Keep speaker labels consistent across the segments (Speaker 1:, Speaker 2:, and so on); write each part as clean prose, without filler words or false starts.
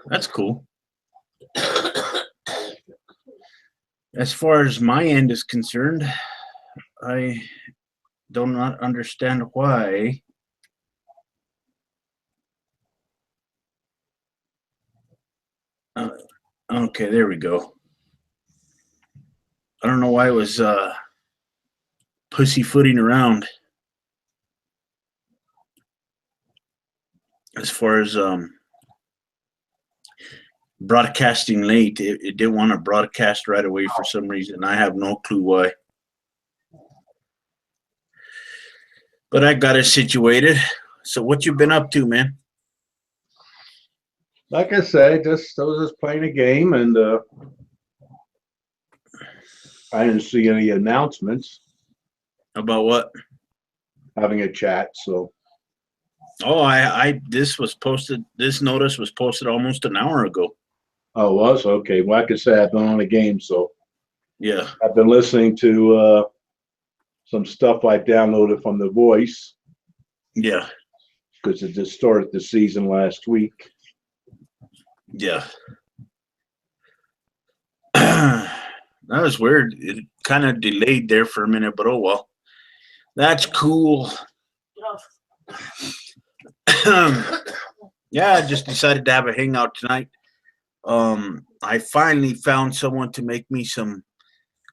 Speaker 1: That's cool. As far as my end is concerned, I do not understand why. Uh, okay, there we go. I don't know why it was pussyfooting around. As far as broadcasting late, it didn't want to broadcast right away for some reason. I have no clue why. But I got it situated. So what you been up to, man?
Speaker 2: Like I said, I was just playing a game, and I didn't see any announcements
Speaker 1: About what?
Speaker 2: having a chat. So,
Speaker 1: Oh, I this was posted. This notice was posted almost an hour ago.
Speaker 2: oh, it was okay. Well, like I said, I've been on a game, so
Speaker 1: Yeah,
Speaker 2: I've been listening to some stuff I downloaded from The Voice
Speaker 1: yeah,
Speaker 2: because it just started the season last week.
Speaker 1: yeah. That was weird. It kind of delayed there for a minute, but oh well. That's cool. Yeah, I just decided to have a hangout tonight. I finally found someone to make me some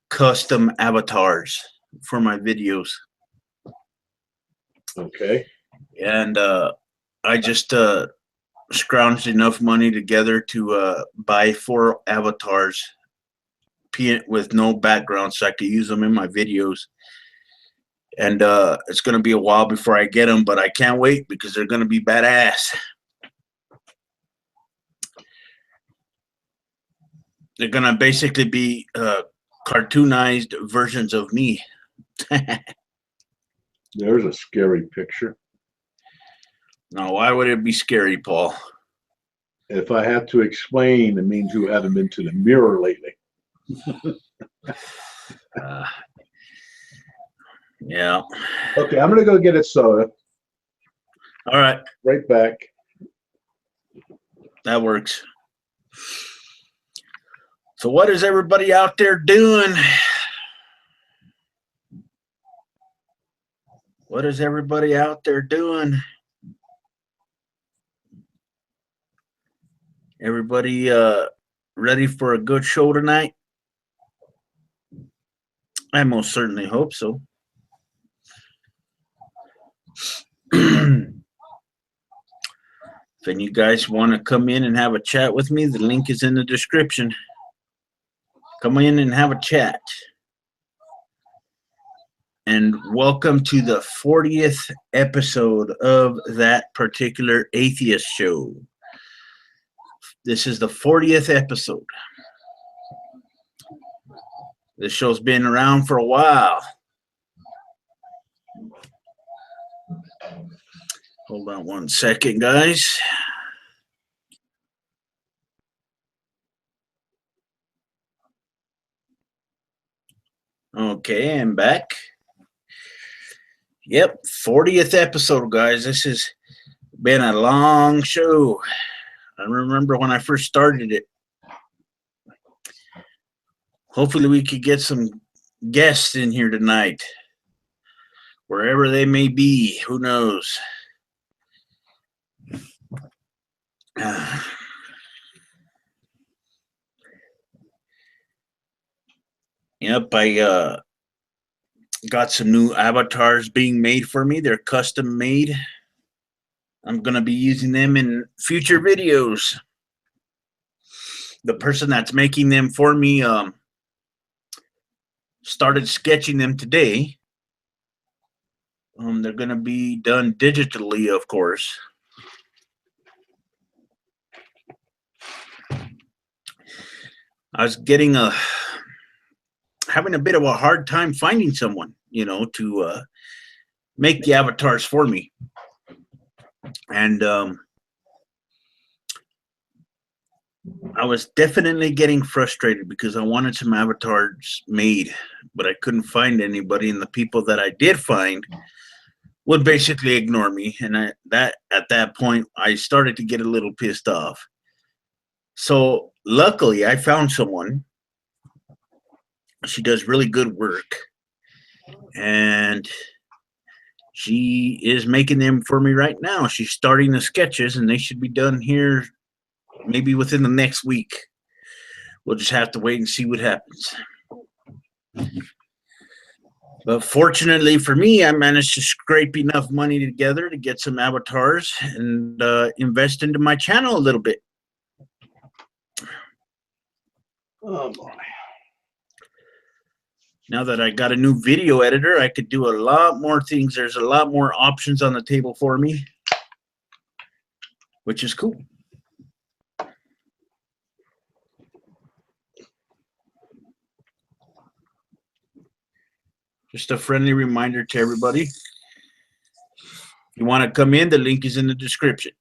Speaker 1: custom avatars for my videos,
Speaker 2: Okay.
Speaker 1: and I just scrounged enough money together to buy 4 avatars with no background, so I could use them in my videos. And it's gonna be a while before I get them, but I can't wait because they're gonna be badass. They're gonna basically be cartoonized versions of me.
Speaker 2: There's a scary picture.
Speaker 1: Now, why would it be scary, Paul?
Speaker 2: If I have to explain, it means you haven't been to the mirror lately.
Speaker 1: Uh, yeah.
Speaker 2: Okay, I'm gonna go get a soda.
Speaker 1: All right,
Speaker 2: Right back.
Speaker 1: that works. So, what is everybody out there doing? What is everybody out there doing? Everybody ready for a good show tonight? I most certainly hope so. If any you guys want to come in and have a chat with me, the link is in the description. Come in and have a chat. And welcome to the 40th episode of that particular Atheist show. This is the 40th episode. This show's been around for a while. Hold on one second, guys. Okay, I'm back. Yep, 40th episode, guys. This has been a long show. I remember when I first started it. Hopefully we could get some guests in here tonight. Wherever they may be, who knows? Yep, I got some new avatars being made for me. They're custom made. I'm going to be using them in future videos. The person that's making them for me started sketching them today. They're going to be done digitally, of course. I was having a bit of a hard time finding someone, to make the avatars for me. And I was definitely getting frustrated because I wanted some avatars made, but I couldn't find anybody, and the people that I did find would basically ignore me. And at that point, I started to get a little pissed off. So luckily, I found someone. She does really good work, and she is making them for me right now. She's starting the sketches, and they should be done here maybe within the next week. We'll just have to wait and see what happens. But fortunately for me, I managed to scrape enough money together to get some avatars and invest into my channel a little bit.
Speaker 2: Oh boy.
Speaker 1: Now that I got a new video editor, I could do a lot more things. There's a lot more options on the table for me, which is cool. Just a friendly reminder to everybody. If you want to come in, the link is in the description.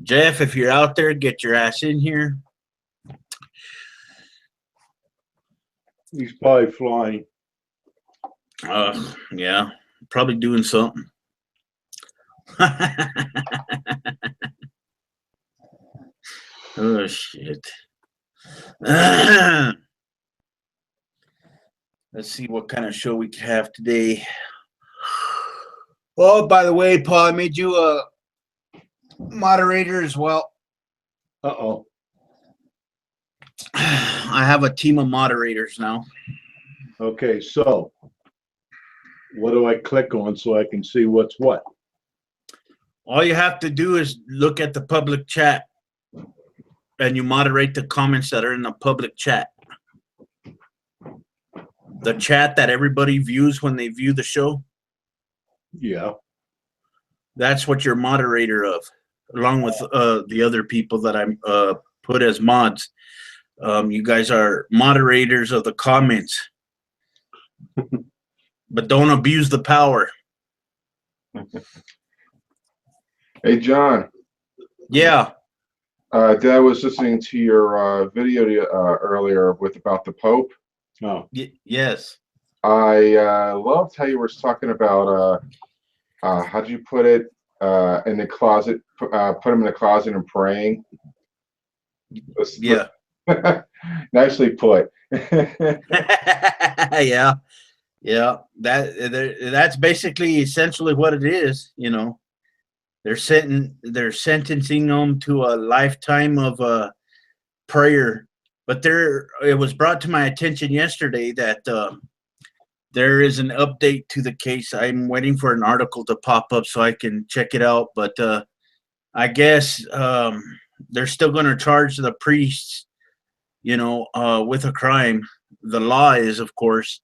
Speaker 1: Jeff, if you're out there, get your ass in here.
Speaker 2: He's probably flying.
Speaker 1: Yeah, probably doing something. Oh, shit. Let's see what kind of show we could have today. Oh, by the way, Paul, I made you a moderator as well.
Speaker 2: Uh-oh.
Speaker 1: I have a team of moderators now.
Speaker 2: Okay, so what do I click on so I can see what's what?
Speaker 1: All you have to do is look at the public chat, and you moderate the comments that are in the public chat. The chat that everybody views when they view the show.
Speaker 2: Yeah.
Speaker 1: That's what you're moderator of, along with the other people that I'm put as mods. You guys are moderators of the comments, but don't abuse the power.
Speaker 3: Hey, John.
Speaker 1: Yeah.
Speaker 3: Dad was listening to your video earlier about the Pope.
Speaker 2: Oh.
Speaker 1: Yes.
Speaker 3: I loved how you were talking about how did you put it in the closet? Put him in the closet and praying.
Speaker 1: Yeah.
Speaker 3: Nicely put.
Speaker 1: Yeah. Yeah. That's basically essentially what it is. You know, they're sentencing them to a lifetime of prayer. But it was brought to my attention yesterday that there is an update to the case. I'm waiting for an article to pop up so I can check it out. But I guess they're still going to charge the priests, you know, with a crime. The law is, of course.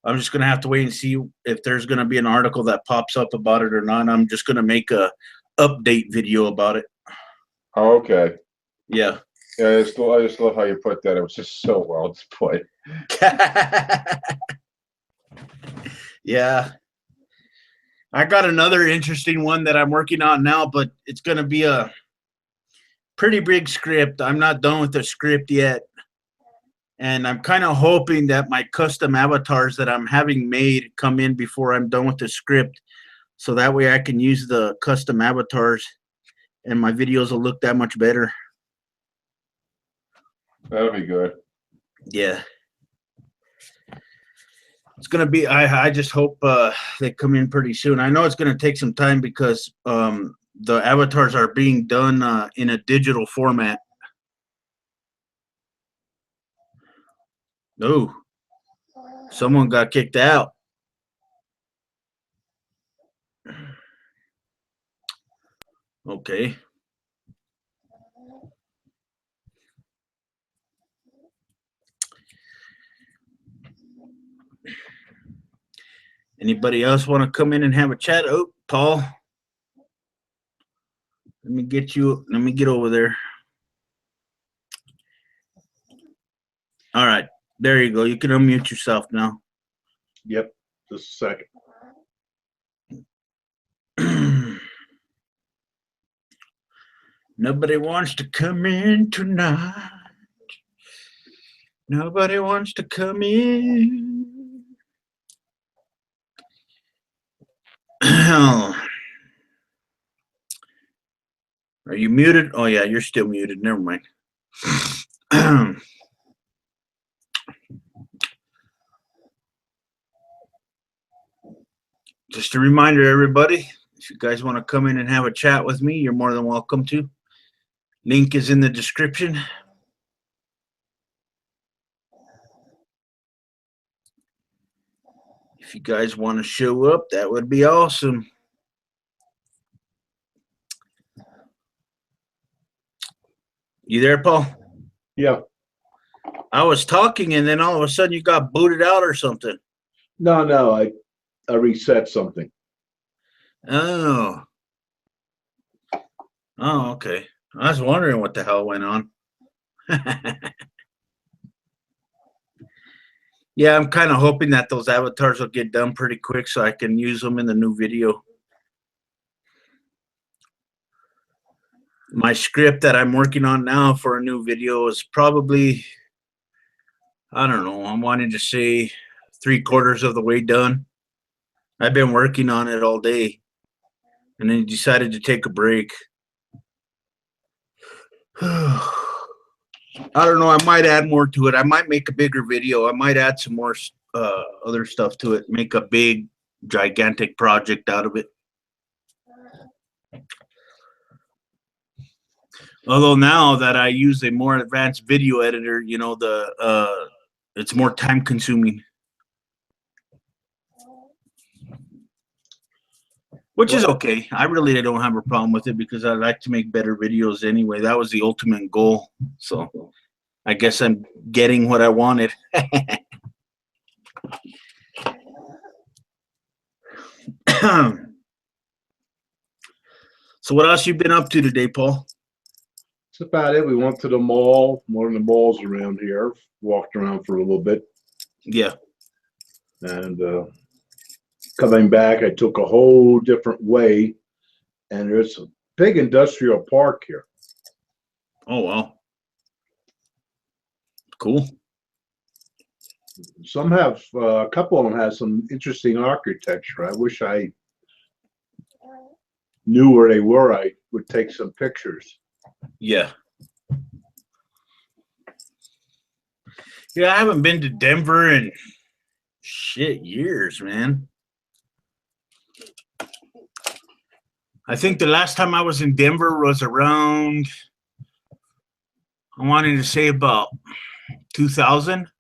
Speaker 1: I'm just going to have to wait and see if there's going to be an article that pops up about it or not. I'm just going to make a update video about it.
Speaker 3: Oh, okay.
Speaker 1: Yeah.
Speaker 3: Yeah, I just love how you put that. It was just so well displayed.
Speaker 1: Yeah. I got another interesting one that I'm working on now, but it's going to be a pretty big script. I'm not done with the script yet. And I'm kind of hoping that my custom avatars that I'm having made come in before I'm done with the script. So that way I can use the custom avatars and my videos will look that much better.
Speaker 3: That'll be good.
Speaker 1: Yeah. It's going to be, I just hope they come in pretty soon. I know it's going to take some time because the avatars are being done in a digital format. Oh, someone got kicked out. Okay. Anybody else want to come in and have a chat? Oh, Paul. Let me get over there. All right. There you go. You can unmute yourself now.
Speaker 2: Yep. Just a second.
Speaker 1: Nobody wants to come in tonight. Nobody wants to come in. Are you muted? Oh yeah, you're still muted. Never mind. Just a reminder, everybody, if you guys want to come in and have a chat with me, you're more than welcome to. Link is in the description. If you guys want to show up, that would be awesome. You there, Paul?
Speaker 2: Yeah.
Speaker 1: I was talking and then all of a sudden you got booted out or something.
Speaker 2: No, I reset something.
Speaker 1: Oh. Oh, okay. I was wondering what the hell went on. Yeah, I'm kind of hoping that those avatars will get done pretty quick so I can use them in the new video. My script that I'm working on now for a new video is probably, I don't know, I'm wanting to say 3/4 of the way done. I've been working on it all day and then decided to take a break. I don't know. I might add more to it. I might make a bigger video. I might add some more other stuff to it. Make a big, gigantic project out of it. Although now that I use a more advanced video editor, you know, it's more time consuming. Which is okay. I really don't have a problem with it because I like to make better videos anyway. That was the ultimate goal. So I guess I'm getting what I wanted. So what else you been up to today, Paul?
Speaker 2: That's about it. We went to the mall, one of the malls around here, walked around for a little bit.
Speaker 1: Yeah.
Speaker 2: And coming back, I took a whole different way. And there's a big industrial park here.
Speaker 1: Oh, wow. Cool.
Speaker 2: Some have, a couple of them have some interesting architecture. I wish I knew where they were. I would take some pictures.
Speaker 1: Yeah. Yeah, I haven't been to Denver in shit years, man. I think the last time I was in Denver was around, I wanted to say about 2000.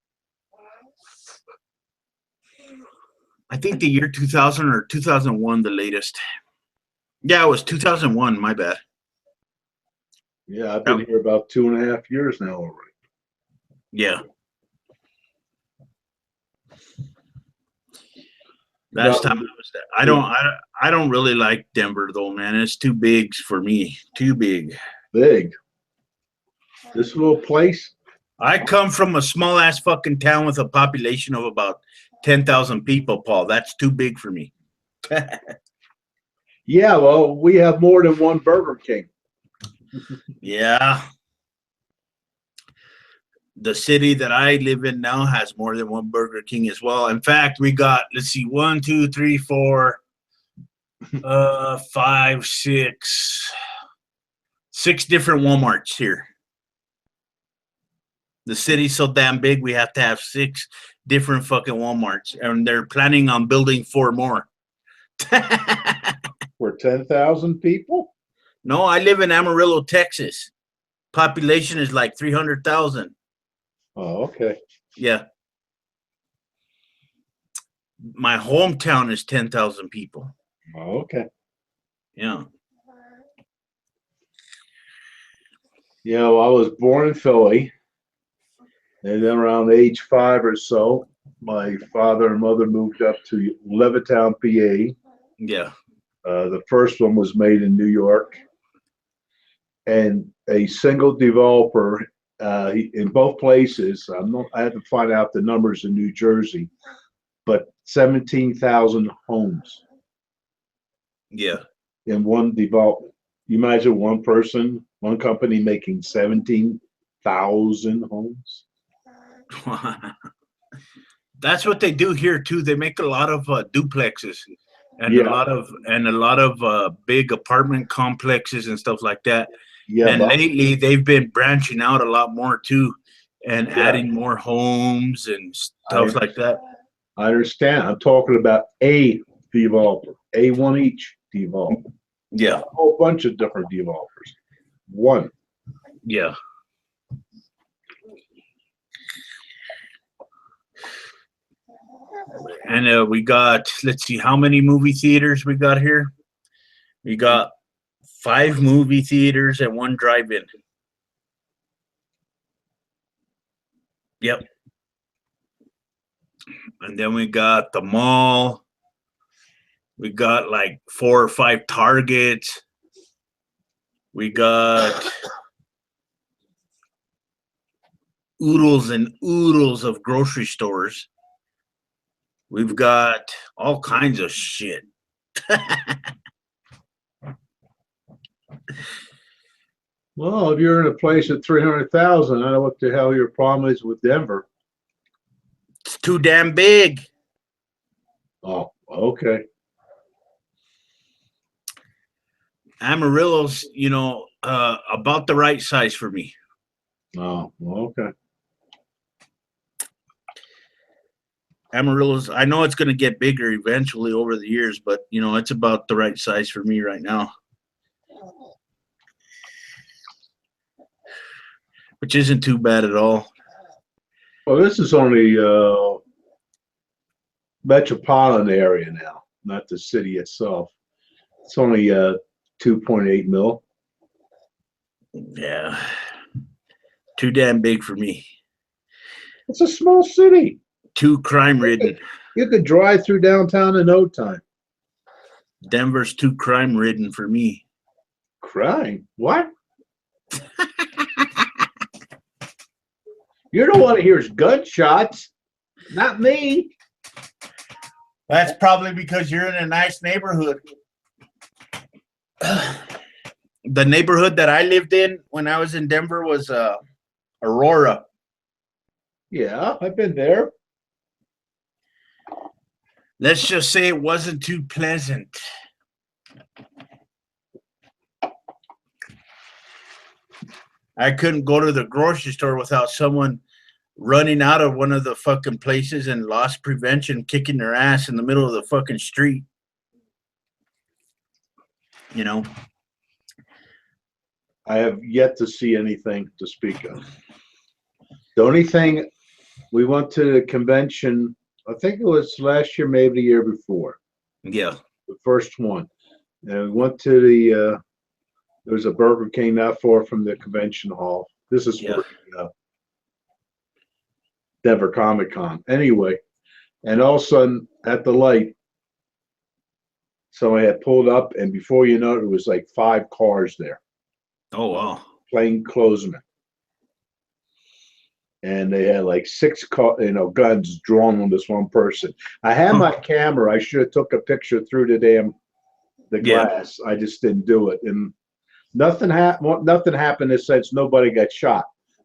Speaker 1: I think the year 2000 or 2001, the latest. Yeah, it was 2001, my bad.
Speaker 2: Yeah, I've been here about 2.5 years now already.
Speaker 1: Yeah. Last time I was there. I don't really like Denver though, man. It's too big for me. Too big.
Speaker 2: Big. This little place?
Speaker 1: I come from a small ass fucking town with a population of about 10,000 people, Paul. That's too big for me.
Speaker 2: Yeah, well, we have more than one Burger King.
Speaker 1: Yeah. The city that I live in now has more than one Burger King as well. In fact, we got, let's see, 1, 2, 3, 4, 5, 6 different Walmarts here. The city's so damn big, we have to have 6 different fucking Walmarts, and they're planning on building 4 more.
Speaker 2: For 10,000 people?
Speaker 1: No, I live in Amarillo, Texas. Population is like 300,000.
Speaker 2: Oh, okay.
Speaker 1: Yeah. My hometown is 10,000 people.
Speaker 2: Oh, okay.
Speaker 1: Yeah.
Speaker 2: Yeah, well, I was born in Philly. And then around age 5 or so, my father and mother moved up to Levittown, PA.
Speaker 1: Yeah.
Speaker 2: The first one was made in New York. And a single developer in both places, I had to find out the numbers in New Jersey, but 17,000 homes.
Speaker 1: Yeah.
Speaker 2: In one development. You imagine one person, one company making 17,000 homes?
Speaker 1: That's what they do here too. They make a lot of duplexes. and
Speaker 2: Yeah.
Speaker 1: a lot of big apartment complexes and stuff like that.
Speaker 2: Yeah,
Speaker 1: And
Speaker 2: but
Speaker 1: lately they've been branching out a lot more too, and
Speaker 2: Yeah.
Speaker 1: adding more homes and stuff like that.
Speaker 2: I understand. I'm talking about a developer, a one each developer,
Speaker 1: Yeah,
Speaker 2: a whole bunch of different developers. One.
Speaker 1: yeah. And we got, let's see, how many movie theaters we got here? We got 5 movie theaters and 1 drive-in. Yep. And then we got the mall. We got like 4 or 5 Targets. We got oodles and oodles of grocery stores. We've got all kinds of shit.
Speaker 2: Well, if you're in a place at 300,000, I don't know what the hell your problem is with Denver.
Speaker 1: It's too damn big.
Speaker 2: Oh, okay.
Speaker 1: Amarillo's, about the right size for me.
Speaker 2: Oh, okay.
Speaker 1: Amarillo's, I know it's going to get bigger eventually over the years, but it's about the right size for me right now, which isn't too bad at all.
Speaker 2: Well, this is only metropolitan area now, not the city itself. It's only 2.8 mil.
Speaker 1: Yeah, too damn big for me.
Speaker 2: It's a small city.
Speaker 1: Too crime ridden.
Speaker 2: You could drive through downtown in no time.
Speaker 1: Denver's too crime ridden for me.
Speaker 2: Crime? What? You don't want to hear gunshots. Not me.
Speaker 1: That's probably because you're in a nice neighborhood. The neighborhood that I lived in when I was in Denver was Aurora.
Speaker 2: Yeah, I've been there.
Speaker 1: Let's just say it wasn't too pleasant. I couldn't go to the grocery store without someone running out of one of the fucking places and loss prevention kicking their ass in the middle of the fucking street.
Speaker 2: I have yet to see anything to speak of. The only thing, we went to the convention, I think it was last year, maybe the year before,
Speaker 1: Yeah.
Speaker 2: the first one. And we went to there was a Burger King not far from the convention hall. This is
Speaker 1: Yeah.
Speaker 2: for Denver Comic Con. Anyway, and all of a sudden at the light, somebody had pulled up, and before you know it, it was like 5 cars there.
Speaker 1: Oh, wow.
Speaker 2: Plainclothesmen. And they had like 6 guns drawn on this one person. I had my camera. I should have took a picture through the glass. I just didn't do it. And nothing happened. Nothing happened in the sense nobody got shot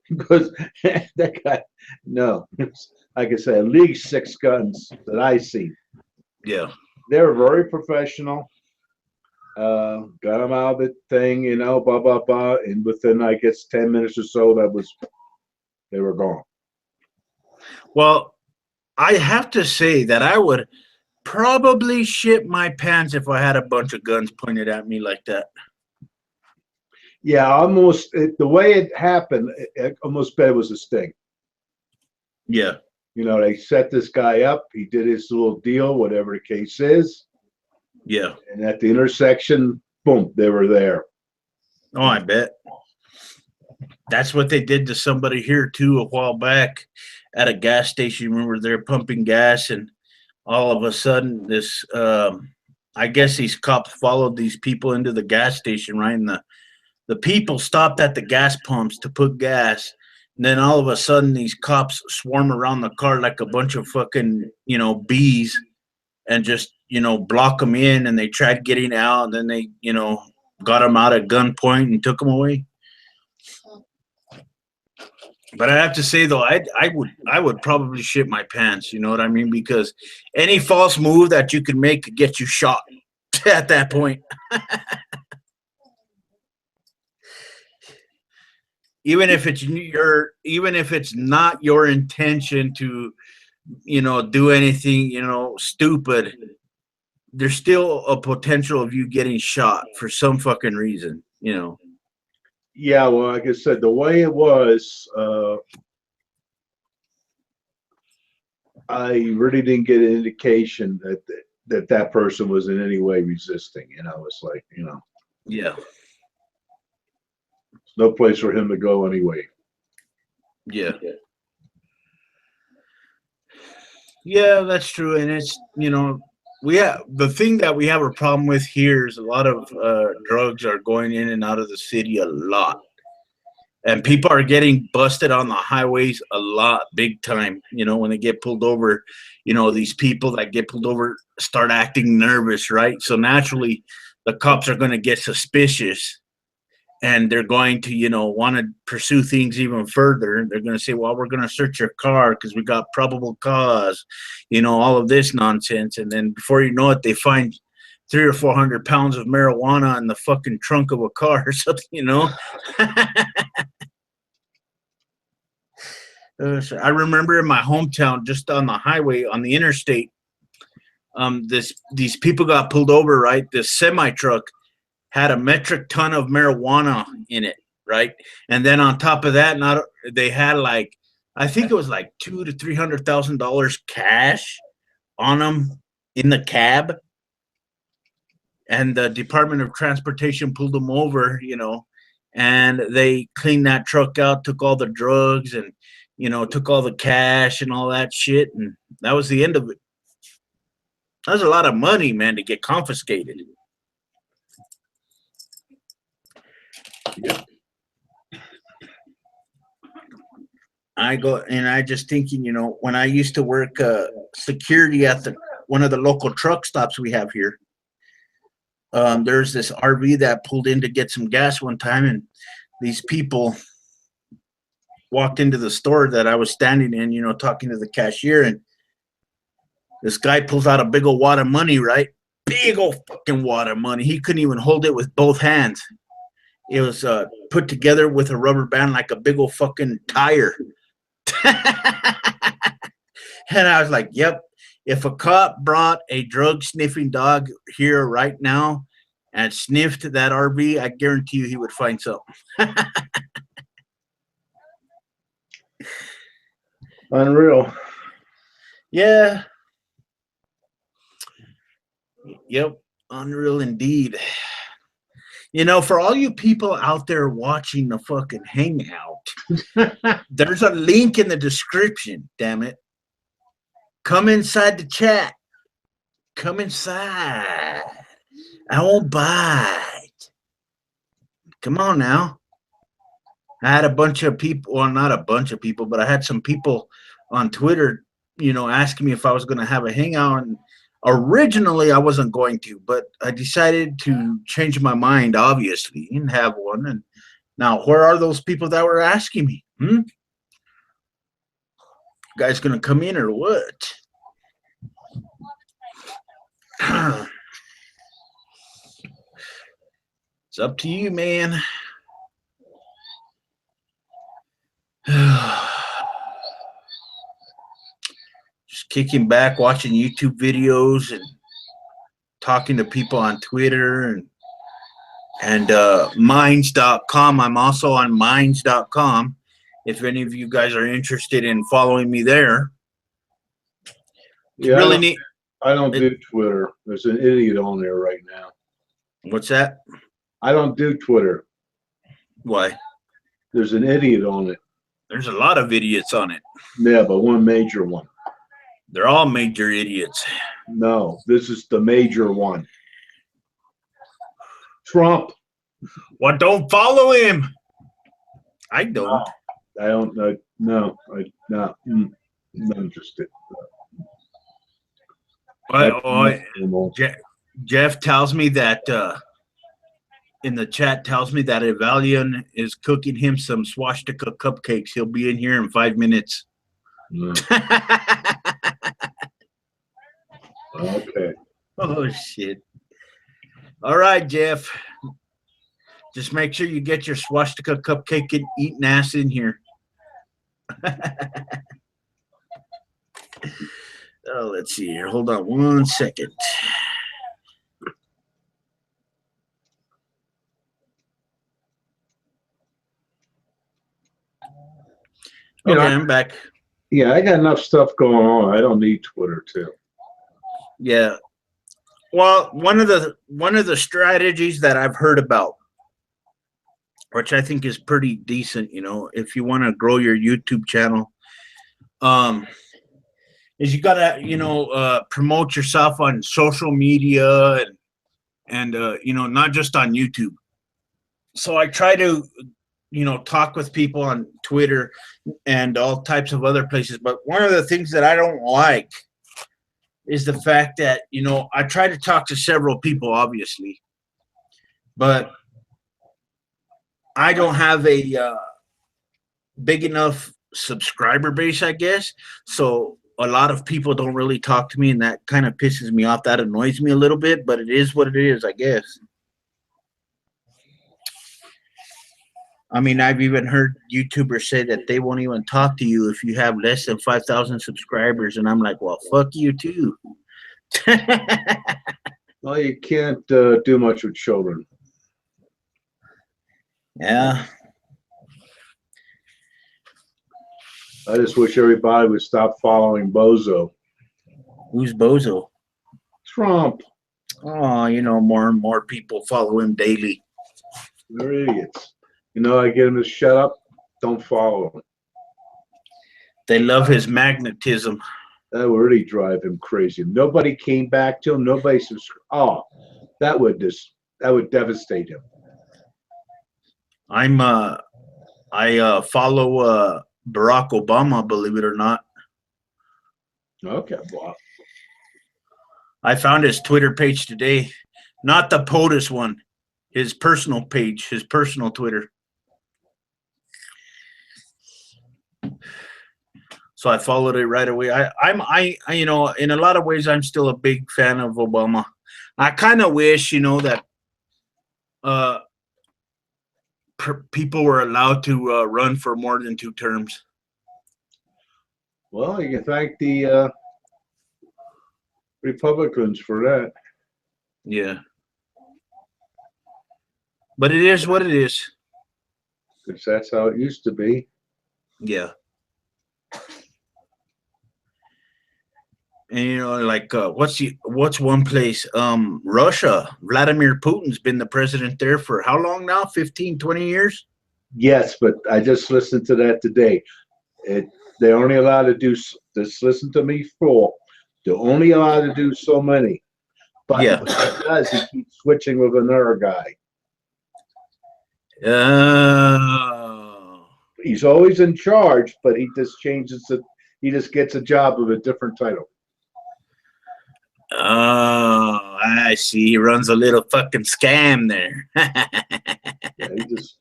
Speaker 2: because that guy. No, like I said, at least 6 guns that I seen.
Speaker 1: Yeah.
Speaker 2: They were very professional. Got them out of the thing, blah blah blah, and within I guess 10 minutes or so, they were gone.
Speaker 1: Well, I have to say that I would probably shit my pants if I had a bunch of guns pointed at me like that.
Speaker 2: Yeah, almost the way it happened, I almost bet it was a sting.
Speaker 1: Yeah.
Speaker 2: They set this guy up. He did his little deal, whatever the case is.
Speaker 1: Yeah.
Speaker 2: And at the intersection, boom, they were there.
Speaker 1: Oh, I bet. That's what they did to somebody here too a while back at a gas station. Remember, they're pumping gas, and all of a sudden, this I guess these cops followed these people into the gas station, right? And the people stopped at the gas pumps to put gas. And then all of a sudden, these cops swarm around the car like a bunch of fucking, bees, and just, block them in. And they tried getting out, and then they, got them out at gunpoint and took them away. But I have to say though, I would probably shit my pants. You know what I mean? Because any false move that you can make could get you shot at that point. Even if it's not your intention to, do anything, stupid, there's still a potential of you getting shot for some fucking reason.
Speaker 2: Yeah, well, like I said, the way it was, I really didn't get an indication that person was in any way resisting. It's like,
Speaker 1: Yeah.
Speaker 2: no place for him to go anyway.
Speaker 1: Yeah. Yeah, that's true. And it's, the thing that we have a problem with here is a lot of drugs are going in and out of the city a lot. And people are getting busted on the highways a lot, big time. When they get pulled over, these people that get pulled over start acting nervous, right? So naturally, the cops are going to get suspicious, and they're going to, want to pursue things even further. They're going to say, well, we're going to search your car because we got probable cause, all of this nonsense. And then before you know it, they find 300 or 400 pounds of marijuana in the fucking trunk of a car or something. So I remember in my hometown, just on the highway, on the interstate, these people got pulled over, right? This semi truck had a metric ton of marijuana in it, right? And then on top of that, they had I think it was like $200,000 to $300,000 cash on them in the cab. And the Department of Transportation pulled them over, and they cleaned that truck out, took all the drugs, and took all the cash and all that shit, and that was the end of it. That was a lot of money, man, to get confiscated.
Speaker 2: Yeah.
Speaker 1: I just thinking, when I used to work security at one of the local truck stops we have here, there's this RV that pulled in to get some gas one time, and these people walked into the store that I was standing in, talking to the cashier, and this guy pulls out a big old wad of money, right? Big old fucking wad of money. He couldn't even hold it with both hands. It was put together with a rubber band like a big old fucking tire. And I was like, yep, if a cop brought a drug sniffing dog here right now and sniffed that RV, I guarantee you he would find something.
Speaker 2: Unreal.
Speaker 1: Yeah. Yep. Unreal indeed. For all you people out there watching the fucking hangout, there's a link in the description, damn it. Come inside the chat. Come inside. I won't bite. Come on now. I had a bunch of people, well, not a bunch of people, but I had some people on Twitter, asking me if I was going to have a hangout. And originally, I wasn't going to, but I decided to change my mind, obviously, and have one. And now, where are those people that were asking me? You guys going to come in or what? It's up to you, man. Just kicking back, watching YouTube videos and talking to people on Twitter and minds.com. I'm also on minds.com if any of you guys are interested in following me there.
Speaker 2: Yeah,
Speaker 1: really neat.
Speaker 2: I don't do Twitter. There's an idiot on there right now.
Speaker 1: What's that?
Speaker 2: I don't do Twitter.
Speaker 1: Why?
Speaker 2: There's an idiot on it.
Speaker 1: There's a lot of idiots on it.
Speaker 2: Yeah, but one major one.
Speaker 1: They're all major idiots.
Speaker 2: No, this is the major one. Trump.
Speaker 1: Well, don't follow him. I don't.
Speaker 2: I don't know. No, I'm not interested.
Speaker 1: Jeff tells me that in the chat tells me that Evalion is cooking him some swastika cupcakes. He'll be in here in 5 minutes.
Speaker 2: Okay.
Speaker 1: Oh, shit. All right, Jeff. Just make sure you get your swastika cupcake and eating ass in here. Oh, let's see here. Hold on 1 second.
Speaker 2: You know,
Speaker 1: Okay, I'm back.
Speaker 2: Yeah, I got enough stuff going on. I don't need Twitter too.
Speaker 1: Yeah. Well, one of the strategies that I've heard about, which I think is pretty decent, if you want to grow your YouTube channel, is you gotta, promote yourself on social media and not just on YouTube. So I try to, talk with people on Twitter and all types of other places. But one of the things that I don't like is the fact that, I try to talk to several people, obviously, but I don't have a big enough subscriber base, I guess. So a lot of people don't really talk to me, and that kind of pisses me off. That annoys me a little bit, but it is what it is, I guess. I mean, I've even heard YouTubers say that they won't even talk to you if you have less than 5,000 subscribers. And I'm like, well, fuck you too.
Speaker 2: Well, you can't do much with children.
Speaker 1: Yeah.
Speaker 2: I just wish everybody would stop following Bozo.
Speaker 1: Who's Bozo?
Speaker 2: Trump.
Speaker 1: Oh, more and more people follow him daily.
Speaker 2: They're idiots. I get them to shut up. Don't follow him.
Speaker 1: They love his magnetism.
Speaker 2: That would really drive him crazy. Nobody came back to him. Nobody subscribed. Oh, that would devastate him.
Speaker 1: I follow Barack Obama, believe it or not.
Speaker 2: Okay, well,
Speaker 1: I found his Twitter page today, not the POTUS one, his personal page, his personal Twitter. So I followed it right away. I'm in a lot of ways, I'm still a big fan of Obama. I kind of wish, that people were allowed to run for more than 2 terms.
Speaker 2: Well, you can thank the Republicans for that.
Speaker 1: Yeah. But it is what it is.
Speaker 2: Because that's how it used to be.
Speaker 1: Yeah. And what's one place? Russia. Vladimir Putin's been the president there for how long now? 15, 20 years?
Speaker 2: Yes, but I just listened to that today. They're only allowed to do, just listen to me, full. They're only allowed to do so many. But
Speaker 1: yeah.
Speaker 2: What he does, he keeps switching with another guy. He's always in charge, but he just changes it. He just gets a job with a different title.
Speaker 1: Oh, I see. He runs a little fucking scam there.
Speaker 2: Yeah,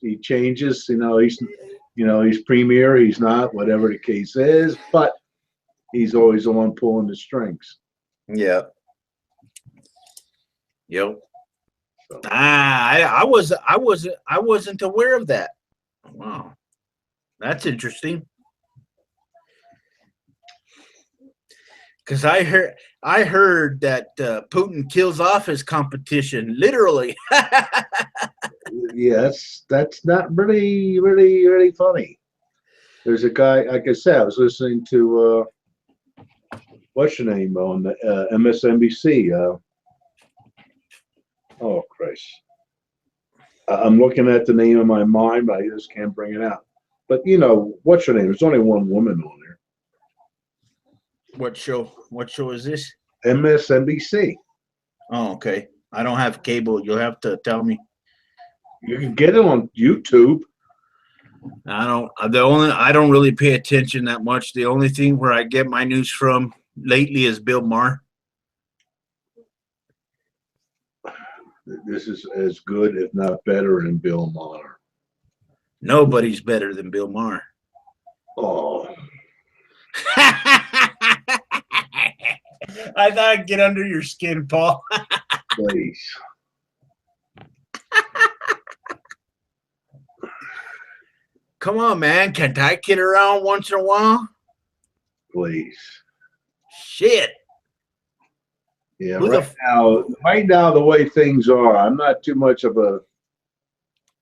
Speaker 2: he changes. He's premier. He's not, whatever the case is, but he's always the one pulling the strings.
Speaker 1: Yeah. Yep. So. I wasn't aware of that. Wow, that's interesting. Because I heard that Putin kills off his competition, literally.
Speaker 2: Yes, that's not really, really, really funny. There's a guy, like I said, I was listening to what's your name on the MSNBC. Oh Christ, I'm looking at the name in my mind, but I just can't bring it out. But what's your name? There's only one woman on there.
Speaker 1: What show? What show is this?
Speaker 2: MSNBC.
Speaker 1: Oh, okay. I don't have cable. You'll have to tell me.
Speaker 2: You can get it on YouTube.
Speaker 1: I don't really pay attention that much. The only thing where I get my news from lately is Bill Maher.
Speaker 2: this is as good, if not better, than Bill Maher.
Speaker 1: Nobody's better than Bill Maher.
Speaker 2: Oh,
Speaker 1: I thought I'd get under your skin, Paul.
Speaker 2: please.
Speaker 1: Come on, man. Can't I kid around once in a while?
Speaker 2: Please.
Speaker 1: Shit.
Speaker 2: Yeah,
Speaker 1: Who the
Speaker 2: right now, the way things are, I'm not too much of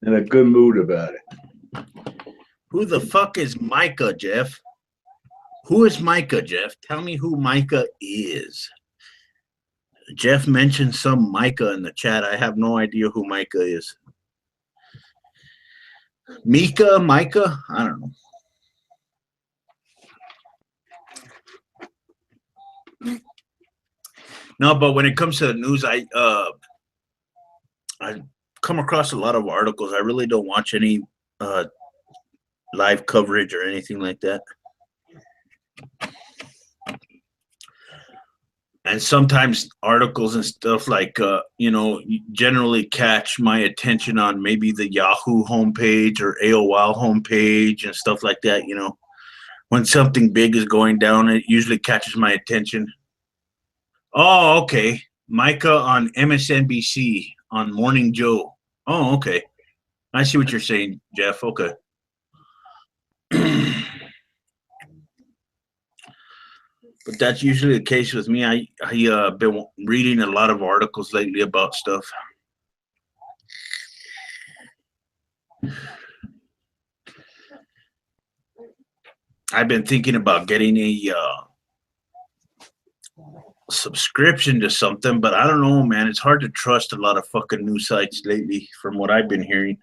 Speaker 2: in a good mood about it.
Speaker 1: Who the fuck is Micah, Jeff? Who is Micah, Jeff? Tell me who Micah is. Jeff mentioned some Micah in the chat. I have no idea who Micah is. Micah? I don't know. No, but when it comes to the news, I come across a lot of articles. I really don't watch any live coverage or anything like that. And sometimes articles and stuff like, generally catch my attention on maybe the Yahoo homepage or AOL homepage and stuff like that. When something big is going down, it usually catches my attention. Oh, okay. Micah on MSNBC on Morning Joe. Oh, okay. I see what you're saying, Jeff. Okay. But that's usually the case with me. I been reading a lot of articles lately about stuff. I've been thinking about getting a subscription to something, but I don't know, man. It's hard to trust a lot of fucking news sites lately from what I've been hearing.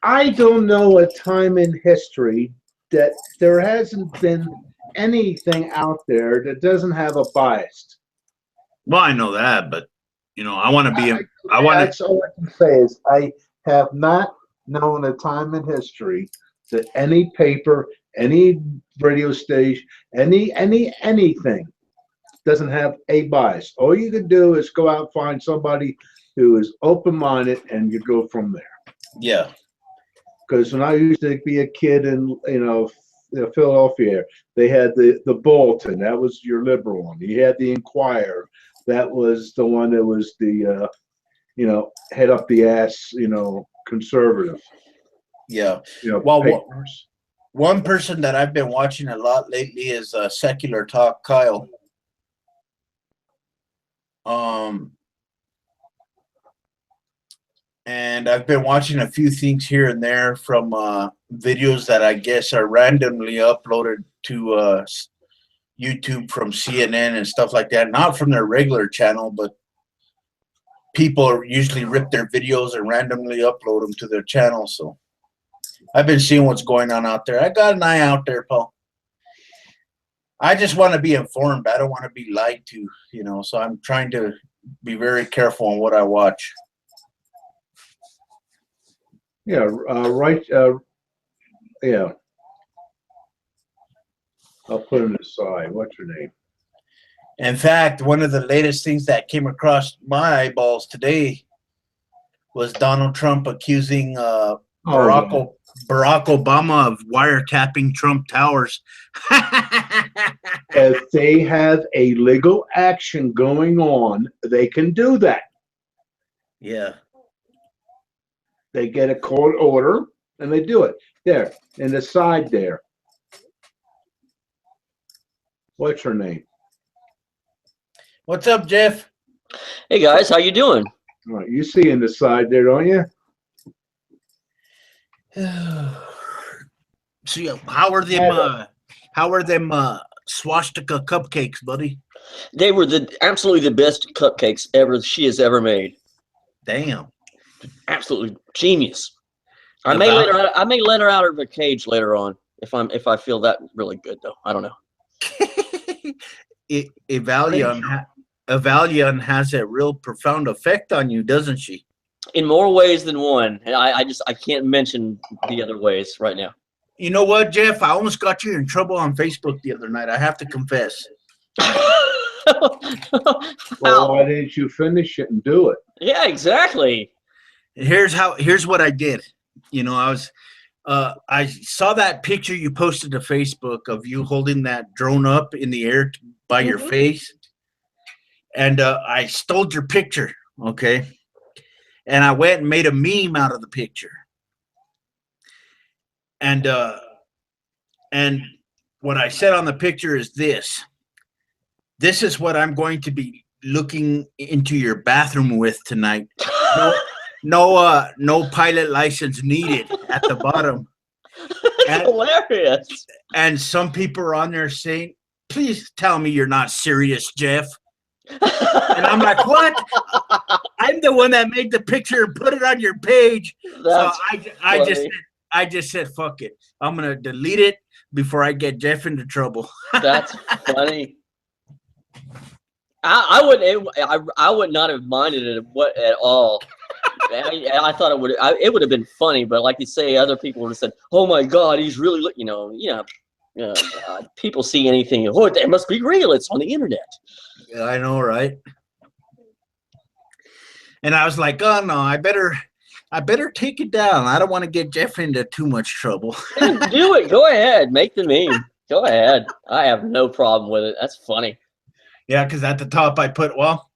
Speaker 2: I don't know a time in history that there hasn't been anything out there that doesn't have a bias.
Speaker 1: Well, I know that, but I want to be.
Speaker 2: That's all I can say is I have not known a time in history that any paper, any radio station, anything doesn't have a bias. All you can do is go out and find somebody who is open-minded, and you go from there.
Speaker 1: Yeah.
Speaker 2: Because when I used to be a kid in Philadelphia, they had the Bulletin. That was your liberal one. You had the Inquirer. That was the one that was the head up the ass conservative.
Speaker 1: Yeah. Well, one person that I've been watching a lot lately is Secular Talk Kyle. And I've been watching a few things here and there from videos that I guess are randomly uploaded to YouTube from CNN and stuff like that. Not from their regular channel, but people usually rip their videos and randomly upload them to their channel. So I've been seeing what's going on out there. I got an eye out there, Paul. I just want to be informed. I don't want to be lied to, so I'm trying to be very careful on what I watch.
Speaker 2: Yeah, right. Yeah. I'll put it aside. What's your name?
Speaker 1: In fact, one of the latest things that came across my eyeballs today was Donald Trump accusing Barack Obama of wiretapping Trump Towers.
Speaker 2: If they have a legal action going on, they can do that.
Speaker 1: Yeah.
Speaker 2: They get a court order and they do it. There, in the side there. What's her name?
Speaker 1: What's up, Jeff?
Speaker 4: Hey guys, how you doing?
Speaker 2: All right, you see in the side there, don't you?
Speaker 1: See, how are them swastika cupcakes, buddy?
Speaker 4: They were absolutely the best cupcakes she has ever made.
Speaker 1: Damn.
Speaker 4: Absolutely genius. I may let her out of a cage later on if I feel that really good though. I don't know.
Speaker 1: Evalion has a real profound effect on you, doesn't she?
Speaker 4: In more ways than one. I can't mention the other ways right now.
Speaker 1: You know what, Jeff? I almost got you in trouble on Facebook the other night. I have to confess.
Speaker 2: Well,
Speaker 4: Wow.
Speaker 2: why didn't you finish it and do it?
Speaker 4: Yeah, exactly.
Speaker 1: Here's what I did. You know, I saw that picture you posted to Facebook of you holding that drone up in the air by your
Speaker 4: Mhm.
Speaker 1: face, and I stole your picture. Okay, and I went and made a meme out of the picture, and what I said on the picture is this. This is what I'm going to be looking into your bathroom with tonight. No pilot license needed at the bottom.
Speaker 4: That's hilarious.
Speaker 1: And some people are on there saying, please tell me you're not serious, Jeff. And I'm like, what? I'm the one that made the picture and put it on your page.
Speaker 4: That's
Speaker 1: So I just said, fuck it. I'm gonna delete it before I get Jeff into trouble.
Speaker 4: That's funny. I would not have minded it at all. I thought it would have been funny, but like you say, other people would have said, "Oh my God, he's really," people see anything. Oh, it must be real. It's on the internet.
Speaker 1: Yeah, I know, right? And I was like, oh no, I better take it down. I don't want to get Jeff into too much trouble.
Speaker 4: Do it. Go ahead. Make the meme. Go ahead. I have no problem with it. That's funny.
Speaker 1: Yeah, because at the top I put, well,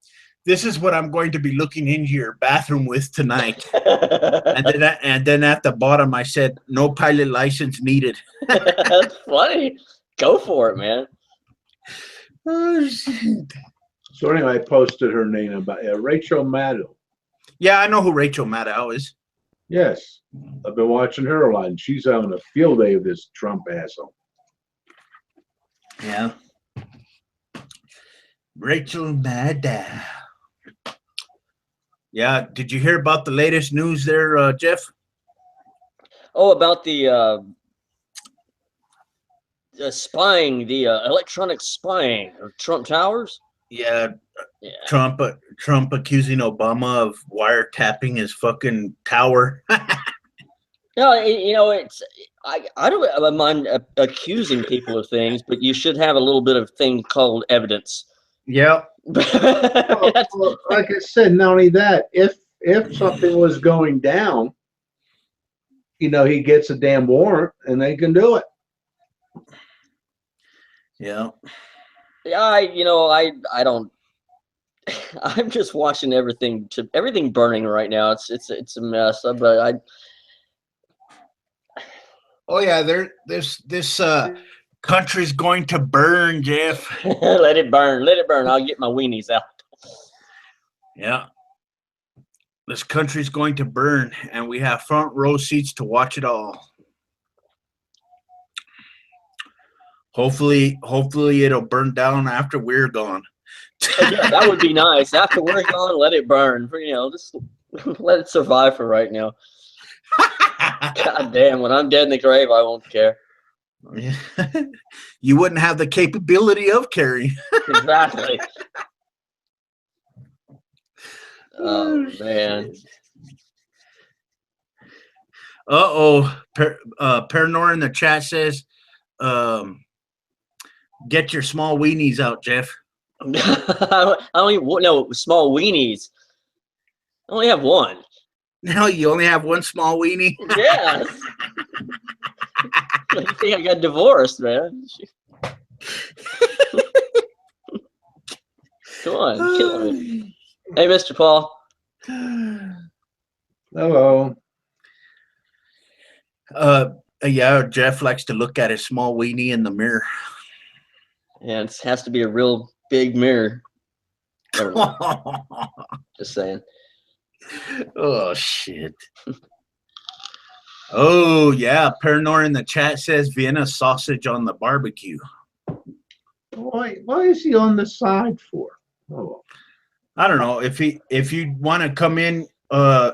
Speaker 1: this is what I'm going to be looking into your bathroom with tonight. and then at the bottom I said, no pilot license needed.
Speaker 4: That's funny. Go for it, man.
Speaker 1: Oh, shit.
Speaker 2: So anyway, I posted her name about Rachel Maddow.
Speaker 1: Yeah, I know who Rachel Maddow is.
Speaker 2: Yes, I've been watching her a lot, and she's having a field day of this Trump asshole.
Speaker 1: Yeah. Rachel Maddow. Yeah, did you hear about the latest news there, Jeff?
Speaker 4: Oh, about the spying, the electronic spying of Trump Towers?
Speaker 1: Yeah,
Speaker 4: Yeah.
Speaker 1: Trump accusing Obama of wiretapping his fucking tower.
Speaker 4: No, it's I don't mind accusing people of things, but you should have a little bit of thing called evidence.
Speaker 1: Yeah.
Speaker 2: Well, like I said, not only that, if something was going down, he gets a damn warrant and they can do it.
Speaker 1: Yeah.
Speaker 4: Yeah, I don't. I'm just watching everything burning right now. It's a mess. But
Speaker 1: Oh yeah, this country's going to burn, Jeff.
Speaker 4: let it burn. Let it burn. I'll get my weenies out.
Speaker 1: Yeah. This country's going to burn, and we have front row seats to watch it all. Hopefully it'll burn down after we're gone.
Speaker 4: Yeah, that would be nice. After we're gone, let it burn. Just let it survive for right now. God damn, when I'm dead in the grave, I won't care.
Speaker 1: You wouldn't have the capability of carrying.
Speaker 4: Exactly. Oh man.
Speaker 1: Paranor in the chat says, get your small weenies out, Jeff.
Speaker 4: I don't even know small weenies. I only have one.
Speaker 1: No, you only have one small weenie.
Speaker 4: Yes. I think I got divorced, man. Come on, kill me. Hey, Mr. Paul.
Speaker 2: Hello.
Speaker 1: Yeah, Jeff likes to look at his small weenie in the mirror.
Speaker 4: Yeah, it has to be a real big mirror. Just saying.
Speaker 1: Oh shit. Oh yeah, Paranor in the chat says Vienna sausage on the barbecue.
Speaker 2: Why is he on the side for? Oh.
Speaker 1: I don't know if you want to come in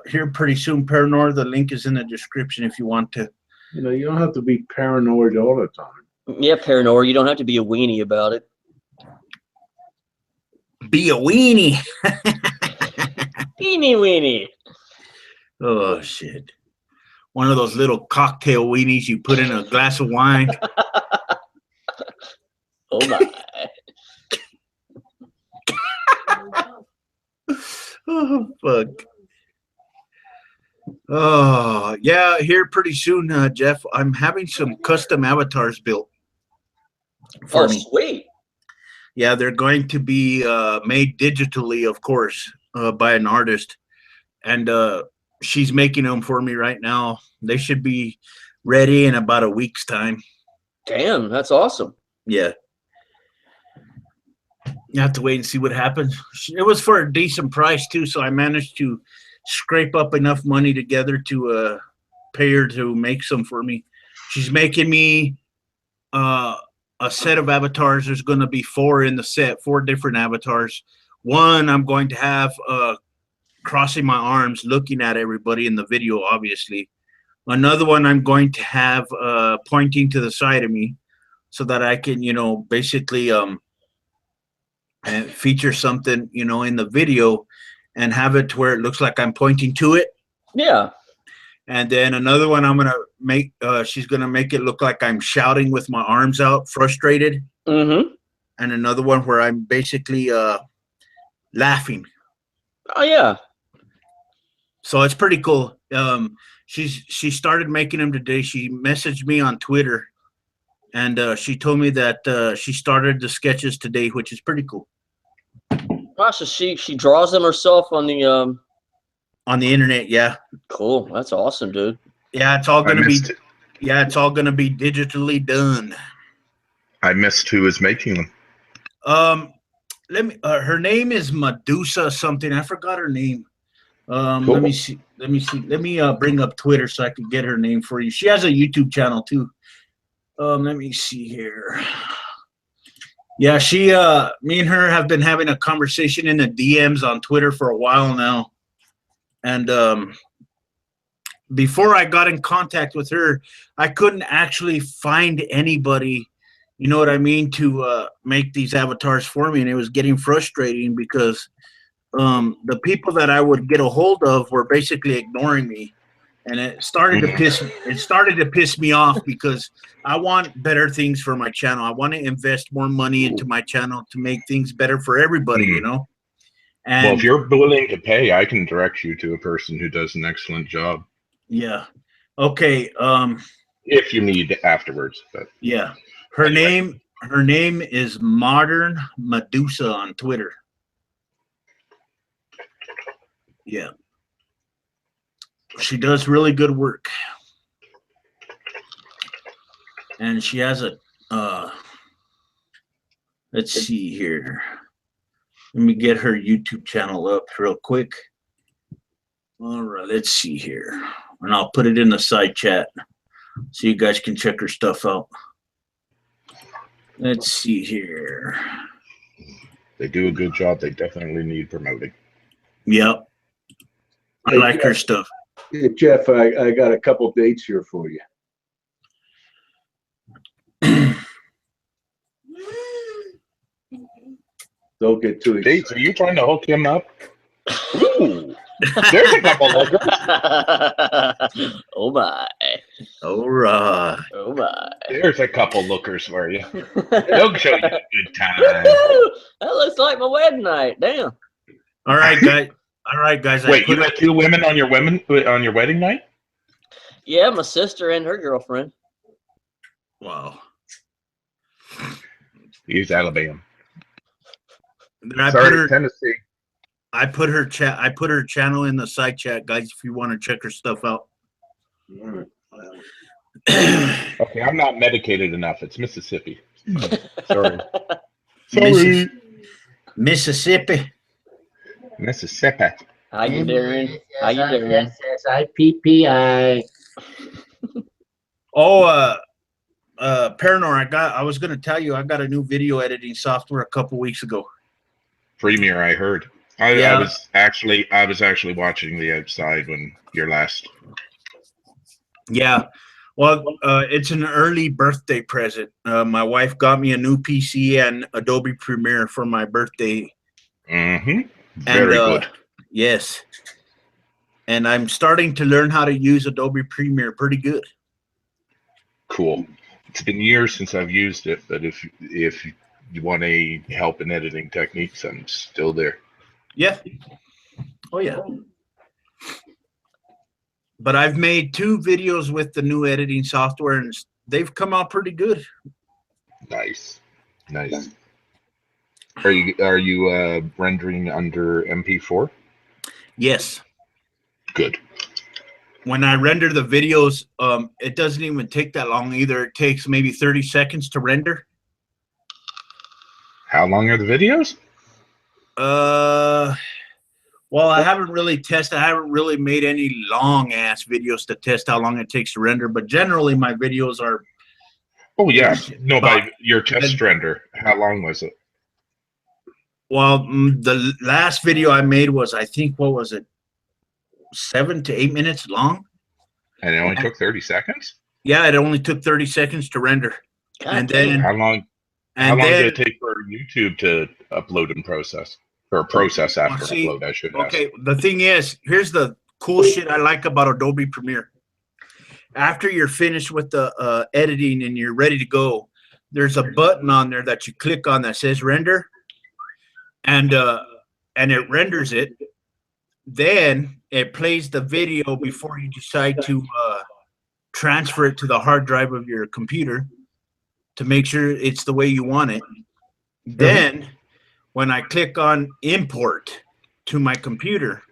Speaker 1: here pretty soon, Paranor. The link is in the description if you want to.
Speaker 2: You don't have to be paranoid all the time.
Speaker 4: Yeah, Paranor, you don't have to be a weenie about it.
Speaker 1: Be a weenie.
Speaker 4: Weenie weenie.
Speaker 1: Oh shit. One of those little cocktail weenies you put in a glass of wine.
Speaker 4: Oh my.
Speaker 1: Oh, fuck. Oh, yeah, here pretty soon, Jeff. I'm having some custom avatars built for
Speaker 4: Oh,
Speaker 1: me.
Speaker 4: sweet.
Speaker 1: Yeah, they're going to be made digitally, of course, by an artist. And she's making them for me right now. They should be ready in about a week's time.
Speaker 4: Damn, that's awesome.
Speaker 1: Yeah. You have to wait and see what happens. It was for a decent price, too, so I managed to scrape up enough money together to pay her to make some for me. She's making me a set of avatars. There's going to be 4 in the set, 4 different avatars. One I'm going to have crossing my arms, looking at everybody in the video, obviously. Another one I'm going to have pointing to the side of me so that I can, basically feature something, in the video and have it to where it looks like I'm pointing to it.
Speaker 4: Yeah.
Speaker 1: And then another one I'm going to make, she's going to make it look like I'm shouting with my arms out, frustrated.
Speaker 4: Mm-hmm.
Speaker 1: And another one where I'm basically laughing.
Speaker 4: Oh, yeah.
Speaker 1: So it's pretty cool. She started making them today. She messaged me on Twitter, and she told me that she started the sketches today, which is pretty cool.
Speaker 4: Gosh, so she draws them herself on the
Speaker 1: internet. Yeah,
Speaker 4: Cool. That's awesome, dude.
Speaker 1: yeah. It's all gonna be.
Speaker 5: missed it.
Speaker 1: Yeah, it's all gonna be digitally done.
Speaker 5: I missed who was making them.
Speaker 1: Let me. Her name is Medusa something. I forgot her name.
Speaker 5: Cool.
Speaker 1: Let me see. Let me bring up Twitter so I can get her name for you. She has a YouTube channel too. Let me see here. Yeah, me and her have been having a conversation in the DMs on Twitter for a while now. And before I got in contact with her, I couldn't actually find anybody, you know what I mean, to make these avatars for me. And it was getting frustrating because the people that I would get a hold of were basically ignoring me. And it started to piss me off because I want better things for my channel. I want to invest more money into my channel to make things better for everybody, you know? And
Speaker 5: Well, if you're willing to pay, I can direct you to a person who does an excellent job.
Speaker 1: yeah. Okay.
Speaker 5: If you need afterwards, but
Speaker 1: Yeah. Her name is Modern Medusa on Twitter. Yeah. She does really good work. And she has a let's see here. Let me get her YouTube channel up real quick. All right, let's see here. And I'll put it in the side chat so you guys can check her stuff out. Let's see here.
Speaker 5: they do a good job. They definitely need promoting.
Speaker 1: Yep. I like her stuff.
Speaker 2: Yeah, Jeff, I got a couple dates here for you. Don't get too
Speaker 5: Dates,
Speaker 2: excited.
Speaker 5: are you trying to hook him up? Ooh, there's a couple of them.
Speaker 4: Oh my.
Speaker 1: All right.
Speaker 4: Oh my.
Speaker 5: There's a couple lookers for you. They'll show you a good time.
Speaker 4: That looks like my wedding night. Damn.
Speaker 1: All right, guys. All right, guys.
Speaker 5: Wait, you had 2 women on your wedding night?
Speaker 4: Yeah, my sister and her girlfriend.
Speaker 1: Wow.
Speaker 5: He's Alabama.
Speaker 1: Then I
Speaker 5: Sorry, Tennessee.
Speaker 1: put her channel in the side chat, guys, if you want to check her stuff out.
Speaker 5: Okay, I'm not medicated enough. It's Mississippi. Sorry.
Speaker 1: Mississippi.
Speaker 5: Mississippi.
Speaker 4: How you doing? How you doing?
Speaker 6: SSIPPI.
Speaker 1: Oh, Paranor, I was gonna tell you I got a new video editing software a couple weeks ago.
Speaker 5: Premiere, I heard. I
Speaker 1: Yeah.
Speaker 5: was actually watching the outside when your last.
Speaker 1: Yeah. Well, it's an early birthday present. My wife got me a new PC and Adobe Premiere for my birthday.
Speaker 5: Mm-hmm. Very good.
Speaker 1: Yes. And I'm starting to learn how to use Adobe Premiere pretty good.
Speaker 5: Cool. It's been years since I've used it, but if you want any help in editing techniques, I'm still there.
Speaker 1: Yeah. Oh yeah. But I've made 2 videos with the new editing software, and they've come out pretty good.
Speaker 5: Nice. Are you rendering under MP4?
Speaker 1: Yes.
Speaker 5: Good.
Speaker 1: When I render the videos, it doesn't even take that long either. It takes maybe 30 seconds to render.
Speaker 5: How long are the videos?
Speaker 1: Well, I haven't really tested. I haven't really made any long ass videos to test how long it takes to render. But generally, my videos are.
Speaker 5: Oh yeah. No, by your test render. How long was it?
Speaker 1: Well, the last video I made was, I think, what was it, 7 to 8 minutes long?
Speaker 5: And it only took 30 seconds?
Speaker 1: Yeah, it only took 30 seconds to render.
Speaker 4: God
Speaker 1: And
Speaker 4: damn.
Speaker 1: then
Speaker 5: How long did it take for YouTube to upload and process? Or process after upload, I should ask.
Speaker 1: Okay, the thing is, here's the cool shit I like about Adobe Premiere. After you're finished with the editing and you're ready to go, there's a button on there that you click on that says render, and it renders it. Then it plays the video before you decide to transfer it to the hard drive of your computer to make sure it's the way you want it. Then when I click on import to my computer,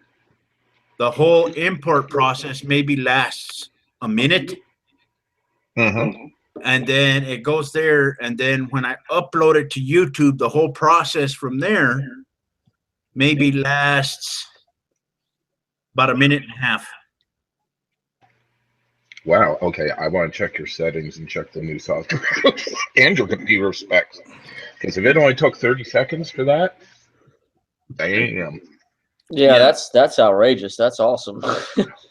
Speaker 1: the whole import process maybe lasts a minute. And then it goes there. And then when I upload it to YouTube, the whole process from there maybe lasts about a minute and a half.
Speaker 5: Wow. Okay. I want to check your settings and check the new software and your computer specs. Because if it only took 30 seconds for that, damn.
Speaker 4: Yeah, that's outrageous. That's awesome.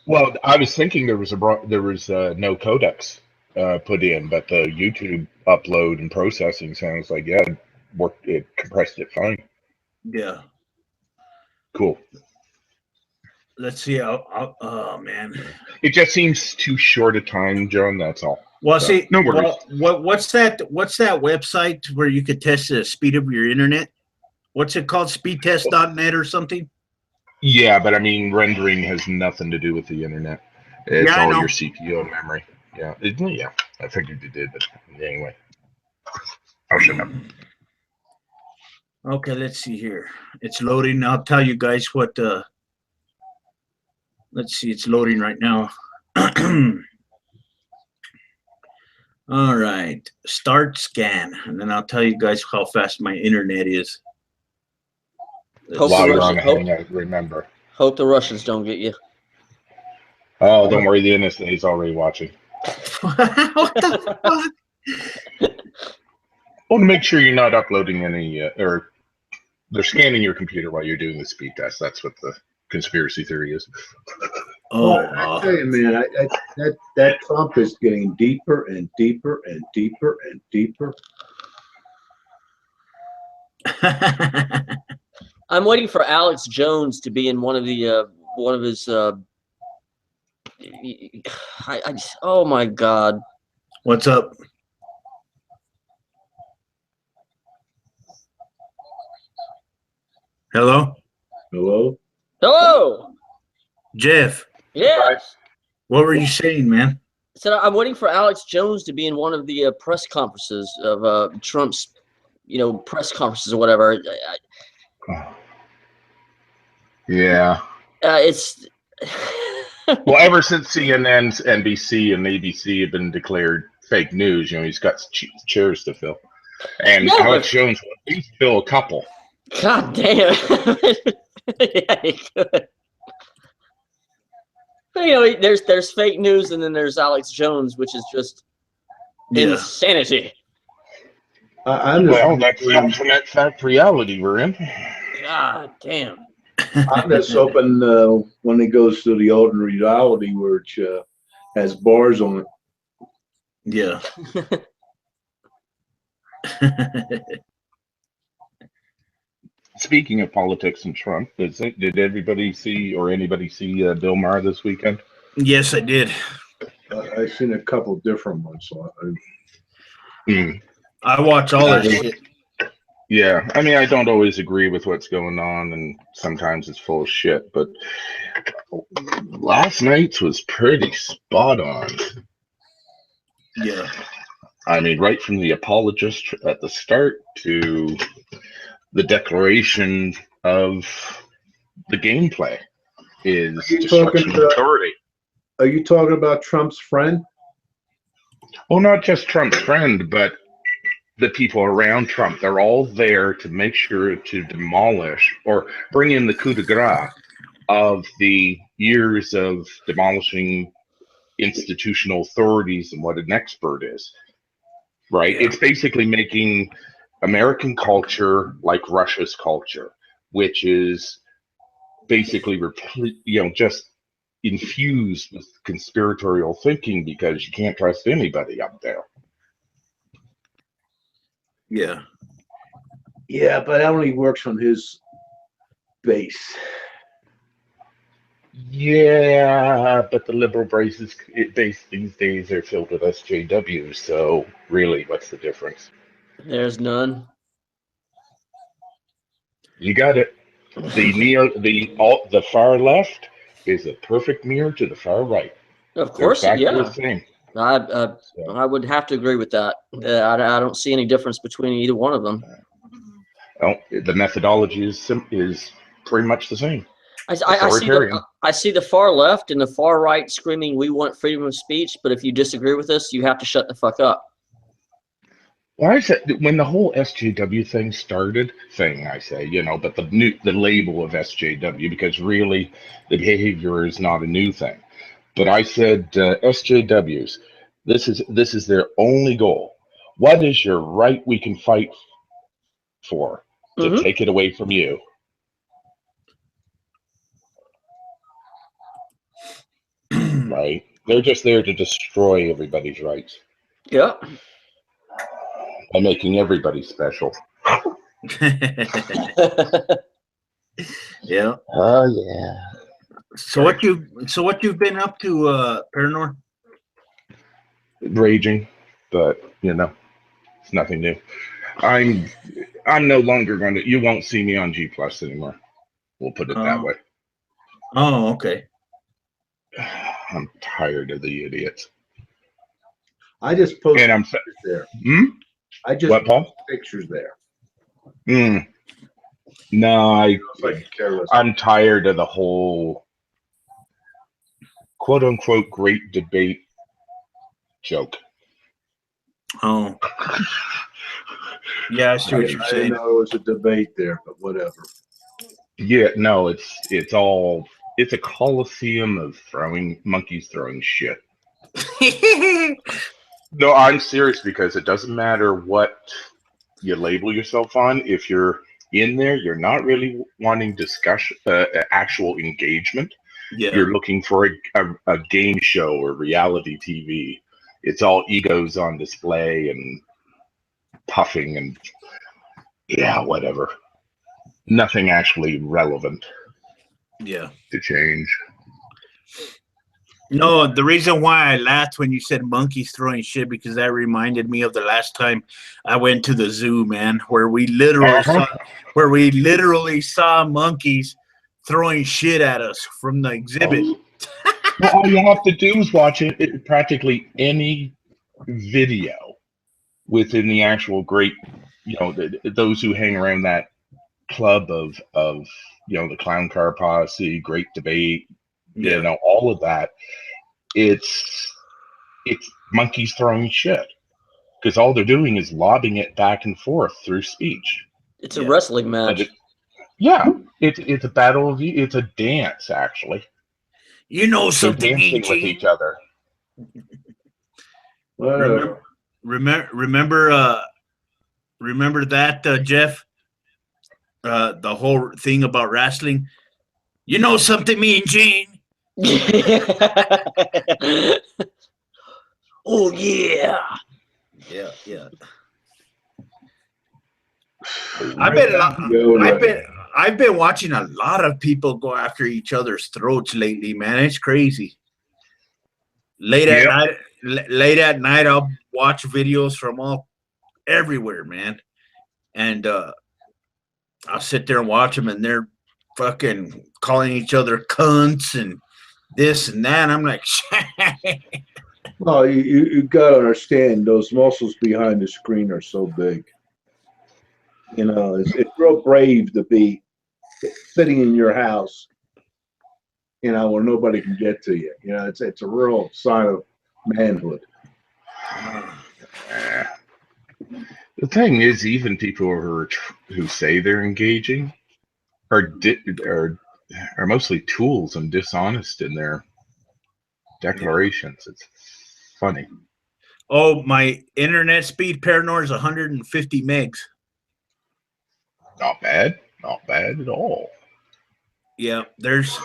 Speaker 5: Well, I was thinking there was no codecs put in, but the YouTube upload and processing sounds like it compressed it fine.
Speaker 1: Yeah.
Speaker 5: Cool.
Speaker 1: Let's see. Oh man.
Speaker 5: It just seems too short a time, John. That's all.
Speaker 1: Well,
Speaker 5: So,
Speaker 1: see,
Speaker 5: no worries.
Speaker 1: what's that website where you could test the speed of your internet? What's it called? Speedtest.net or something?
Speaker 5: Yeah, but I mean, rendering has nothing to do with the internet. It's
Speaker 1: Yeah, I
Speaker 5: all
Speaker 1: know.
Speaker 5: your CPU and memory. Yeah, yeah. I figured you did, but anyway. I'll shut up.
Speaker 1: Okay, let's see here. It's loading. I'll tell you guys what. Let's see. It's loading right now. All right. Start scan, and then I'll tell you guys how fast my internet is.
Speaker 4: Hope
Speaker 5: While
Speaker 4: the
Speaker 5: you're on a
Speaker 4: Russians-
Speaker 5: hangout, remember.
Speaker 4: Hope the Russians don't get you.
Speaker 5: Oh, don't worry. The NSA is already watching.
Speaker 1: What the fuck?
Speaker 5: Oh, to make sure you're not uploading any, or they're scanning your computer while you're doing the speed test. That's what the conspiracy theory is.
Speaker 1: Oh,
Speaker 2: I tell you, man, that Trump is getting deeper and deeper and deeper and deeper.
Speaker 4: I'm waiting for Alex Jones to be in one of his. Oh my God!
Speaker 1: What's up? Hello,
Speaker 2: Hello?
Speaker 4: Hello.
Speaker 1: Jeff.
Speaker 4: Yes.
Speaker 1: What were you saying, man?
Speaker 4: I said I'm waiting for Alex Jones to be in one of the press conferences of Trump's, press conferences or whatever.
Speaker 5: Yeah.
Speaker 4: It's.
Speaker 5: Well, ever since CNN, NBC, and ABC have been declared fake news, he's got chairs to fill. And
Speaker 4: Yeah,
Speaker 5: Alex Jones will at least fill a couple.
Speaker 4: God damn. Yeah, he could. But, there's fake news, and then there's Alex Jones, which is just insanity.
Speaker 2: I'm just,
Speaker 5: Well, that's the alternate fact reality we're in.
Speaker 4: God damn.
Speaker 2: I'm just hoping when it goes to the alternate reality where it has bars on it.
Speaker 1: Yeah.
Speaker 5: Speaking of politics and Trump, did everybody see or anybody see Bill Maher this weekend?
Speaker 1: Yes, I did.
Speaker 2: I've seen a couple different ones. So
Speaker 1: I watch all that shit.
Speaker 5: Yeah, I mean, I don't always agree with what's going on, and sometimes it's full of shit. But last night's was pretty spot on.
Speaker 1: Yeah.
Speaker 5: I mean, right from the apologist at the start to the declaration of the gameplay is
Speaker 2: you
Speaker 5: destruction
Speaker 2: talking
Speaker 5: of
Speaker 2: about-
Speaker 5: authority.
Speaker 2: Are you talking about Trump's friend?
Speaker 5: Well, not just Trump's friend, but the people around Trump. They're all there to make sure to demolish or bring in the coup de grace of the years of demolishing institutional authorities and what an expert is. Right?
Speaker 1: Yeah.
Speaker 5: It's basically making American culture like Russia's culture, which is basically just infused with conspiratorial thinking because you can't trust anybody up there.
Speaker 1: Yeah.
Speaker 2: Yeah, but that only works on his base.
Speaker 5: Yeah, but the liberal base these days are filled with SJWs, so really, what's the difference?
Speaker 4: There's none.
Speaker 5: You got it. The far left is a perfect mirror to the far right.
Speaker 4: Of
Speaker 5: They're
Speaker 4: course,
Speaker 5: exactly
Speaker 4: yeah.
Speaker 5: the same.
Speaker 4: I would have to agree with that. I don't see any difference between either one of them.
Speaker 5: Well, the methodology is pretty much the same.
Speaker 4: I see the far left and the far right screaming, "We want freedom of speech," but if you disagree with us, you have to shut the fuck up.
Speaker 5: Well, I said when the whole SJW thing started, but the label of SJW, because really the behavior is not a new thing. But I said SJWs, this is their only goal. What is your right we can fight for to take it away from you? Right? They're just there to destroy everybody's rights.
Speaker 4: Yeah.
Speaker 5: By making everybody special.
Speaker 1: Yeah.
Speaker 5: Oh yeah.
Speaker 1: So what you've been up to, Paranor?
Speaker 5: Raging, but it's nothing new. I'm no longer going to. You won't see me on G Plus anymore. We'll put it that way.
Speaker 1: Oh, okay.
Speaker 5: I'm tired of the idiots.
Speaker 2: I just posted
Speaker 5: And I'm
Speaker 2: pictures there. I just
Speaker 5: what, Paul?
Speaker 2: pictures there.
Speaker 5: No,
Speaker 2: It's like careless.
Speaker 5: I'm tired of the whole quote unquote great debate joke.
Speaker 1: Oh. Yeah, I see what you're
Speaker 2: I didn't
Speaker 1: saying.
Speaker 2: know it was a debate there, but whatever.
Speaker 5: Yeah, no, it's a coliseum of monkeys throwing shit. No, I'm serious because it doesn't matter what you label yourself on. If you're in there, you're not really wanting discussion, actual engagement.
Speaker 1: Yeah.
Speaker 5: You're looking for a game show or reality TV. It's all egos on display and puffing and whatever. Nothing actually relevant.
Speaker 1: Yeah.
Speaker 5: To change.
Speaker 1: No, the reason why I laughed when you said monkeys throwing shit because that reminded me of the last time I went to the zoo, man, where we literally saw monkeys throwing shit at us from the exhibit.
Speaker 5: Well, all you have to do is watch practically any video within the actual great, those who hang around that club of the clown car posse, great debate, all of that. It's monkeys throwing shit because all they're doing is lobbing it back and forth through speech.
Speaker 4: It's a wrestling match.
Speaker 5: It's a battle of it's a dance actually.
Speaker 1: Something,
Speaker 5: they're dancing with each other.
Speaker 1: Remember that, Jeff? The whole thing about wrestling. You know something, me and Gene. Oh yeah. Yeah. I've been watching a lot of people go after each other's throats lately, man. It's crazy. Late at night, I'll watch videos from everywhere, man. and I'll sit there and watch them, and they're fucking calling each other cunts and this and that. I'm like,
Speaker 2: Well, you got to understand those muscles behind the screen are so big. You know, it's real brave to be sitting in your house, you know, where nobody can get to you. You know, it's a real sign of manhood.
Speaker 5: The thing is, even people who say they're engaging are mostly tools and dishonest in their declarations. It's funny.
Speaker 1: oh, my internet speed, Paranor, is 150 megs.
Speaker 5: Not bad. Not bad at all.
Speaker 1: Yeah, there's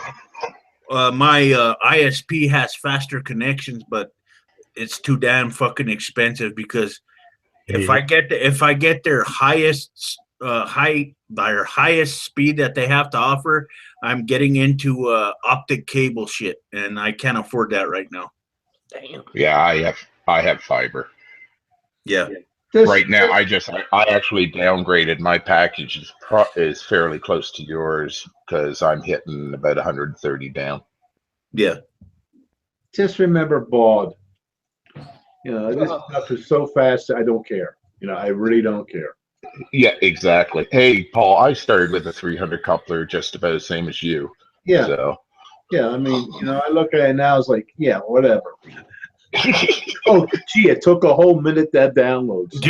Speaker 1: my ISP has faster connections, but it's too damn fucking expensive because if I get their highest their highest speed that they have to offer, I'm getting into optic cable shit, and I can't afford that right now.
Speaker 4: Damn.
Speaker 5: Yeah, I have fiber.
Speaker 1: Yeah.
Speaker 5: Right now, I actually downgraded. My package is fairly close to yours because I'm hitting about 130 down.
Speaker 1: Yeah.
Speaker 2: Just remember, Baud. You know, this stuff is so fast. I don't care. You know, I really don't care.
Speaker 5: Yeah, exactly. Hey, Paul, I started with a 300 coupler, just about the same as you.
Speaker 2: Yeah,
Speaker 5: So.
Speaker 2: yeah. I mean, you know, I look at it now. It's like, yeah, whatever. Oh, gee, it took a whole minute that downloads.
Speaker 1: Do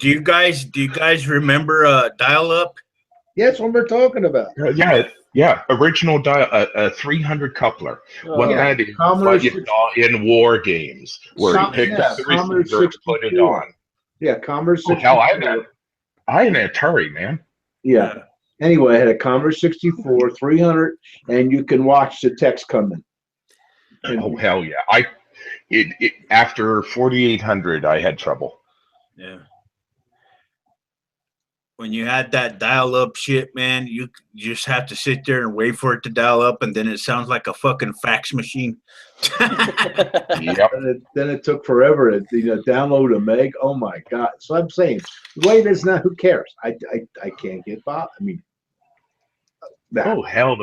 Speaker 1: you guys remember dial up?
Speaker 2: Yeah, that's what we're talking about.
Speaker 5: Yeah. Original a 300 coupler. What
Speaker 2: Yeah.
Speaker 5: that is,
Speaker 2: Commodore
Speaker 5: what you saw in war games, where you picked up the
Speaker 2: Commodore
Speaker 5: receiver and put it
Speaker 2: 64.
Speaker 5: on.
Speaker 2: Yeah, Commodore
Speaker 5: Oh,
Speaker 2: 64.
Speaker 5: hell, I had an Atari, man.
Speaker 2: Yeah. Anyway, I had a Commodore 64, 300, and you can watch the text coming.
Speaker 5: Oh, hell yeah. After 4800, I had trouble.
Speaker 1: Yeah. When you had that dial up shit, man, you just have to sit there and wait for it to dial up, and then it sounds like a fucking fax machine.
Speaker 5: Yep.
Speaker 2: Then it took forever to download a meg. Oh my God. So I'm saying, the way it is now, who cares? I can't get by. I mean,
Speaker 5: Oh, hell.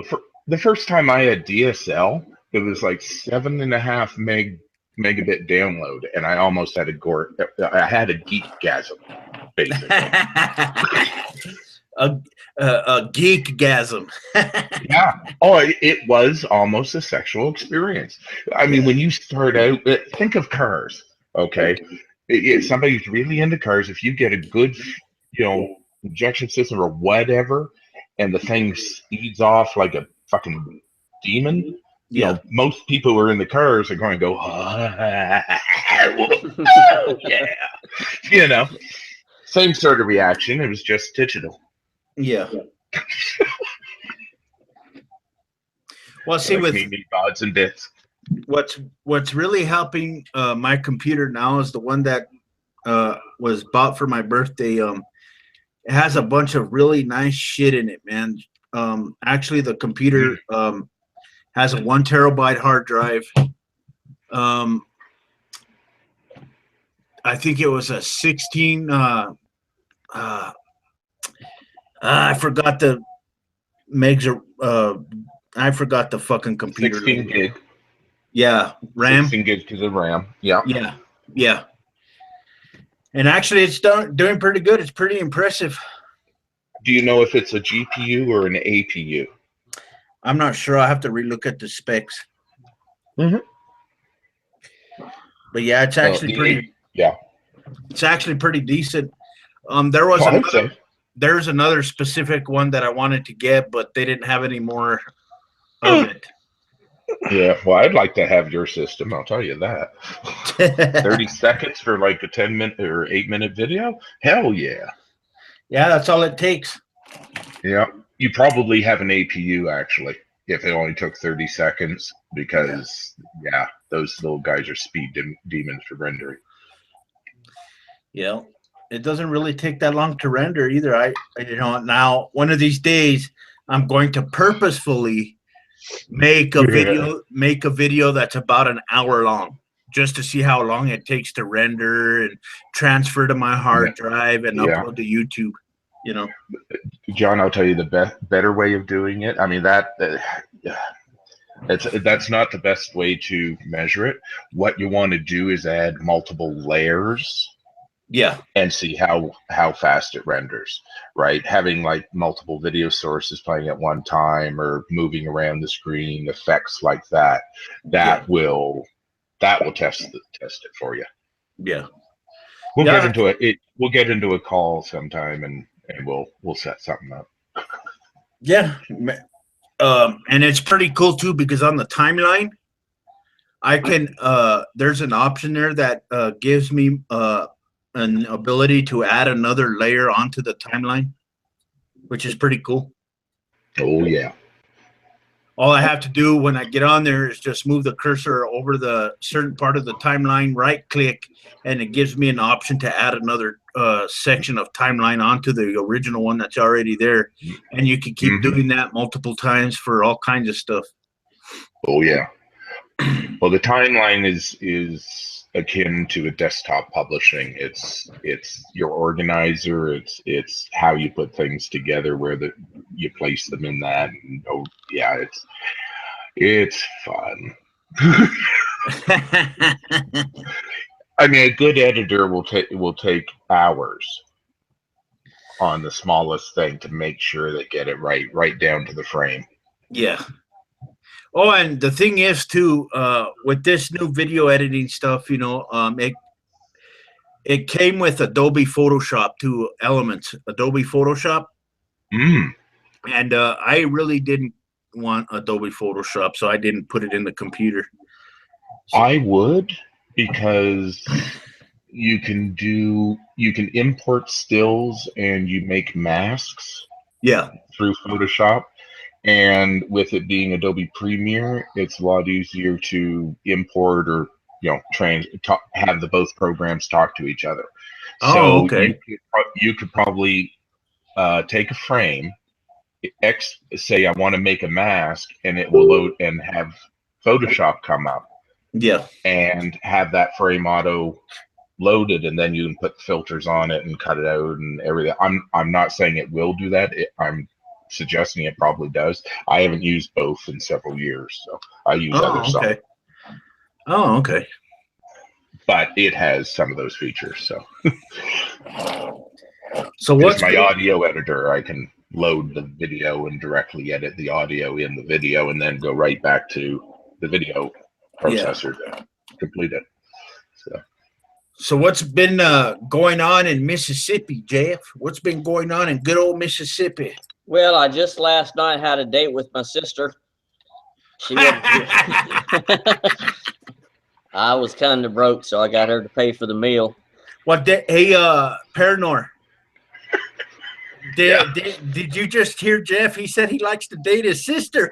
Speaker 5: The first time I had DSL, it was like 7.5 megabit download, and I almost had I had a geekgasm, basically.
Speaker 1: a geekgasm.
Speaker 5: Yeah. Oh, it was almost a sexual experience. I mean, when you start out, think of cars, okay? If somebody's really into cars, if you get a good, injection system or whatever, and the thing speeds off like a fucking demon, most people who are in the cars are going to go, oh, yeah. Same sort of reaction. It was just digital.
Speaker 1: Yeah. Well, see,
Speaker 5: like
Speaker 1: with
Speaker 5: me gods and bits.
Speaker 1: What's really helping my computer now is the one that was bought for my birthday. It has a bunch of really nice shit in it, man. Actually, the computer has a 1 terabyte hard drive. I think it was a 16. I forgot the megs. I forgot the fucking computer.
Speaker 5: 16 gig.
Speaker 1: Yeah, RAM.
Speaker 5: 16 gigs to the RAM. Yeah.
Speaker 1: Yeah. And actually, it's doing pretty good. It's pretty impressive.
Speaker 5: Do you know if it's a GPU or an APU?
Speaker 1: I'm not sure. I have to relook at the specs.
Speaker 5: Mm-hmm.
Speaker 1: But yeah, it's actually pretty.
Speaker 5: Yeah.
Speaker 1: It's actually pretty decent. There's another specific one that I wanted to get, but they didn't have any more of it.
Speaker 5: Yeah, well, I'd like to have your system. I'll tell you that. 30 seconds for like a 10-minute or 8-minute video? Hell yeah.
Speaker 1: Yeah, that's all it takes.
Speaker 5: Yeah. You probably have an APU, actually, if it only took 30 seconds, because, those little guys are speed demons for rendering.
Speaker 1: Yeah. It doesn't really take that long to render either. Now, one of these days, I'm going to purposefully make a video that's about an hour long. just to see how long it takes to render and transfer to my hard drive and
Speaker 5: Yeah.
Speaker 1: upload to YouTube. You know,
Speaker 5: John, I'll tell you the better way of doing it. I mean, that's not the best way to measure it. What you want to do is add multiple layers
Speaker 1: yeah,
Speaker 5: and see how fast it renders, right? Having like multiple video sources playing at one time or moving around the screen, effects like that, will test it for you.
Speaker 1: yeah.
Speaker 5: We'll
Speaker 1: Yeah.
Speaker 5: get into it. We'll get into a call sometime and we'll set something up.
Speaker 1: Yeah. And it's pretty cool too, because on the timeline, I can there's an option there that gives me an ability to add another layer onto the timeline, which is pretty cool.
Speaker 5: Oh yeah.
Speaker 1: All I have to do when I get on there is just move the cursor over the certain part of the timeline, right click, and it gives me an option to add another section of timeline onto the original one that's already there. And you can keep doing that multiple times for all kinds of stuff.
Speaker 5: Oh yeah. Well, the timeline is akin to a desktop publishing. It's your organizer. It's how you put things together, where you place them in that. And, oh yeah, it's fun. I mean, a good editor will take hours on the smallest thing to make sure they get it right down to the frame.
Speaker 1: Yeah. Oh, and the thing is too, with this new video editing stuff, you know, it came with Adobe Photoshop too, Elements, Adobe Photoshop. And I really didn't want Adobe Photoshop, so I didn't put it in the computer.
Speaker 5: I would, because you can import stills and you make masks through Photoshop. And with it being Adobe Premiere, it's a lot easier to import or have the both programs talk to each other.
Speaker 1: Oh, okay.
Speaker 5: You could probably take a frame, say I want to make a mask, and it will load and have Photoshop come up.
Speaker 1: Yeah.
Speaker 5: And have that frame auto loaded, and then you can put filters on it and cut it out and everything. I'm not saying it will do that. I'm suggesting it probably does. I haven't used both in several years, so I use other software.
Speaker 1: Oh, okay.
Speaker 5: But it has some of those features.
Speaker 1: So what's
Speaker 5: my audio editor? I can load the video and directly edit the audio in the video, and then go right back to the video processor to complete it.
Speaker 1: So what's been going on in Mississippi, Jeff? What's been going on in good old Mississippi?
Speaker 4: Well, I just last night had a date with my sister. She I was kind of broke, so I got her to pay for the meal.
Speaker 1: What? Hey, Paranor. Did you just hear Jeff? He said he likes to date his sister.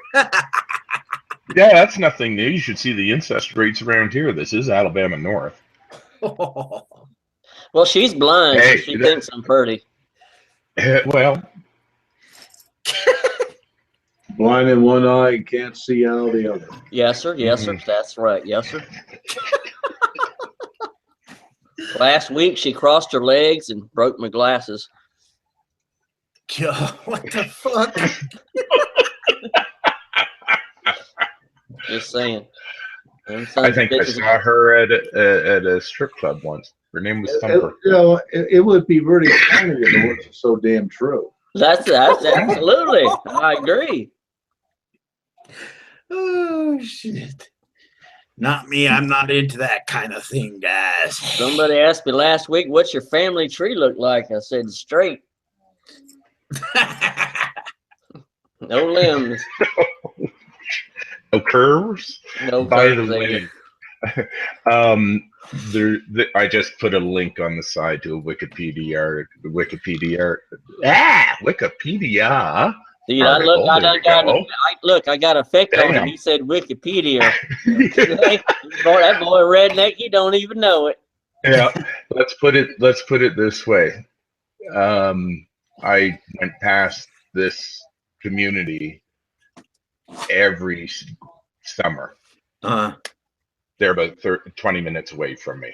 Speaker 5: Yeah, that's nothing new. You should see the incest rates around here. This is Alabama North.
Speaker 4: Well, she's blind, so she thinks I'm pretty.
Speaker 5: Well,
Speaker 2: blind in one eye and can't see out of the other.
Speaker 4: Yes, sir. Yes, sir. That's right. Yes, sir. Last week, she crossed her legs and broke my glasses.
Speaker 1: What the fuck?
Speaker 4: Just saying.
Speaker 5: I think I saw her at a strip club once. Her name was Thumper.
Speaker 2: It would be really funny if it wasn't so damn true.
Speaker 4: That's absolutely. I agree.
Speaker 1: Oh shit! Not me. I'm not into that kind of thing, guys.
Speaker 4: Somebody asked me last week, "What's your family tree look like?" I said, "Straight, no limbs,
Speaker 5: no curves."
Speaker 4: No
Speaker 5: By
Speaker 4: curves
Speaker 5: the way, I just put a link on the side to a Wikipedia. Wikipedia.
Speaker 4: Dude, I got a fake on it. He said Wikipedia. That boy redneck, he don't even know it.
Speaker 5: Yeah, let's put it this way. I went past this community every summer. they're about 20 minutes away from me.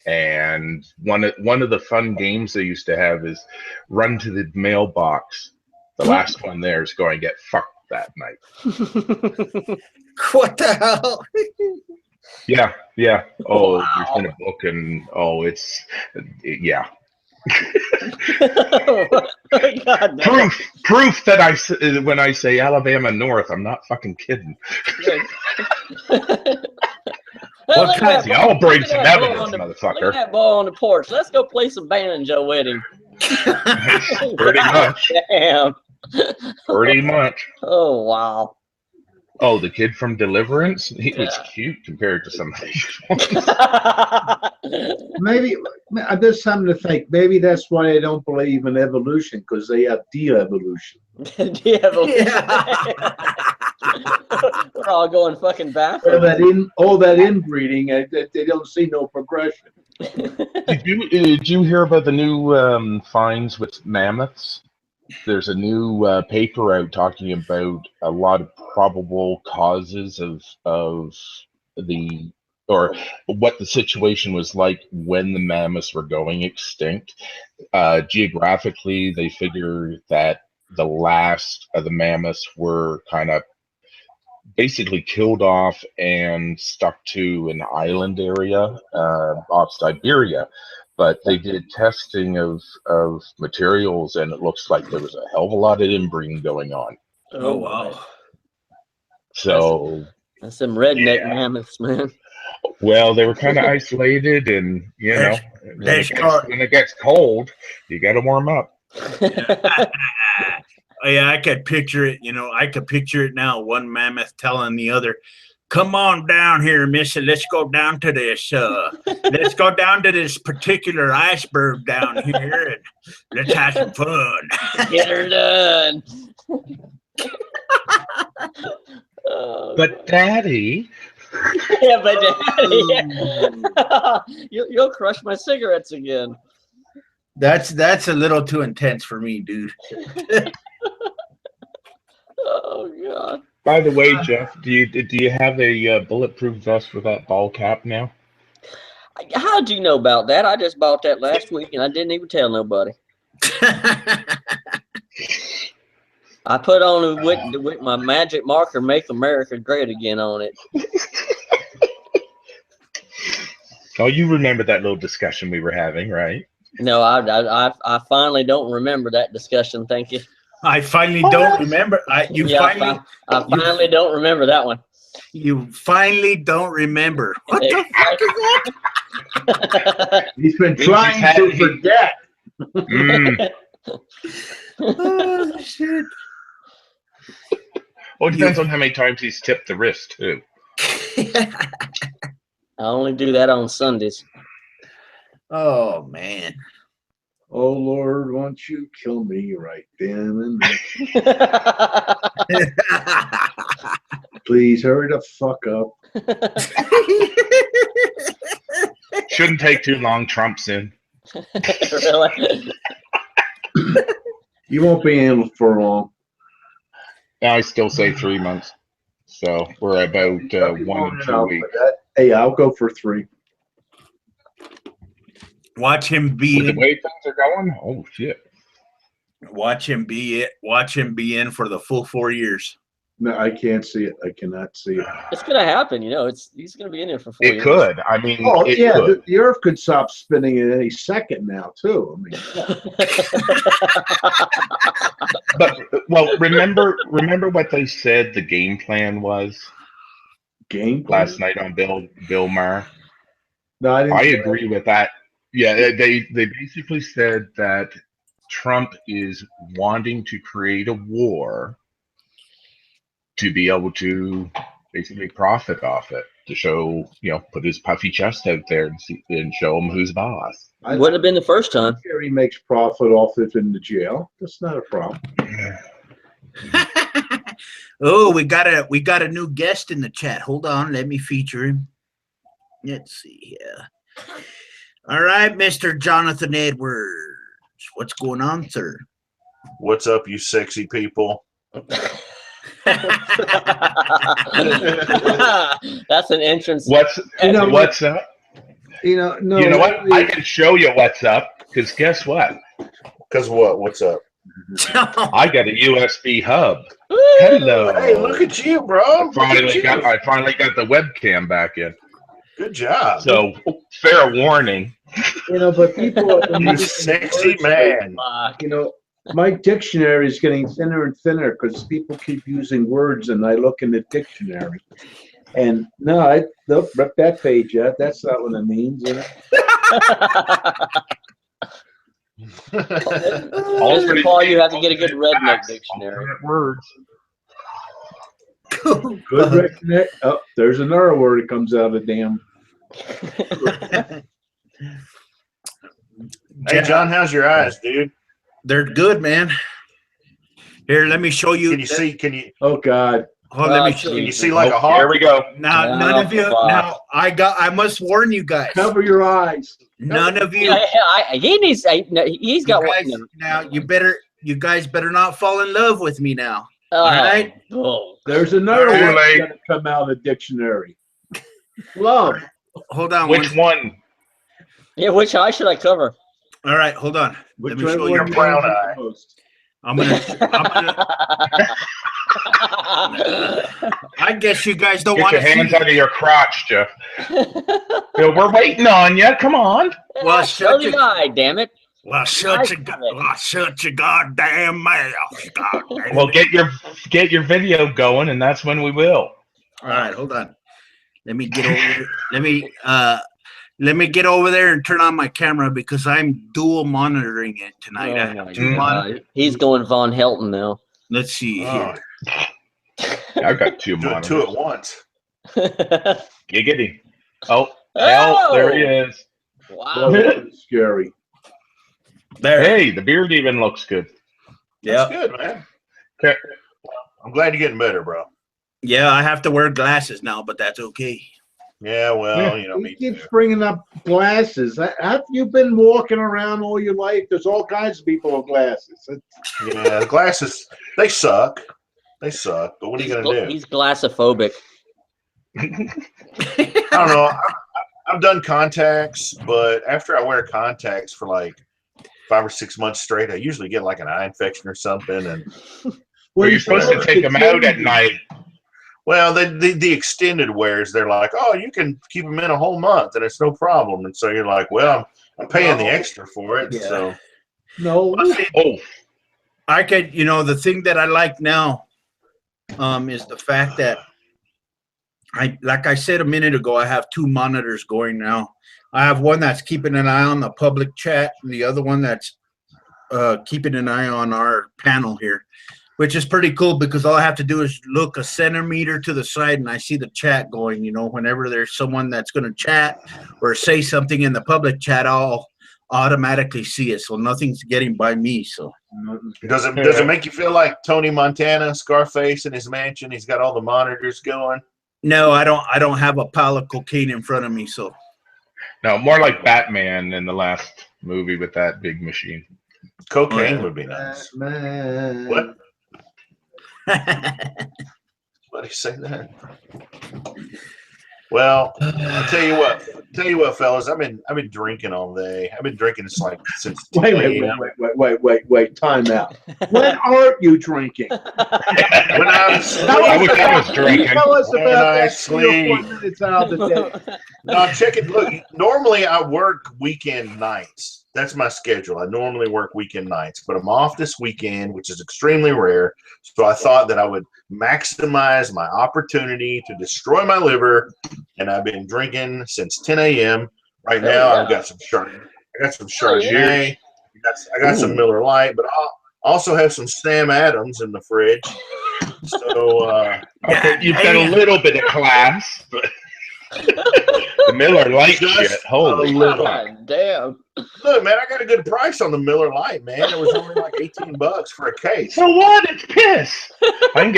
Speaker 5: And one of the fun games they used to have is run to the mailbox. The last one there is going to get fucked that night.
Speaker 1: What the hell?
Speaker 5: Yeah. Oh,
Speaker 1: Wow.
Speaker 5: there's been a book, and yeah.
Speaker 4: God,
Speaker 5: Proof that when I say Alabama North, I'm not fucking kidding.
Speaker 1: What kind
Speaker 5: See, I'll bring some evidence,
Speaker 4: Look
Speaker 5: motherfucker.
Speaker 4: at that boy on the porch. Let's go play some banjo with him.
Speaker 5: Pretty much.
Speaker 4: Damn.
Speaker 5: Pretty much.
Speaker 4: Oh, wow.
Speaker 5: Oh, the kid from Deliverance? He was cute compared to some of these ones.
Speaker 2: Maybe there's something to think. Maybe that's why they don't believe in evolution, because they have de-evolution.
Speaker 4: We're all going fucking backwards.
Speaker 2: All that inbreeding, they don't see no progression.
Speaker 5: Did you hear about the new finds with mammoths? There's a new paper out talking about a lot of probable causes of the, or what the situation was like when the mammoths were going extinct. Geographically, they figure that the last of the mammoths were kind of basically killed off and stuck to an island area off Siberia. But they did testing of materials, and it looks like there was a hell of a lot of inbreeding going on.
Speaker 1: Oh, wow.
Speaker 5: So
Speaker 4: that's some redneck mammoths, man.
Speaker 5: Well, they were kind of isolated, and when it gets cold, you got to warm up.
Speaker 1: Yeah, I could picture it. I could picture it now. One mammoth telling the other, "Come on down here, mister. Let's go down to this. Let's go down to this particular iceberg down here, and let's have some fun."
Speaker 4: Get her done.
Speaker 5: But Daddy.
Speaker 4: Yeah, but Daddy, you'll crush my cigarettes again.
Speaker 1: That's a little too intense for me, dude.
Speaker 4: Oh God.
Speaker 5: By the way, Jeff, do you have a bulletproof vest with that ball cap now?
Speaker 4: How'd you know about that? I just bought that last week, and I didn't even tell nobody. I put on with my magic marker, "Make America Great Again" on it.
Speaker 5: Oh, you remember that little discussion we were having, right?
Speaker 4: No, I finally don't remember that discussion. Thank you.
Speaker 1: I finally don't remember. I
Speaker 4: finally don't remember that one.
Speaker 1: You finally don't remember. What the fuck is that?
Speaker 2: He's been trying to forget.
Speaker 1: Oh, shit.
Speaker 5: Well, it depends on how many times he's tipped the wrist, too.
Speaker 4: I only do that on Sundays.
Speaker 1: Oh, man.
Speaker 2: Oh, Lord, won't you kill me right then and there. Please hurry the fuck up.
Speaker 5: Shouldn't take too long. Trump's in.
Speaker 4: Really?
Speaker 2: You won't be in for long.
Speaker 5: I still say 3 months. So we're about 1 or 2 weeks.
Speaker 2: Hey, I'll go for 3.
Speaker 1: Watch him be
Speaker 5: With the way things are going. Oh shit!
Speaker 1: Watch him be in for the full 4 years.
Speaker 2: No, I can't see it. I cannot see it.
Speaker 4: It's gonna happen. He's gonna be in here for 4 years.
Speaker 5: It could. I mean,
Speaker 2: the Earth could stop spinning at any second now, too. I mean,
Speaker 5: but remember what they said the game plan was.
Speaker 2: Game plan?
Speaker 5: Last night on Bill Maher.
Speaker 2: No,
Speaker 5: I agree with that. Yeah, they basically said that Trump is wanting to create a war to be able to basically profit off it, to show, put his puffy chest out there and show him who's boss.
Speaker 4: Wouldn't have been the first time.
Speaker 2: He makes profit off it in the jail. That's not a problem.
Speaker 1: Oh, we got a new guest in the chat. Hold on, let me feature him. Let's see here. All right, Mr. Jonathan Edwards. What's going on, sir?
Speaker 7: What's up, you sexy people?
Speaker 4: That's an entrance.
Speaker 5: What's up?
Speaker 2: No.
Speaker 5: You know what? I can show you what's up. Because guess what?
Speaker 7: Because what? What's up?
Speaker 5: I got a USB hub.
Speaker 4: Woo!
Speaker 5: Hello.
Speaker 7: Hey, look at you, bro.
Speaker 5: I finally got the webcam back in.
Speaker 7: Good job.
Speaker 5: So fair warning.
Speaker 2: But people are
Speaker 7: You sexy man.
Speaker 2: my dictionary is getting thinner and thinner because people keep using words, and I look in the dictionary, and no, they'll rip that page out. That's not what it means.
Speaker 4: Mr. Paul, you have to get a good redneck dictionary.
Speaker 5: Words.
Speaker 2: Good redneck. Oh, there's another word that comes out of damn.
Speaker 7: Hey, John, how's your eyes, dude?
Speaker 1: They're good, man. Here, let me show you.
Speaker 7: Can you see? Can you?
Speaker 2: Oh God.
Speaker 1: Oh, let me show
Speaker 7: Can
Speaker 1: you.
Speaker 7: you see like a
Speaker 5: Here
Speaker 7: hawk?
Speaker 5: we go.
Speaker 1: Now, none of you. Now, I must warn you guys.
Speaker 2: Cover your eyes.
Speaker 1: None of you.
Speaker 4: He's got
Speaker 1: guys,
Speaker 4: one.
Speaker 1: now you guys better not fall in love with me now.
Speaker 4: Oh,
Speaker 1: All right.
Speaker 4: oh.
Speaker 2: There's another
Speaker 5: Too
Speaker 2: word
Speaker 5: late.
Speaker 2: that's gonna come out of the dictionary. Love.
Speaker 1: Hold on.
Speaker 5: Which one?
Speaker 4: Yeah, which eye should I cover?
Speaker 1: All right, hold on.
Speaker 2: Which
Speaker 1: Let me show
Speaker 2: one
Speaker 1: you.
Speaker 7: Your
Speaker 2: do you
Speaker 7: brown
Speaker 2: like
Speaker 7: eye.
Speaker 2: the most?
Speaker 1: I'm gonna. I guess you guys don't
Speaker 5: Get
Speaker 1: want
Speaker 5: your
Speaker 1: to
Speaker 5: hands
Speaker 1: see.
Speaker 5: under your crotch, Jeff. We're waiting on you. Come on.
Speaker 1: Well,
Speaker 4: Show
Speaker 1: shut
Speaker 4: the
Speaker 1: your,
Speaker 4: eye, damn it.
Speaker 1: shut your goddamn mouth. God damn
Speaker 5: Well,
Speaker 1: it.
Speaker 5: get your video going, and that's when we will.
Speaker 1: All right, hold on. Let me get over there. Let me get over there and turn on my camera because I'm dual monitoring it tonight. I have two monitors.
Speaker 4: He's going Von Helton now.
Speaker 1: Let's see
Speaker 7: Oh,
Speaker 1: here.
Speaker 5: I've got two
Speaker 7: doing
Speaker 5: monitors.
Speaker 7: two at once.
Speaker 5: Giggity. Oh, there he is.
Speaker 2: Oh,
Speaker 4: Wow.
Speaker 2: that's scary.
Speaker 1: There.
Speaker 5: Hey, the beard even looks good.
Speaker 7: That's
Speaker 1: Yeah.
Speaker 7: good, man.
Speaker 5: Okay.
Speaker 7: I'm glad you're getting better, bro.
Speaker 1: Yeah, I have to wear glasses now, but that's okay.
Speaker 7: Yeah, well,
Speaker 2: He
Speaker 7: me
Speaker 2: keeps
Speaker 7: too.
Speaker 2: bringing up glasses. Have you been walking around all your life? There's all kinds of people with glasses.
Speaker 7: Yeah, the glasses, they suck. They suck. But what are you gonna do?
Speaker 4: He's glassophobic.
Speaker 7: I don't know. I've done contacts, but after I wear contacts for like 5 or 6 months straight, I usually get like an eye infection or something. And
Speaker 5: Well, you're supposed to take them out at night.
Speaker 7: well, the extended wears, they're like, oh, you can keep them in a whole month and it's no problem. And so you're like, well, I'm paying the extra for it.
Speaker 1: Yeah.
Speaker 7: So
Speaker 2: No.
Speaker 1: Well, see,
Speaker 5: Oh,
Speaker 1: I could, the thing that I like now is the fact that like I said a minute ago, I have two monitors going now. I have one that's keeping an eye on the public chat and the other one that's keeping an eye on our panel here, which is pretty cool because all I have to do is look a centimeter to the side and I see the chat going, whenever there's someone that's going to chat or say something in the public chat, I'll automatically see it. So nothing's getting by me. So
Speaker 7: does it make you feel like Tony Montana, Scarface in his mansion? He's got all the monitors going.
Speaker 1: no, I don't have a pile of cocaine in front of me. So
Speaker 5: no, more like Batman in the last movie with that big machine.
Speaker 7: Cocaine would be nice.
Speaker 2: Man.
Speaker 7: What? Why do you say that? Well, I'll tell you what, fellas. I've been drinking all day. I've been drinking since 10 a.m.
Speaker 2: Wait. Time out. When aren't you drinking?
Speaker 7: When I'm
Speaker 5: I wish I was drinking.
Speaker 2: Tell us
Speaker 7: When
Speaker 2: about
Speaker 7: I
Speaker 2: that 3 or 4
Speaker 7: sleep.
Speaker 2: minutes out of the day.
Speaker 7: No, check it. Look, normally I work weekend nights. That's my schedule. I normally work weekend nights, but I'm off this weekend, which is extremely rare. So I thought that I would maximize my opportunity to destroy my liver, and I've been drinking since 10 a.m. Right now, I've got some Chardonnay. I got some Chardonnay. I got some Miller Lite, but I also have some Sam Adams in the fridge. So
Speaker 5: Okay, you've got a little bit of class, but the Miller Lite
Speaker 7: Just
Speaker 5: shit. Holy
Speaker 7: a little.
Speaker 4: God damn.
Speaker 7: look, man, I got a good price on the Miller Lite, man. It was only like $18 for a case.
Speaker 5: So what? It's piss. I can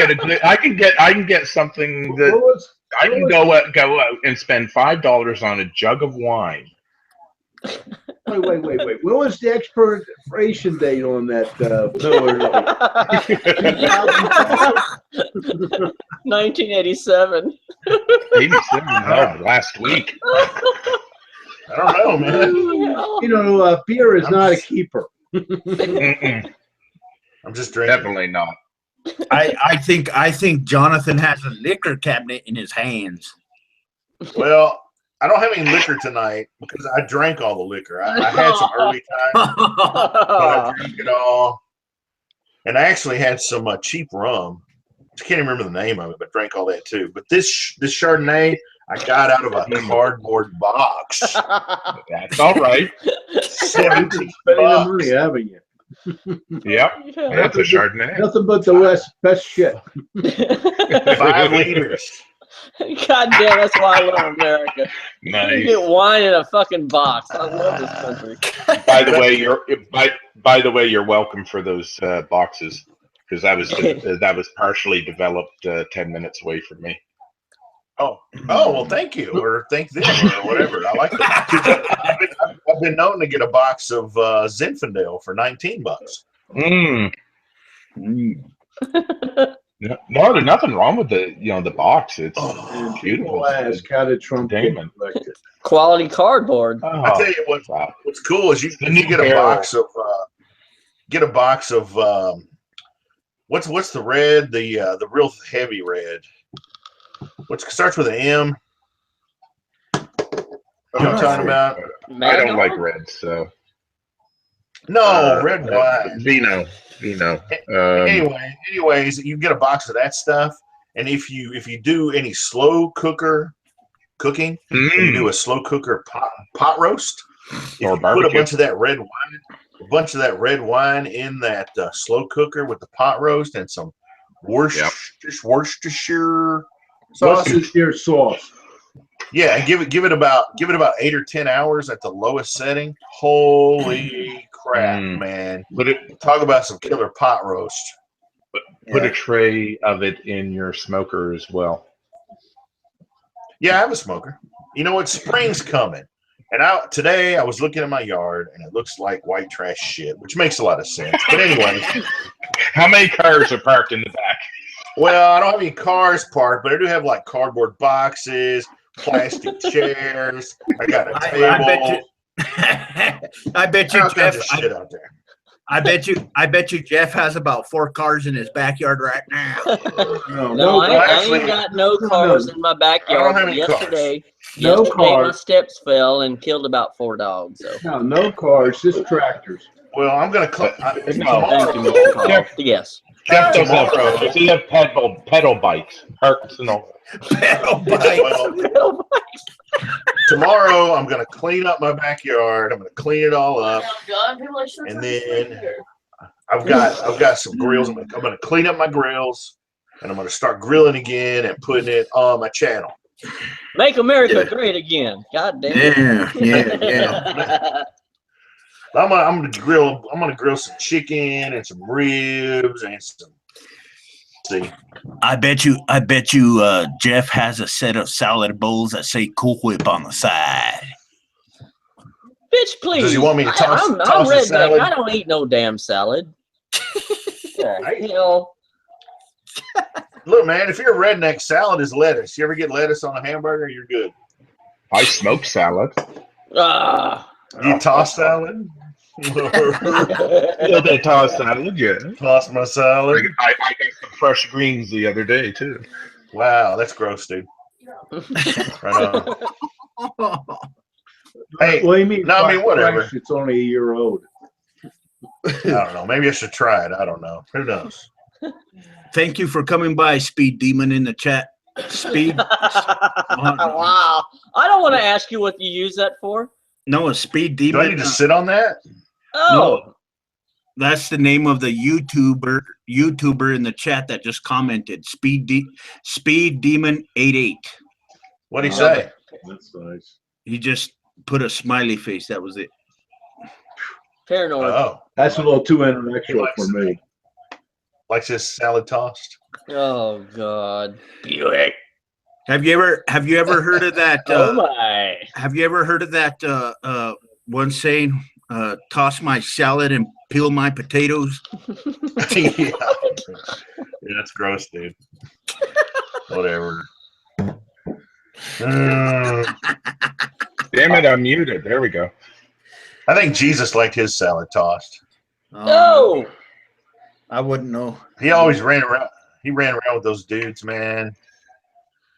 Speaker 5: get something that I can go out and spend $5 on a jug of wine.
Speaker 2: Wait. When was the expiration date on that Miller Lite?
Speaker 4: 1987.
Speaker 5: 87. No, last week.
Speaker 7: I don't know, man.
Speaker 2: You know, beer is not a keeper.
Speaker 5: Mm-mm,
Speaker 7: I'm just drinking.
Speaker 5: definitely not.
Speaker 1: I think Jonathan has a liquor cabinet in his hands.
Speaker 7: Well, I don't have any liquor tonight because I drank all the liquor. I had some early time, but I drank it all. And I actually had some cheap rum. I can't even remember the name of it, but drank all that too. But this Chardonnay, I got out of a cardboard box.
Speaker 5: That's all right.
Speaker 2: You've been spending the money, haven't you?
Speaker 5: Yep. That's a Chardonnay.
Speaker 2: Nothing but the best shit.
Speaker 7: 5 liters.
Speaker 4: God damn, that's why I love America. You
Speaker 5: Nice.
Speaker 4: get wine in a fucking box. I love this country.
Speaker 5: By the way, you're welcome for those boxes because that was partially developed 10 minutes away from me.
Speaker 7: Oh, well, thank you, or thank them, or whatever. I like that. I've been known to get a box of Zinfandel for $19.
Speaker 5: Mm. No, there's nothing wrong with the box. It's
Speaker 2: And
Speaker 5: beautiful.
Speaker 2: people ask, how did Trump get
Speaker 5: Damon.
Speaker 2: elected?
Speaker 4: Quality cardboard.
Speaker 5: Oh,
Speaker 7: I tell you what's cool is you get a box of what's the red, the real heavy red. What starts with an M? You know what I'm talking about?
Speaker 5: I don't like red, so
Speaker 7: No, red wine.
Speaker 5: Vino.
Speaker 7: Anyways, you get a box of that stuff, and if you do any slow cooking, you do a slow cooker pot roast, if
Speaker 5: Or
Speaker 7: you
Speaker 5: barbecue.
Speaker 7: put a bunch of that red wine in that slow cooker with the pot roast and some Worcestershire sauce.
Speaker 2: Worcestershire sauce.
Speaker 7: Yeah, and give it about 8 or 10 hours at the lowest setting. Holy crap, man! Talk about some killer pot roast.
Speaker 5: Put a tray of it in your smoker as well.
Speaker 7: Yeah, I have a smoker. You know what? Spring's coming. And today I was looking at my yard and it looks like white trash shit, which makes a lot of sense. But anyway.
Speaker 5: How many cars are parked in the back?
Speaker 7: Well, I don't have any cars parked, but I do have like cardboard boxes, plastic chairs. I got a table.
Speaker 1: I bet you, Jeff.
Speaker 7: Shit out there.
Speaker 1: I bet you, Jeff has about 4 cars in his backyard right now.
Speaker 4: No, I ain't got no cars in my backyard.
Speaker 7: I don't have any
Speaker 4: Yesterday
Speaker 2: cars.
Speaker 4: my steps fell and killed about 4 dogs. So.
Speaker 2: No cars, just tractors.
Speaker 7: Well, I'm gonna
Speaker 4: Thank you, Mr. Carl. Yes.
Speaker 5: Jeff does have cars. He has pedal bikes. Personal.
Speaker 1: Pedal bikes.
Speaker 7: Tomorrow, I'm going to clean up my backyard. I'm going to clean it all up, and then I've got some grills. I'm going to clean up my grills, and I'm going to start grilling again and putting it on my channel.
Speaker 4: Make America great again. God damn.
Speaker 1: Yeah.
Speaker 7: I'm going to grill some chicken and some ribs and some. See.
Speaker 1: I bet you, Jeff has a set of salad bowls that say Cool Whip on the side.
Speaker 4: Bitch, please.
Speaker 7: Does he want me to toss
Speaker 4: I'm
Speaker 7: the
Speaker 4: redneck.
Speaker 7: salad?
Speaker 4: I don't eat no damn salad. Hell.
Speaker 7: Look, man, if you're a redneck, salad is lettuce. You ever get lettuce on a hamburger, you're good.
Speaker 5: I smoke salad.
Speaker 7: You toss salad?
Speaker 5: Yeah, they toss salad, yeah.
Speaker 7: Toss my salad.
Speaker 5: I got some fresh greens the other day, too.
Speaker 7: Wow, that's gross, dude. Right on. Hey,
Speaker 2: What do you mean?
Speaker 7: no, I mean, whatever.
Speaker 2: It's only a year old.
Speaker 7: I don't know. Maybe I should try it. I don't know. Who knows?
Speaker 1: Thank you for coming by, Speed Demon, in the chat. Speed.
Speaker 4: Wow. I don't want to ask you what you use that for.
Speaker 1: No, a Speed
Speaker 7: Do
Speaker 1: Demon.
Speaker 7: I need to sit on that?
Speaker 4: Oh.
Speaker 1: No. That's the name of the YouTuber in the chat that just commented. Speed Demon 88.
Speaker 7: What'd he say?
Speaker 2: That's nice.
Speaker 1: He just put a smiley face. That was it.
Speaker 4: Paranoid.
Speaker 7: Oh,
Speaker 2: That's a little too intellectual for me.
Speaker 7: likes his salad tossed.
Speaker 4: Oh God. Buick.
Speaker 1: Have you ever heard of that?
Speaker 4: Oh my.
Speaker 1: Have you ever heard of that one saying, toss my salad and peel my potatoes.
Speaker 7: Yeah, that's gross, dude. Whatever.
Speaker 5: Damn it, I'm muted. There we go.
Speaker 7: I think Jesus liked his salad tossed.
Speaker 4: No.
Speaker 1: I wouldn't know.
Speaker 7: He always ran around. He ran around with those dudes, man.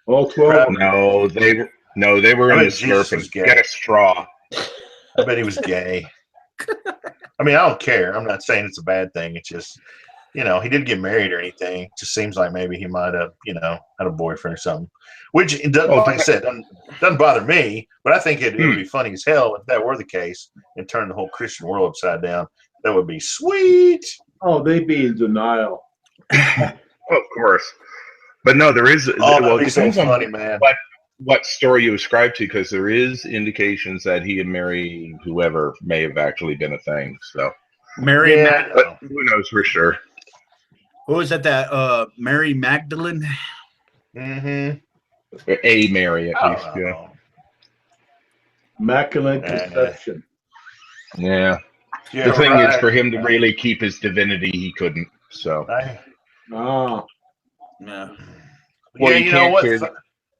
Speaker 2: All 12.
Speaker 5: No, they were
Speaker 7: I
Speaker 5: in
Speaker 7: bet
Speaker 5: the
Speaker 7: Jesus
Speaker 5: slurping.
Speaker 7: was gay.
Speaker 5: Get a straw.
Speaker 7: I bet he was gay. I mean, I don't care. I'm not saying it's a bad thing. It's just, he didn't get married or anything. It just seems like maybe he might have, had a boyfriend or something. Which, like I said, doesn't bother me. But I think it would be funny as hell if that were the case and turn the whole Christian world upside down. That would be sweet.
Speaker 2: Oh, they'd be in denial.
Speaker 5: Of course. But no, there is.
Speaker 7: Oh,
Speaker 5: well,
Speaker 7: that'd
Speaker 5: it
Speaker 7: be so
Speaker 5: depends on
Speaker 7: funny, man.
Speaker 5: what story you ascribe to, because there is indications that he and Mary, whoever, may have actually been a thing. So
Speaker 1: Mary,
Speaker 7: Yeah.
Speaker 5: but who knows for sure?
Speaker 1: who was that? That Mary Magdalene.
Speaker 7: Mm-hmm.
Speaker 5: A Mary, at
Speaker 7: I
Speaker 5: least.
Speaker 7: don't
Speaker 5: Yeah.
Speaker 7: know.
Speaker 2: Immaculate Conception.
Speaker 5: Yeah.
Speaker 7: Yeah,
Speaker 5: The thing is,
Speaker 7: right.
Speaker 5: for him to really keep his divinity, he couldn't. So.
Speaker 2: Ah,
Speaker 1: Yeah.
Speaker 5: Well,
Speaker 7: yeah,
Speaker 5: you
Speaker 7: you know
Speaker 5: can't
Speaker 7: what?
Speaker 5: clear-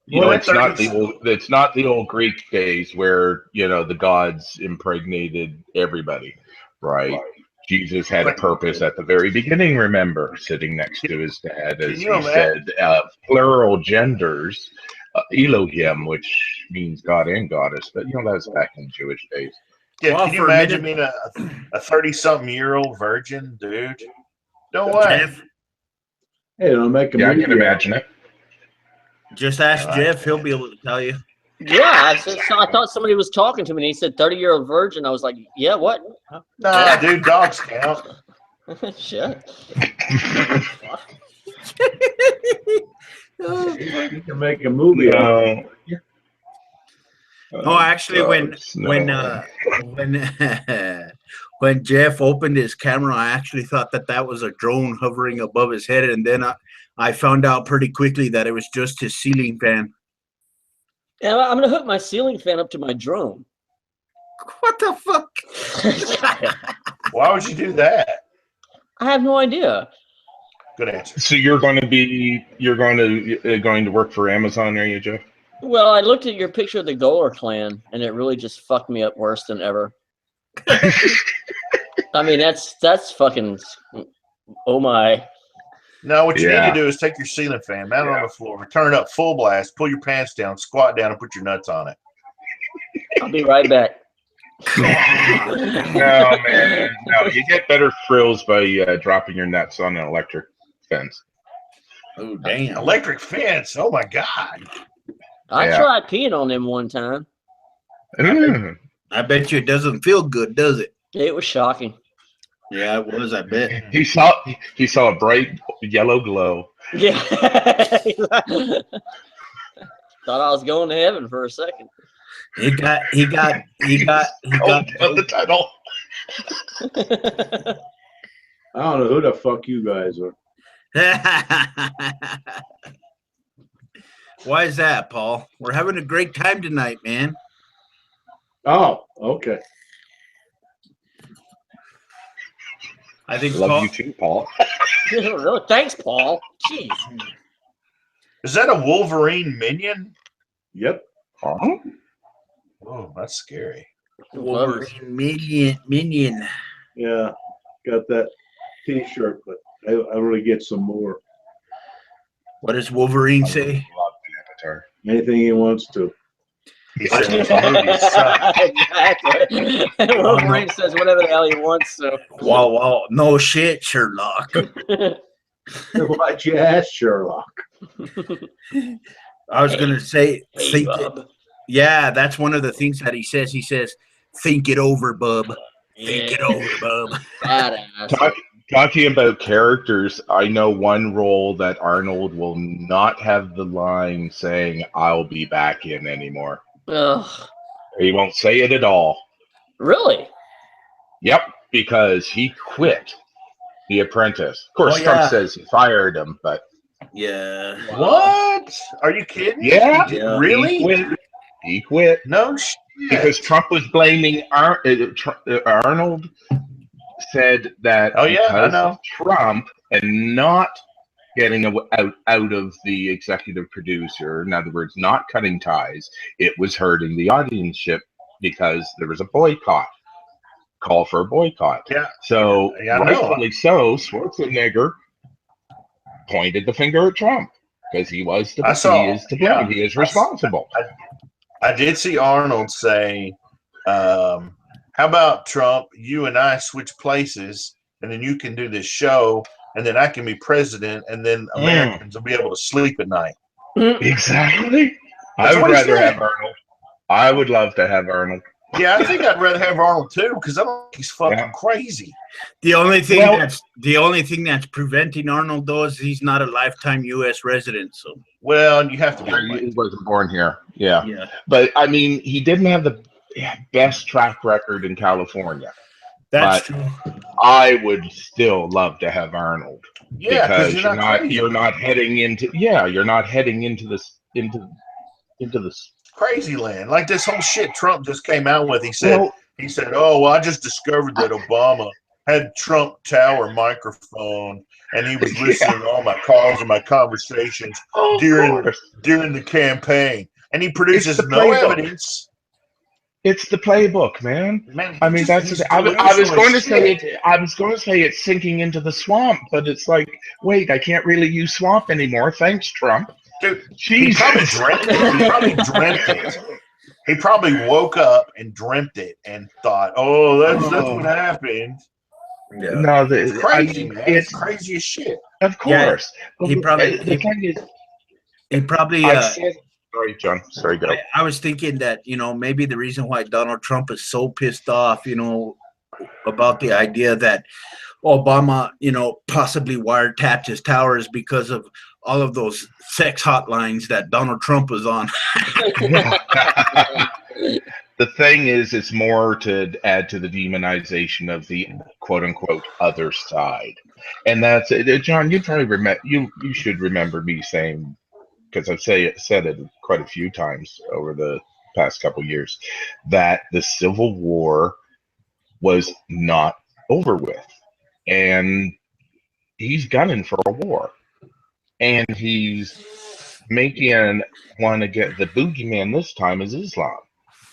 Speaker 5: You know, it's not the old. It's not the old Greek days where the gods impregnated everybody, right? Jesus had a purpose at the very beginning. Remember, sitting next to his dad, as he said, plural genders, Elohim, which means God and goddess. But that was back in Jewish days.
Speaker 7: Yeah,
Speaker 1: Well,
Speaker 7: can you
Speaker 1: for a
Speaker 7: imagine
Speaker 1: minute-
Speaker 7: being a 30-something-year-old virgin, dude? No way.
Speaker 1: Jeff,
Speaker 2: hey, it'll make a
Speaker 5: Yeah, I
Speaker 2: movie.
Speaker 5: can imagine it.
Speaker 1: just ask
Speaker 7: No, I
Speaker 1: Jeff. He'll
Speaker 7: can't.
Speaker 1: be able to tell you.
Speaker 4: Yeah, I thought somebody was talking to me and he said 30-year-old virgin. I was like, yeah, what?
Speaker 7: Nah, dude, dogs count.
Speaker 4: Shit.
Speaker 2: You can make a movie.
Speaker 5: No.
Speaker 1: Oh, actually, when when Jeff opened his camera, I actually thought that was a drone hovering above his head, and then I found out pretty quickly that it was just his ceiling fan.
Speaker 4: Yeah, I'm gonna hook my ceiling fan up to my drone.
Speaker 1: What the fuck?
Speaker 7: Why would you do that?
Speaker 4: I have no idea.
Speaker 7: Good answer.
Speaker 5: So you're going to work for Amazon, are you, Jeff?
Speaker 4: Well, I looked at your picture of the Goler clan, and it really just fucked me up worse than ever. I mean, that's fucking. Oh my!
Speaker 7: No, what you
Speaker 5: Yeah.
Speaker 7: need to do is take your ceiling fan, mount it on the floor, turn it up full blast, pull your pants down, squat down, and put your nuts on it.
Speaker 4: I'll be right back.
Speaker 5: No, man. No, you get better thrills by dropping your nuts on an electric fence.
Speaker 1: Oh, damn.
Speaker 7: Electric fence. Oh my God.
Speaker 4: I
Speaker 5: Yeah.
Speaker 4: tried peeing on them one time.
Speaker 5: Mm.
Speaker 1: I bet you it doesn't feel good, does it?
Speaker 4: It was shocking.
Speaker 1: Yeah, it was. I bet.
Speaker 5: He saw a bright yellow glow.
Speaker 4: Yeah. Thought I was going to heaven for a second.
Speaker 1: He got
Speaker 5: Of the title.
Speaker 2: I don't know who the fuck you guys are.
Speaker 1: Why is that, Paul? We're having a great time tonight, man.
Speaker 2: Oh, okay.
Speaker 1: I think
Speaker 5: Love
Speaker 1: Paul,
Speaker 5: you too, Paul.
Speaker 4: Really? Thanks, Paul. Jeez.
Speaker 7: Is that a Wolverine minion?
Speaker 2: Yep.
Speaker 5: Huh?
Speaker 7: Oh, that's scary.
Speaker 1: Wolverine minion.
Speaker 2: Yeah. Got that T-shirt, but I really get some more.
Speaker 1: What does Wolverine say?
Speaker 5: Love the Avatar.
Speaker 2: Anything he wants to.
Speaker 7: He said his movies suck.
Speaker 4: Exactly. Wolverine says whatever the hell he wants. So.
Speaker 1: Wow, no shit, Sherlock.
Speaker 2: Why'd you ask, Sherlock?
Speaker 1: I was gonna say,
Speaker 4: Hey, bub.
Speaker 1: yeah, that's one of the things that he says. He says, "Think it over, bub. Think it over, bub."
Speaker 4: Badass.
Speaker 5: Talking about characters, I know one role that Arnold will not have the line saying, "I'll be back in" anymore.
Speaker 4: Ugh.
Speaker 5: He won't say it at all.
Speaker 4: Really?
Speaker 5: Yep, because he quit The Apprentice. Of course,
Speaker 1: Oh,
Speaker 5: Trump
Speaker 1: yeah.
Speaker 5: says he fired him, but
Speaker 1: Yeah.
Speaker 7: What? Are you kidding?
Speaker 5: yeah,
Speaker 7: He did? Really?
Speaker 5: He quit.
Speaker 7: No
Speaker 5: because Trump was blaming Arnold said that
Speaker 7: Oh, yeah, I
Speaker 5: because
Speaker 7: know.
Speaker 5: of Trump and not getting out of the executive producer, in other words, not cutting ties, it was hurting the audienceship because there was a boycott, call for a boycott.
Speaker 7: Yeah.
Speaker 5: So
Speaker 7: Yeah, I know.
Speaker 5: rightfully so, Schwarzenegger pointed the finger at Trump because he is to blame. He is responsible.
Speaker 7: I did see Arnold say, how about Trump, you and I switch places, and then you can do this show, and then I can be president, and then Americans will be able to sleep at night.
Speaker 5: Exactly.
Speaker 7: That's
Speaker 5: I would
Speaker 7: what he
Speaker 5: rather
Speaker 7: said.
Speaker 5: have Arnold. I would love to have Arnold.
Speaker 7: Yeah, I think I'd rather have Arnold too, because I don't think he's fucking crazy.
Speaker 1: The only thing that's preventing Arnold though is he's not a lifetime U.S. resident. So
Speaker 7: Well, you have to be.
Speaker 5: He wasn't born here. Yeah.
Speaker 1: yeah,
Speaker 5: But I mean, he didn't have the best track record in California.
Speaker 1: that's
Speaker 5: But
Speaker 1: true.
Speaker 5: I would still love to have Arnold.
Speaker 7: Yeah,
Speaker 5: because
Speaker 7: you're
Speaker 5: not heading into this
Speaker 7: crazy land. Like this whole shit Trump just came out with. He said, "Oh, well, I just discovered that Obama had Trump Tower microphone, and he was listening to all my calls and my conversations during the campaign, and he produces no evidence."
Speaker 5: It's the playbook, man. I mean,
Speaker 7: he's
Speaker 5: I was going to say
Speaker 7: shit.
Speaker 5: I was going to say it's sinking into the swamp, but it's like, wait, I can't really use swamp anymore. Thanks, Trump.
Speaker 7: Dude, he probably dreamt it. He probably woke up and dreamt it and thought, "Oh, that's what happened."
Speaker 1: Yeah.
Speaker 5: No,
Speaker 7: It's crazy, man. It's crazy as shit.
Speaker 5: Of course.
Speaker 1: Yeah, he probably.
Speaker 5: Sorry, John. Sorry, go.
Speaker 1: I was thinking that, maybe the reason why Donald Trump is so pissed off, about the idea that Obama, possibly wiretapped his tower is because of all of those sex hotlines that Donald Trump was on.
Speaker 5: The thing is, it's more to add to the demonization of the quote unquote other side. And that's it. John, you probably remember, you should remember me saying, because I've said it quite a few times over the past couple years, that the Civil War was not over with. And he's gunning for a war. And he's making want to get the boogeyman this time is Islam.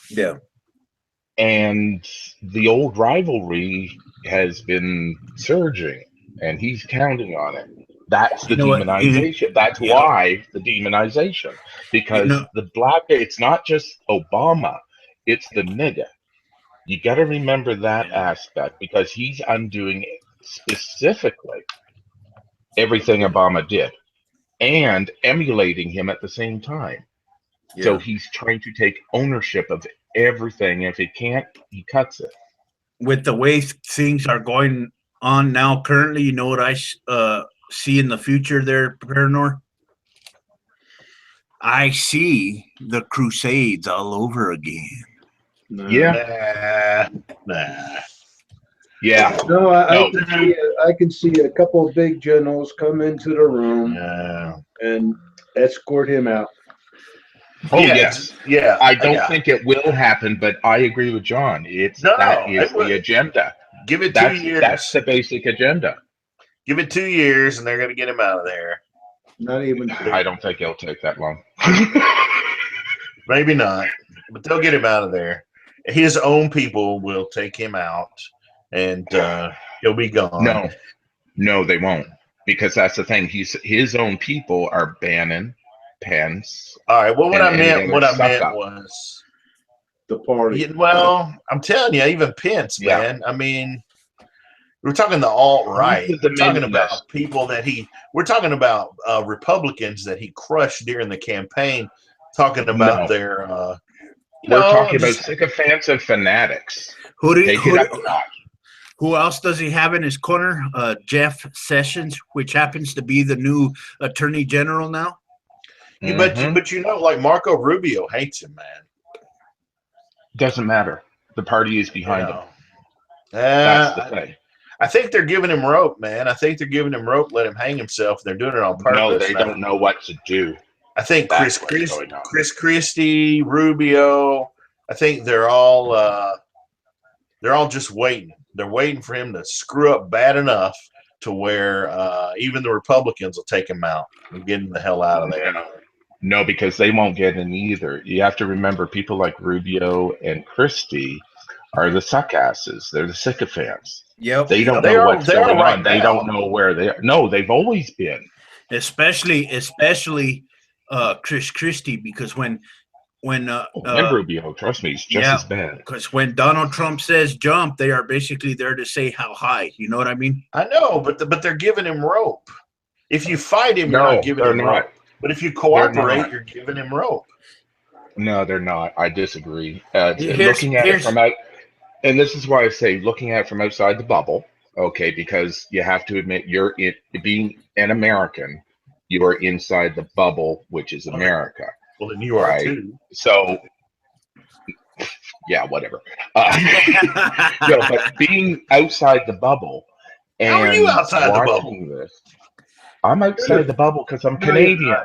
Speaker 1: Yeah.
Speaker 5: And the old rivalry has been surging, and he's counting on it. That's the demonization. That's why the demonization. Because it's not just Obama, it's the nigga. You got to remember that aspect, because he's undoing specifically everything Obama did and emulating him at the same time. Yeah. So he's trying to take ownership of everything. If he can't, he cuts it.
Speaker 1: With the way things are going on now currently, you know what I see in the future there, Paranor? I see the Crusades all over again.
Speaker 5: Yeah.
Speaker 7: Nah.
Speaker 5: Yeah.
Speaker 2: No, I can see a couple of big generals come into the room and escort him out.
Speaker 5: Oh yes. Yeah. I don't think it will happen, but I agree with John. That is the agenda.
Speaker 7: Give it 2 years.
Speaker 5: That's the basic agenda.
Speaker 7: Give it 2 years, and they're going to get him out of there.
Speaker 2: Not even.
Speaker 5: I don't think it'll take that long.
Speaker 7: Maybe not, but they'll get him out of there. His own people will take him out, and he'll be gone.
Speaker 5: No, they won't, because that's the thing. His own people are Bannon, Pence.
Speaker 7: All right. Well, what I meant was
Speaker 2: the party.
Speaker 7: Well, I'm telling you, even Pence, man. I mean, we're talking the alt-right. We're talking about people that we're talking about Republicans that he crushed during the campaign, talking about their,
Speaker 5: we're talking about sycophants and fanatics.
Speaker 1: Who else does he have in his corner? Jeff Sessions, which happens to be the new Attorney General now.
Speaker 7: Mm-hmm. But like Marco Rubio hates him, man.
Speaker 5: Doesn't matter. The party is behind him. That's the thing.
Speaker 7: I think they're giving him rope, man. I think they're giving him rope, let him hang himself. They're doing it on purpose.
Speaker 5: No, they don't know what to do.
Speaker 7: I think Chris Christie, Rubio, I think they're all just waiting. They're waiting for him to screw up bad enough to where even the Republicans will take him out and get him the hell out of there.
Speaker 5: No, because they won't get in either. You have to remember people like Rubio and Christie are the suckasses. They're the sycophants.
Speaker 1: Yep.
Speaker 5: They don't
Speaker 7: They
Speaker 5: know
Speaker 7: are-
Speaker 5: what's
Speaker 7: they are
Speaker 5: going
Speaker 7: right
Speaker 5: on. They
Speaker 7: now.
Speaker 5: don't know where they are. No, they've always been.
Speaker 1: Especially Chris Christie, because when
Speaker 5: And Rubio, trust me, he's just as bad.
Speaker 1: because when Donald Trump says jump, they are basically there to say how high. You know what I mean?
Speaker 7: I know, but they're giving him rope. If you fight him, you're
Speaker 5: No,
Speaker 7: not giving
Speaker 5: they're
Speaker 7: him
Speaker 5: not.
Speaker 7: rope. But if you
Speaker 5: not.
Speaker 7: cooperate, you're giving him rope.
Speaker 5: No, they're not. I disagree.
Speaker 1: Here's-
Speaker 5: Looking at it
Speaker 1: here's-
Speaker 5: from out, and this is why I say looking at it from outside the bubble. Okay, because you have to admit being an American, you are inside the bubble, which is America.
Speaker 7: Well, then you are
Speaker 5: Right.
Speaker 7: too.
Speaker 5: So, yeah, whatever. But being outside the bubble and
Speaker 7: How are you outside the bubble?
Speaker 5: watching this, I'm outside the bubble because I'm Canadian.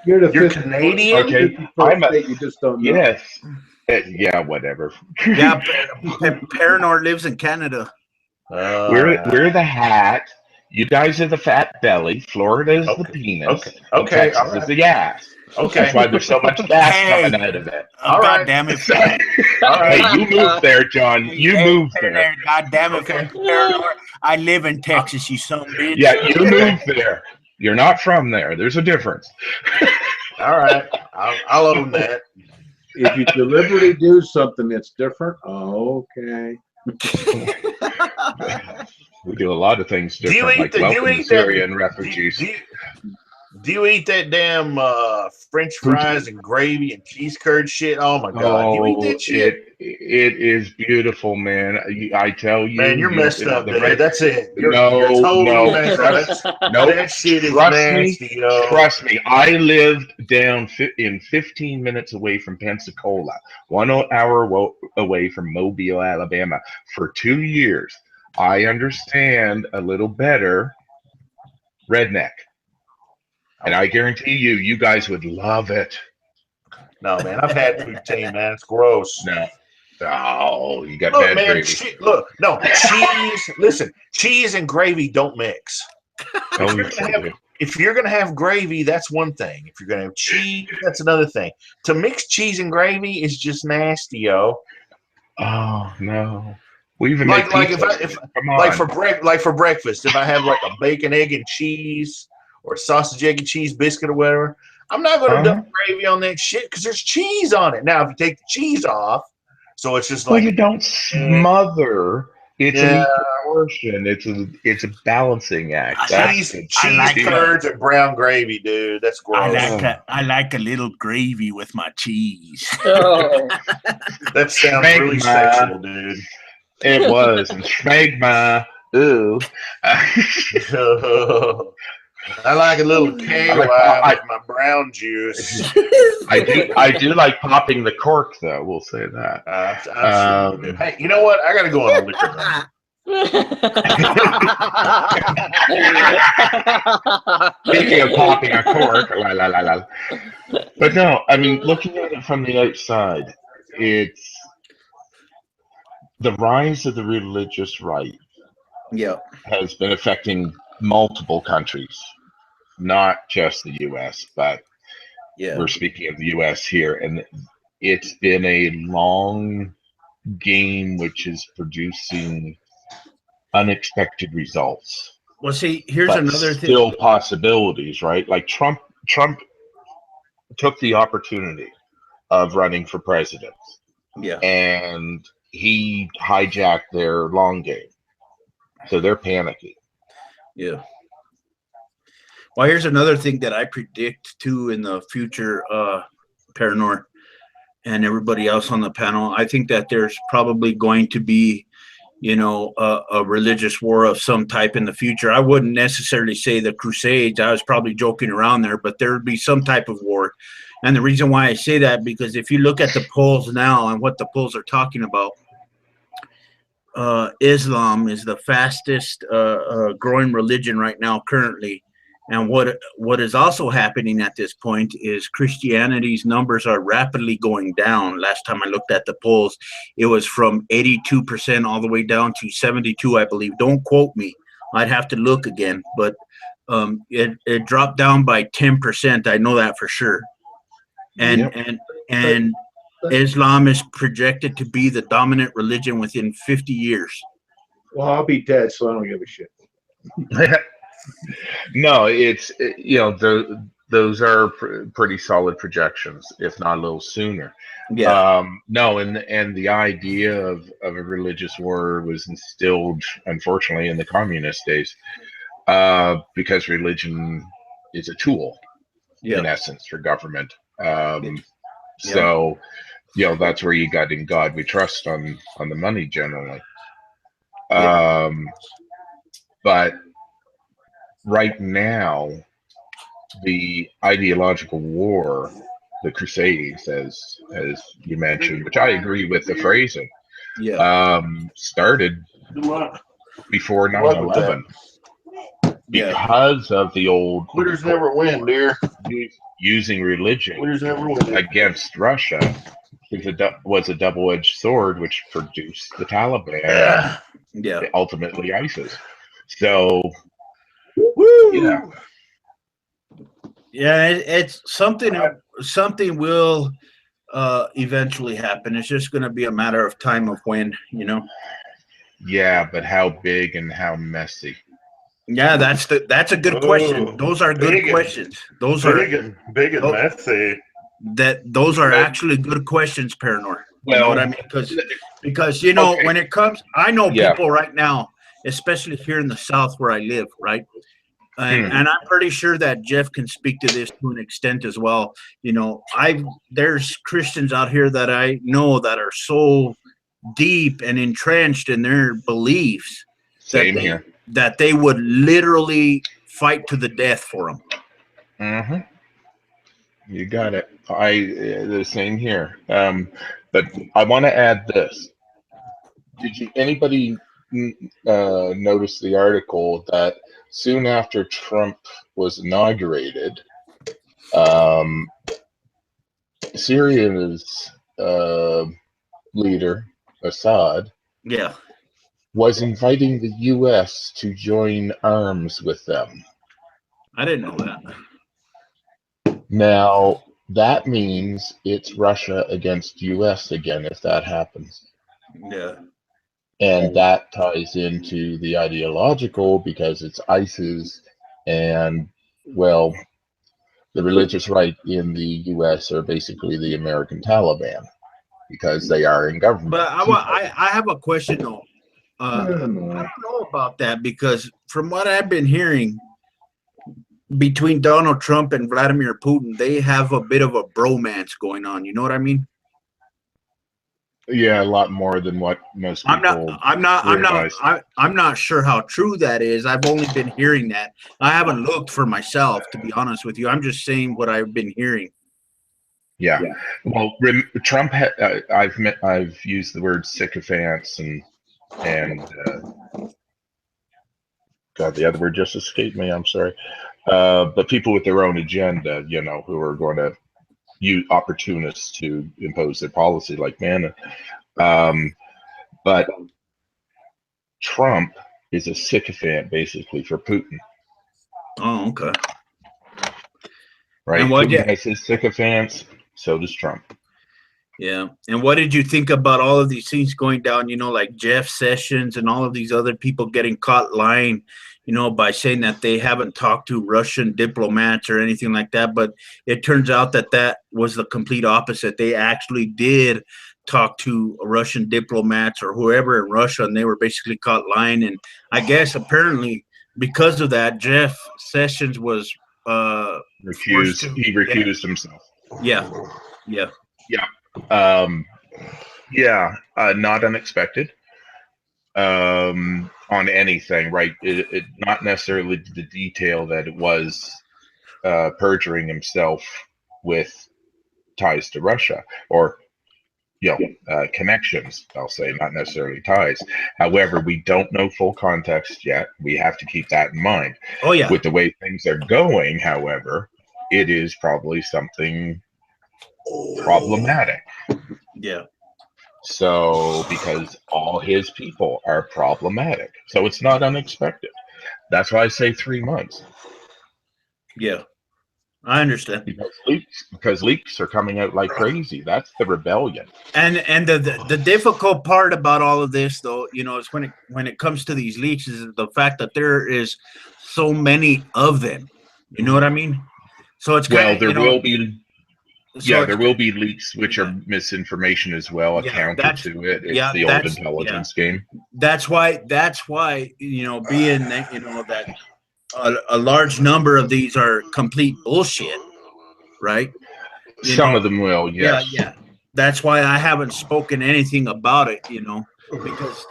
Speaker 2: You're the
Speaker 7: You're
Speaker 2: 50
Speaker 7: Canadian?
Speaker 5: Okay,
Speaker 2: 51st
Speaker 5: I'm a-
Speaker 2: state, you just don't know.
Speaker 5: Yes. Yeah, whatever.
Speaker 1: Yeah, Paranor lives in Canada.
Speaker 5: We're the hat. You guys are the fat belly. Florida is the penis.
Speaker 7: okay,
Speaker 5: and
Speaker 7: okay,
Speaker 5: Texas
Speaker 7: all right.
Speaker 5: is the ass.
Speaker 7: Okay.
Speaker 5: That's why there's so much gas
Speaker 1: Hey.
Speaker 5: coming out of it.
Speaker 7: All
Speaker 1: God
Speaker 7: right.
Speaker 1: damn it!
Speaker 7: All right.
Speaker 5: Hey, you moved there, John. You moved there.
Speaker 1: God damn it!
Speaker 7: Okay.
Speaker 1: Paranor. I live in Texas. You son of a bitch.
Speaker 5: Yeah, you moved there. You're not from there. There's a difference.
Speaker 7: All right. I'll own that.
Speaker 2: If you deliberately do something that's different, okay.
Speaker 5: We do a lot of things
Speaker 7: Do you
Speaker 5: different,
Speaker 7: eat
Speaker 5: like
Speaker 7: the- do you
Speaker 5: welcome
Speaker 7: eat that-
Speaker 5: Syrian refugees.
Speaker 7: Do you eat that damn French fries and gravy and cheese curd shit? Oh my god! Do you eat that shit?
Speaker 5: It is beautiful, man. I tell you,
Speaker 7: Man, you're messed up,
Speaker 5: the
Speaker 7: dude.
Speaker 5: red-
Speaker 7: That's it. You're
Speaker 5: No,
Speaker 7: totally
Speaker 5: no.
Speaker 7: messed up. That's-
Speaker 5: Nope.
Speaker 7: That shit is
Speaker 5: Trust me.
Speaker 7: nasty, yo.
Speaker 5: Trust me, I lived down in 15 minutes away from Pensacola, 1 hour away from Mobile, Alabama, for 2 years. I understand a little better redneck. And I guarantee you guys would love it.
Speaker 7: No, man, I've had poutine, man. It's gross.
Speaker 5: No. Oh, you got
Speaker 7: Look,
Speaker 5: bad
Speaker 7: man,
Speaker 5: gravy.
Speaker 7: no, cheese. Listen, cheese and gravy don't mix.
Speaker 5: Oh,
Speaker 7: you're gonna have- If you're going to have gravy, that's one thing. If you're going to have cheese, that's another thing. To mix cheese and gravy is just nasty, yo.
Speaker 5: Oh no. We even
Speaker 7: Like
Speaker 5: make
Speaker 7: if
Speaker 5: pizza. Come on.
Speaker 7: like for breakfast, if I have like a bacon, egg, and cheese or sausage, egg, and cheese biscuit or whatever, I'm not going to dump gravy on that shit because there's cheese on it. Now, if you take the cheese off, so it's just
Speaker 5: Well,
Speaker 7: like
Speaker 5: you don't smother. It's
Speaker 7: Yeah.
Speaker 5: an equal portion. It's a balancing act.
Speaker 7: cheese,
Speaker 5: the
Speaker 7: cheese
Speaker 1: like
Speaker 7: curds and brown gravy, dude. That's gross.
Speaker 1: I like a little gravy with my cheese.
Speaker 4: Oh,
Speaker 7: That sounds
Speaker 5: Thank
Speaker 7: really
Speaker 5: you,
Speaker 7: sexual, dude.
Speaker 5: It was and schmegma. Ooh.
Speaker 7: I like a little KY with my brown juice.
Speaker 5: I do like popping the cork though. We'll say that.
Speaker 7: I'm sure you do. Hey, you know what? I got to go on a liquor run.
Speaker 5: Speaking of popping a cork, la la la la. But no, I mean, looking at it from the outside, it's the rise of the religious right
Speaker 1: Yeah.
Speaker 5: has been affecting multiple countries, not just the U.S., but
Speaker 1: Yeah.
Speaker 5: we're speaking of the U.S. here, and it's been a long game which is producing unexpected results.
Speaker 1: Well, see, here's
Speaker 5: But
Speaker 1: another thing.
Speaker 5: still possibilities, right? Like Trump took the opportunity of running for president,
Speaker 1: Yeah.
Speaker 5: and he hijacked their long game, so they're panicking.
Speaker 1: Yeah. Well, here's another thing that I predict too in the future, Paranor and everybody else on the panel. I think that there's probably going to be, a religious war of some type in the future. I wouldn't necessarily say the Crusades. I was probably joking around there, but there would be some type of war. And the reason why I say that, because if you look at the polls now and what the polls are talking about, Islam is the fastest growing religion right now currently, And what is also happening at this point is Christianity's numbers are rapidly going down. Last time I looked at the polls, it was from 82% all the way down to 72, I believe. Don't quote me. I'd have to look again, but it dropped down by 10%. I know that for sure. And
Speaker 5: Yep.
Speaker 1: and Islam is projected to be the dominant religion within 50 years.
Speaker 2: Well, I'll be dead, so I don't give a shit.
Speaker 5: No, it's those are pretty solid projections, if not a little sooner. No, and the idea of a religious war was instilled, unfortunately, in the communist days, because religion is a tool, in essence, for government. So, that's where you got "In God We Trust" on the money generally. But right now, the ideological war, the Crusades, as you mentioned, which I agree with the phrasing, started before
Speaker 7: Good luck with
Speaker 5: 9/11 because of the old
Speaker 7: Quitters never win, dear.
Speaker 5: using religion
Speaker 7: Quitters never win.
Speaker 5: against Russia was a double-edged sword, which produced the Taliban,
Speaker 7: Yeah.
Speaker 5: ultimately ISIS. So,
Speaker 1: Woo! It's something will eventually happen. It's just going to be a matter of time of when,
Speaker 5: Yeah, but how big and how messy?
Speaker 1: Yeah, that's a good question. Those are good
Speaker 7: big
Speaker 1: questions. Those
Speaker 7: Big
Speaker 1: are
Speaker 7: and big and
Speaker 1: Oh.
Speaker 7: messy.
Speaker 1: those are actually good questions, Paranor. You know what I mean? Because
Speaker 5: Okay.
Speaker 1: when it comes, I know
Speaker 5: Yeah.
Speaker 1: people right now, especially here in the South where I live, right? And I'm pretty sure that Jeff can speak to this to an extent as well. There's Christians out here that I know that are so deep and entrenched in their beliefs
Speaker 5: Same here.
Speaker 1: that they would literally fight to the death for them.
Speaker 5: Mm-hmm. You got it. The same here. But I want to add this. Did anybody notice the article that soon after Trump was inaugurated, Syria's leader, Assad, was inviting the U.S. to join arms with them?
Speaker 1: I didn't know that.
Speaker 5: Now, that means it's Russia against U.S. again if that happens.
Speaker 1: Yeah.
Speaker 5: And that ties into the ideological because it's ISIS and, well, the religious right in the U.S. are basically the American Taliban because they are in government.
Speaker 1: But I have a question, though. I don't know about that because from what I've been hearing, between Donald Trump and Vladimir Putin, they have a bit of a bromance going on. You know what I mean?
Speaker 5: Yeah, a lot more than what most people realize.
Speaker 1: I'm not sure how true that is. I've only been hearing that. I haven't looked for myself, to be honest with you. I'm just saying what I've been hearing.
Speaker 5: Yeah. Well, Trump. I've used the word sycophants and God, the other word just escaped me. I'm sorry. But people with their own agenda, who are going to use opportunists to impose their policy like man. But Trump is a sycophant basically for Putin.
Speaker 1: Oh, okay.
Speaker 5: Right. Putin has his sycophants, so does Trump.
Speaker 1: Yeah. And what did you think about all of these things going down, like Jeff Sessions and all of these other people getting caught lying, by saying that they haven't talked to Russian diplomats or anything like that. But it turns out that was the complete opposite. They actually did talk to Russian diplomats or whoever in Russia, and they were basically caught lying. And I guess apparently because of that, Jeff Sessions was
Speaker 5: refused. He recused himself.
Speaker 1: Yeah.
Speaker 5: Not unexpected on anything, right? It not necessarily the detail that it was perjuring himself with ties to Russia, or connections, I'll say, not necessarily ties. However, we don't know full context yet. We have to keep that in mind.
Speaker 1: Oh yeah.
Speaker 5: With the way things are going, however, it is probably something problematic.
Speaker 1: Yeah.
Speaker 5: So, because all his people are problematic. So it's not unexpected. That's why I say 3 months.
Speaker 1: Yeah. I understand.
Speaker 5: Because leaks are coming out like crazy. That's the rebellion.
Speaker 1: And the difficult part about all of this, though, is when it comes to these leaks, is the fact that there is so many of them. You know what I mean? So it's kind of
Speaker 5: there will be.
Speaker 1: So
Speaker 5: there will be leaks which are misinformation as well. A counter to it. It's the old intelligence game.
Speaker 1: That's why being that a large number of these are complete bullshit, right?
Speaker 5: Some of them will, yes.
Speaker 1: Yeah. That's why I haven't spoken anything about it, because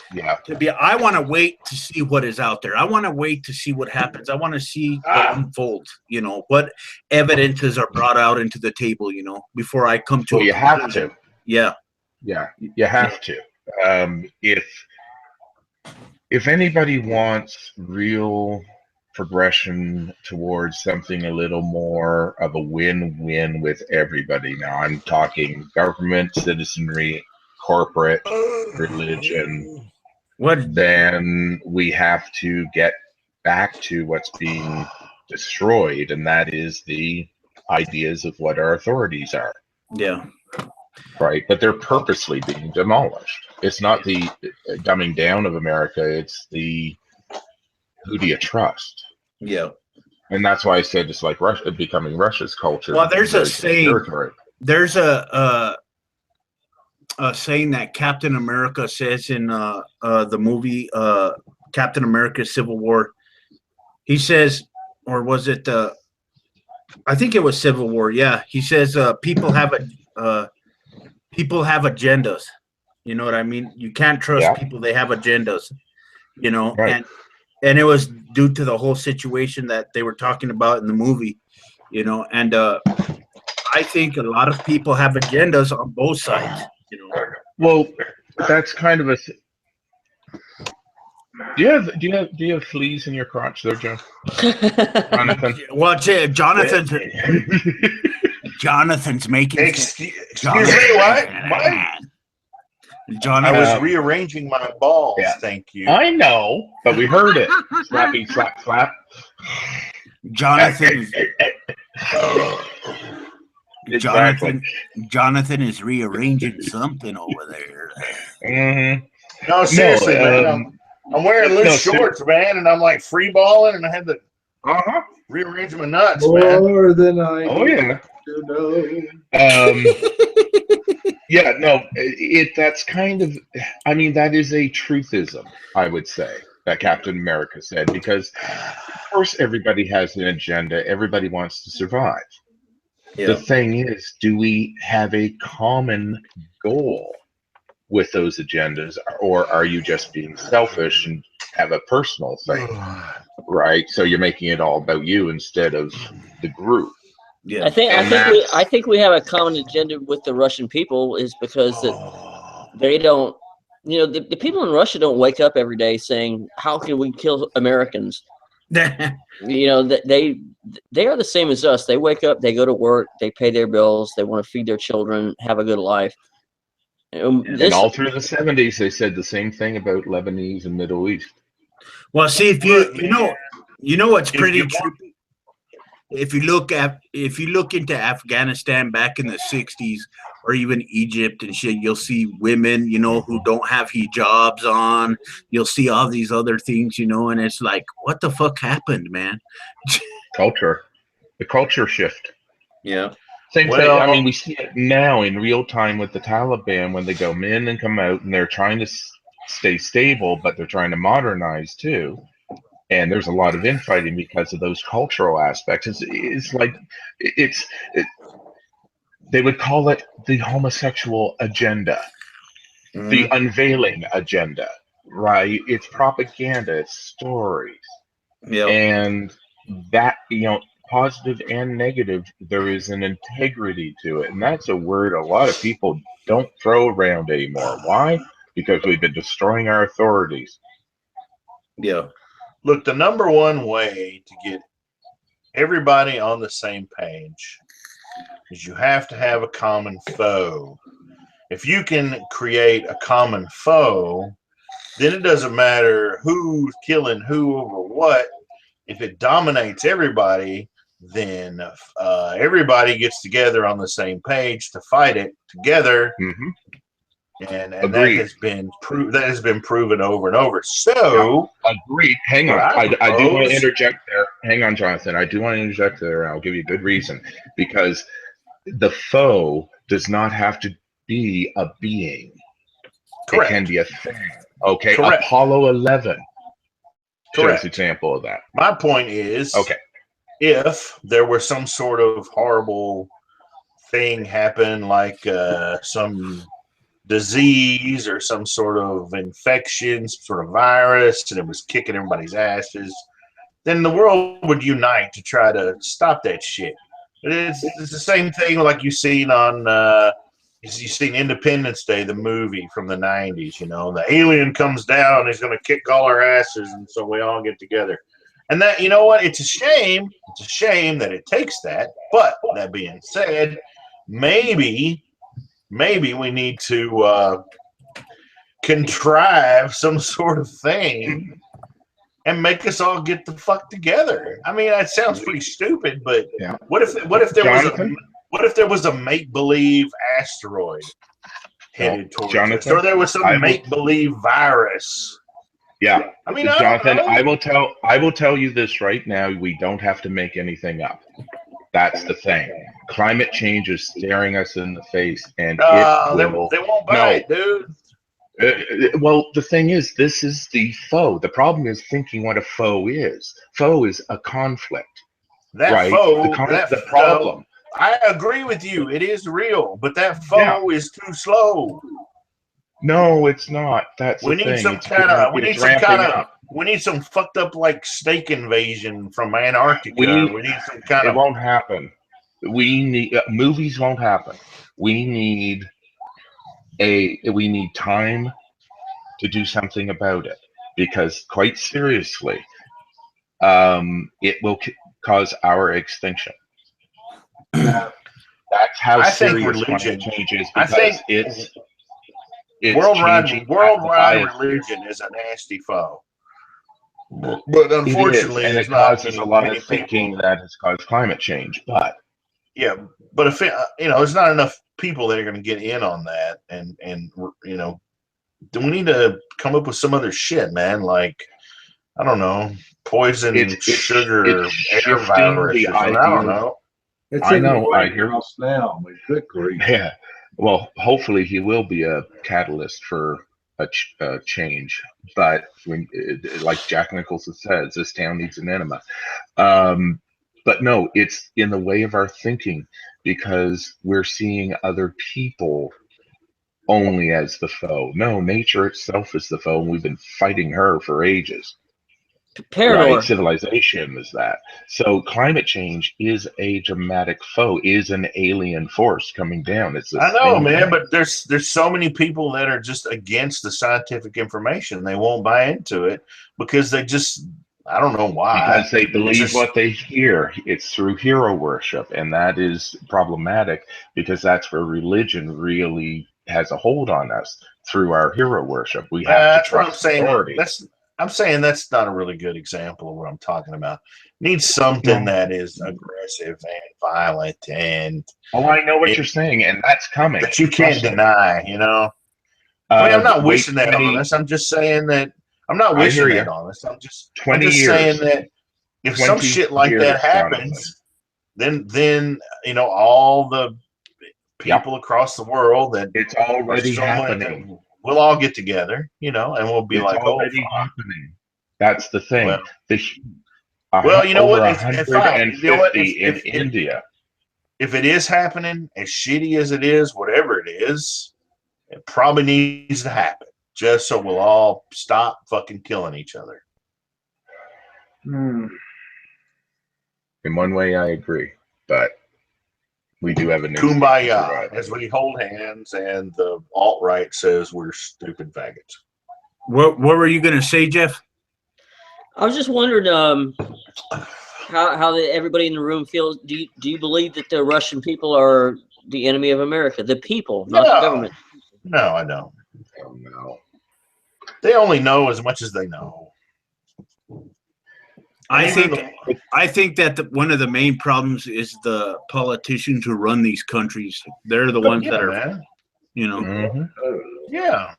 Speaker 1: I want to wait to see what is out there. I want to wait to see what happens. I want to see what unfolds, what evidences are brought out into the table, before I come to
Speaker 5: you have to.
Speaker 1: Yeah.
Speaker 5: Yeah, you have to. If anybody wants real progression towards something a little more of a win-win with everybody. Now I'm talking government, citizenry, corporate, religion. Then we have to get back to what's being destroyed, and that is the ideas of what our authorities are.
Speaker 1: Yeah.
Speaker 5: Right, but they're purposely being demolished. It's not the dumbing down of America, it's the who do you trust?
Speaker 1: Yeah.
Speaker 5: And that's why I said it's like Russia becoming Russia's culture.
Speaker 1: Well, there's a saying. There's a saying that Captain America says in the movie Captain America: Civil War. He says, or was it? I think it was Civil War. Yeah, he says people have agendas. You know what I mean? You can't trust people; they have agendas.
Speaker 5: Right.
Speaker 1: And it was due to the whole situation that they were talking about in the movie, and I think a lot of people have agendas on both sides,
Speaker 5: Well, that's kind of a. Do you have fleas in your crotch there, Joe? Jonathan.
Speaker 1: Well, Jonathan's making.
Speaker 7: Excuse me, what?
Speaker 1: John,
Speaker 7: I was rearranging my balls. Yeah. Thank you.
Speaker 5: I know, but we heard it. Slappy, slap, slap.
Speaker 1: Jonathan is rearranging something over there.
Speaker 5: Mm-hmm.
Speaker 7: No, seriously, man. I'm wearing loose shorts, man, and I'm like free balling, and I had to rearrange my nuts,
Speaker 2: More than I
Speaker 5: yeah.
Speaker 2: To know.
Speaker 5: Yeah, no, that's kind of, I mean, that is a truthism, I would say, that Captain America said, because of course everybody has an agenda, everybody wants to survive. Yeah. The thing is, do we have a common goal with those agendas, or are you just being selfish and have a personal thing, right? So you're making it all about you instead of the group.
Speaker 4: Yeah. I think we have a common agenda with the Russian people is because that they don't, the people in Russia don't wake up every day saying, how can we kill Americans? They are the same as us. They wake up, they go to work, they pay their bills, they want to feed their children, have a good life.
Speaker 5: And all through the 70s, they said the same thing about Lebanese and Middle East.
Speaker 1: Well, see, if you know what's pretty true. If you look into Afghanistan back in the 60s or even Egypt and shit, you'll see women, who don't have hijabs on. You'll see all these other things, and it's like, what the fuck happened, man?
Speaker 5: The culture shift.
Speaker 1: Yeah.
Speaker 5: Same thing. I mean, we see it now in real time with the Taliban when they go in and come out, and they're trying to stay stable, but they're trying to modernize too. And there's a lot of infighting because of those cultural aspects. They would call it the homosexual agenda, the unveiling agenda, right? It's propaganda, it's stories.
Speaker 1: Yeah.
Speaker 5: And that, positive and negative, there is an integrity to it. And that's a word a lot of people don't throw around anymore. Why? Because we've been destroying our authorities.
Speaker 1: Yeah.
Speaker 7: Look, the number one way to get everybody on the same page is you have to have a common foe. If you can create a common foe, then it doesn't matter who's killing who over what. If it dominates everybody, then everybody gets together on the same page to fight it together.
Speaker 5: Mm-hmm.
Speaker 7: And that
Speaker 5: Agreed.
Speaker 7: has been proven over and over. So
Speaker 5: agreed. Hang on.
Speaker 7: what
Speaker 5: I do want to
Speaker 7: propose-
Speaker 5: interject there. Hang on, Jonathan. I do want to interject there, and I'll give you a good reason. Because the foe does not have to be a being.
Speaker 7: Correct.
Speaker 5: It can be a thing. Okay.
Speaker 7: Correct.
Speaker 5: Apollo 11
Speaker 7: Correct.
Speaker 5: shows example of that.
Speaker 7: My point is,
Speaker 5: Okay.
Speaker 7: if there were some sort of horrible thing happen, like some disease or some sort of infection, some sort of virus, and it was kicking everybody's asses, then the world would unite to try to stop that shit. But it's the same thing like you've seen on you've seen Independence Day, the movie from the 90s. You know, the alien comes down, he's going to kick all our asses, and so we all get together. And that, you know what? It's a shame. It's a shame that it takes that. But that being said, maybe we need to contrive some sort of thing and make us all get the fuck together. I mean, that sounds pretty stupid, but
Speaker 5: Yeah.
Speaker 7: what if there
Speaker 5: Jonathan?
Speaker 7: was a make believe asteroid headed towards us,
Speaker 5: Jonathan,
Speaker 7: or there was some make believe virus?
Speaker 5: Yeah.
Speaker 7: I mean,
Speaker 5: Jonathan,
Speaker 7: I
Speaker 5: I will tell you this right now. We don't have to make anything up. That's the thing. Climate change is staring us in the face, and
Speaker 7: they won't buy it, dude.
Speaker 5: Well, the thing is, this is the foe. The problem is thinking what a foe is. Foe is a conflict.
Speaker 7: That
Speaker 5: right?
Speaker 7: foe,
Speaker 5: the problem.
Speaker 7: I agree with you. It is real, but that foe is too slow.
Speaker 5: No, it's not. That's
Speaker 7: we
Speaker 5: the
Speaker 7: need
Speaker 5: thing.
Speaker 7: some kind of. We need some kind of. We need some fucked up like snake invasion from Antarctica. We need some kind of.
Speaker 5: It won't happen. We need movies. Won't happen. We need time to do something about it, because quite seriously, it will cause our extinction. That's how serious climate change is, because it's
Speaker 7: worldwide religion is a nasty foe. But unfortunately,
Speaker 5: it causes a lot of thinking that has caused climate change. But
Speaker 7: yeah, but if there's not enough people that are going to get in on that, and do we need to come up with some other shit, man? Like, I don't know, poison, sugar, air virus, or something. I don't know.
Speaker 2: I know. I hear us now. I mean, good grief.
Speaker 5: Yeah. Well, hopefully he will be a catalyst for a change. But when, like Jack Nicholson says, this town needs an enema. But no, it's in the way of our thinking, because we're seeing other people only as the foe. No, nature itself is the foe, and we've been fighting her for ages.
Speaker 4: Parador.
Speaker 5: Right? Civilization is that. So climate change is a dramatic foe, is an alien force coming down.
Speaker 7: I know, man, but there's so many people that are just against the scientific information. They won't buy into it because they just, I don't know why.
Speaker 5: Because they believe what they hear. It's through hero worship, and that is problematic, because that's where religion really has a hold on us, through our hero worship. We have to trust authority.
Speaker 7: I'm saying that's not a really good example of what I'm talking about. Needs something that is aggressive and violent, and
Speaker 5: I know what you're saying, and that's coming.
Speaker 7: That you can't deny, I mean, I'm not wishing that on us. I'm just saying that I'm not wishing that on us. I'm just saying that if some shit like that happens, then all the people across the world that
Speaker 5: it's already happening.
Speaker 7: We'll all get together, and we'll be like,
Speaker 5: already happening. That's the thing.
Speaker 7: Well, you know what?
Speaker 5: 150 in India.
Speaker 7: If it is happening, as shitty as it is, whatever it is, it probably needs to happen, just so we'll all stop fucking killing each other.
Speaker 5: In one way, I agree, but we do have a new
Speaker 7: Kumbaya as we hold hands, and the alt right says we're stupid faggots.
Speaker 1: What were you gonna say, Jeff?
Speaker 4: I was just wondering how everybody in the room feels. Do you believe that the Russian people are the enemy of America? The people, not the government.
Speaker 7: No, I don't.
Speaker 5: Oh, no.
Speaker 7: They only know as much as they know.
Speaker 1: I think that one of the main problems is the politicians who run these countries. They're the ones that are,
Speaker 7: man.
Speaker 1: you know.
Speaker 5: Mhm.
Speaker 7: Yeah.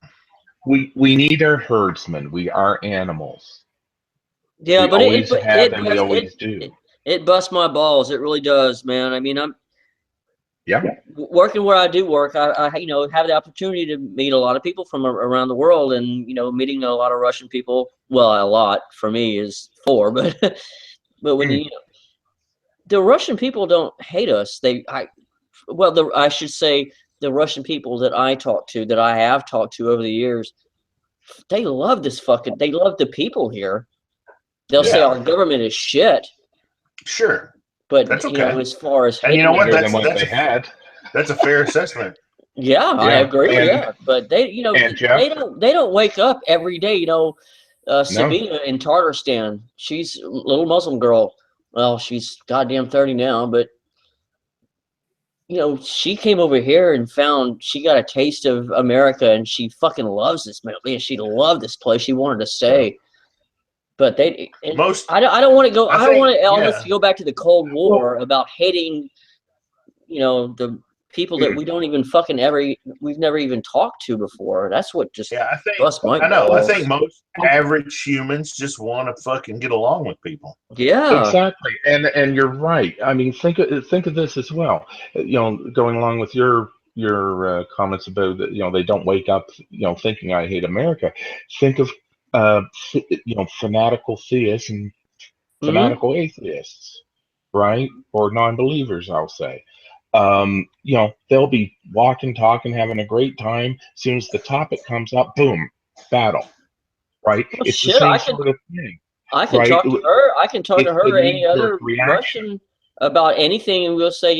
Speaker 5: We need our herdsmen. We are animals.
Speaker 4: Yeah,
Speaker 5: We
Speaker 4: but
Speaker 5: always have, and we always do.
Speaker 4: It busts my balls. It really does, man. I mean,
Speaker 5: Yeah.
Speaker 4: working where I do work. I have the opportunity to meet a lot of people from around the world, and meeting a lot of Russian people. Well, a lot for me is 4, but when the Russian people don't hate us. I should say the Russian people that I have talked to over the years, they love they love the people here. They'll say our government is shit.
Speaker 7: Sure.
Speaker 4: But
Speaker 7: that's okay.
Speaker 4: As far as
Speaker 7: and you know what,
Speaker 5: that's
Speaker 7: a fair assessment.
Speaker 4: Yeah, I agree. But they
Speaker 5: Jeff,
Speaker 4: they don't wake up every day. Sabina in Tatarstan, she's a little Muslim girl. Well, she's goddamn 30 now, but she came over here and she got a taste of America, and she fucking loves this man. She loved this place. She wanted to stay. Yeah. But I don't want to go. I don't want Elvis to go back to the Cold War about hating, the people that we don't even we've never even talked to before. That's what just busts my balls.
Speaker 7: I think most average humans just want to fucking get along with people.
Speaker 4: Yeah,
Speaker 5: exactly. And you're right. I mean, think of this as well. Going along with your comments about they don't wake up thinking I hate America. Think of fanatical theists and fanatical atheists, right? Or non-believers, I'll say. They'll be walking, talking, having a great time. As soon as the topic comes up, boom, battle, right?
Speaker 4: Well,
Speaker 5: it's the same sort of thing.
Speaker 4: I can talk to her. I can talk to her or any other Russian about anything, and we'll say,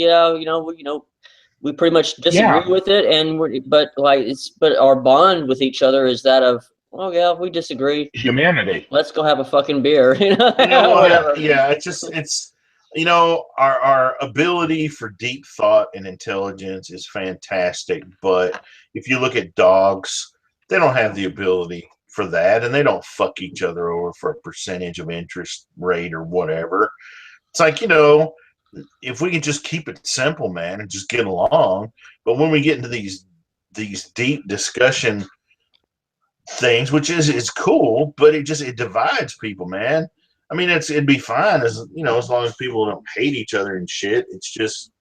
Speaker 4: we pretty much disagree with it, but our bond with each other is that of, oh yeah, we disagree.
Speaker 5: Humanity.
Speaker 4: Let's go have a fucking beer.
Speaker 7: Whatever. Yeah, it's our ability for deep thought and intelligence is fantastic, but if you look at dogs, they don't have the ability for that, and they don't fuck each other over for a percentage of interest rate or whatever. It's like, if we can just keep it simple, man, and just get along. But when we get into these deep discussion things, which is cool, but it divides people, man. I mean, it'd be fine as long as people don't hate each other and shit. It's just,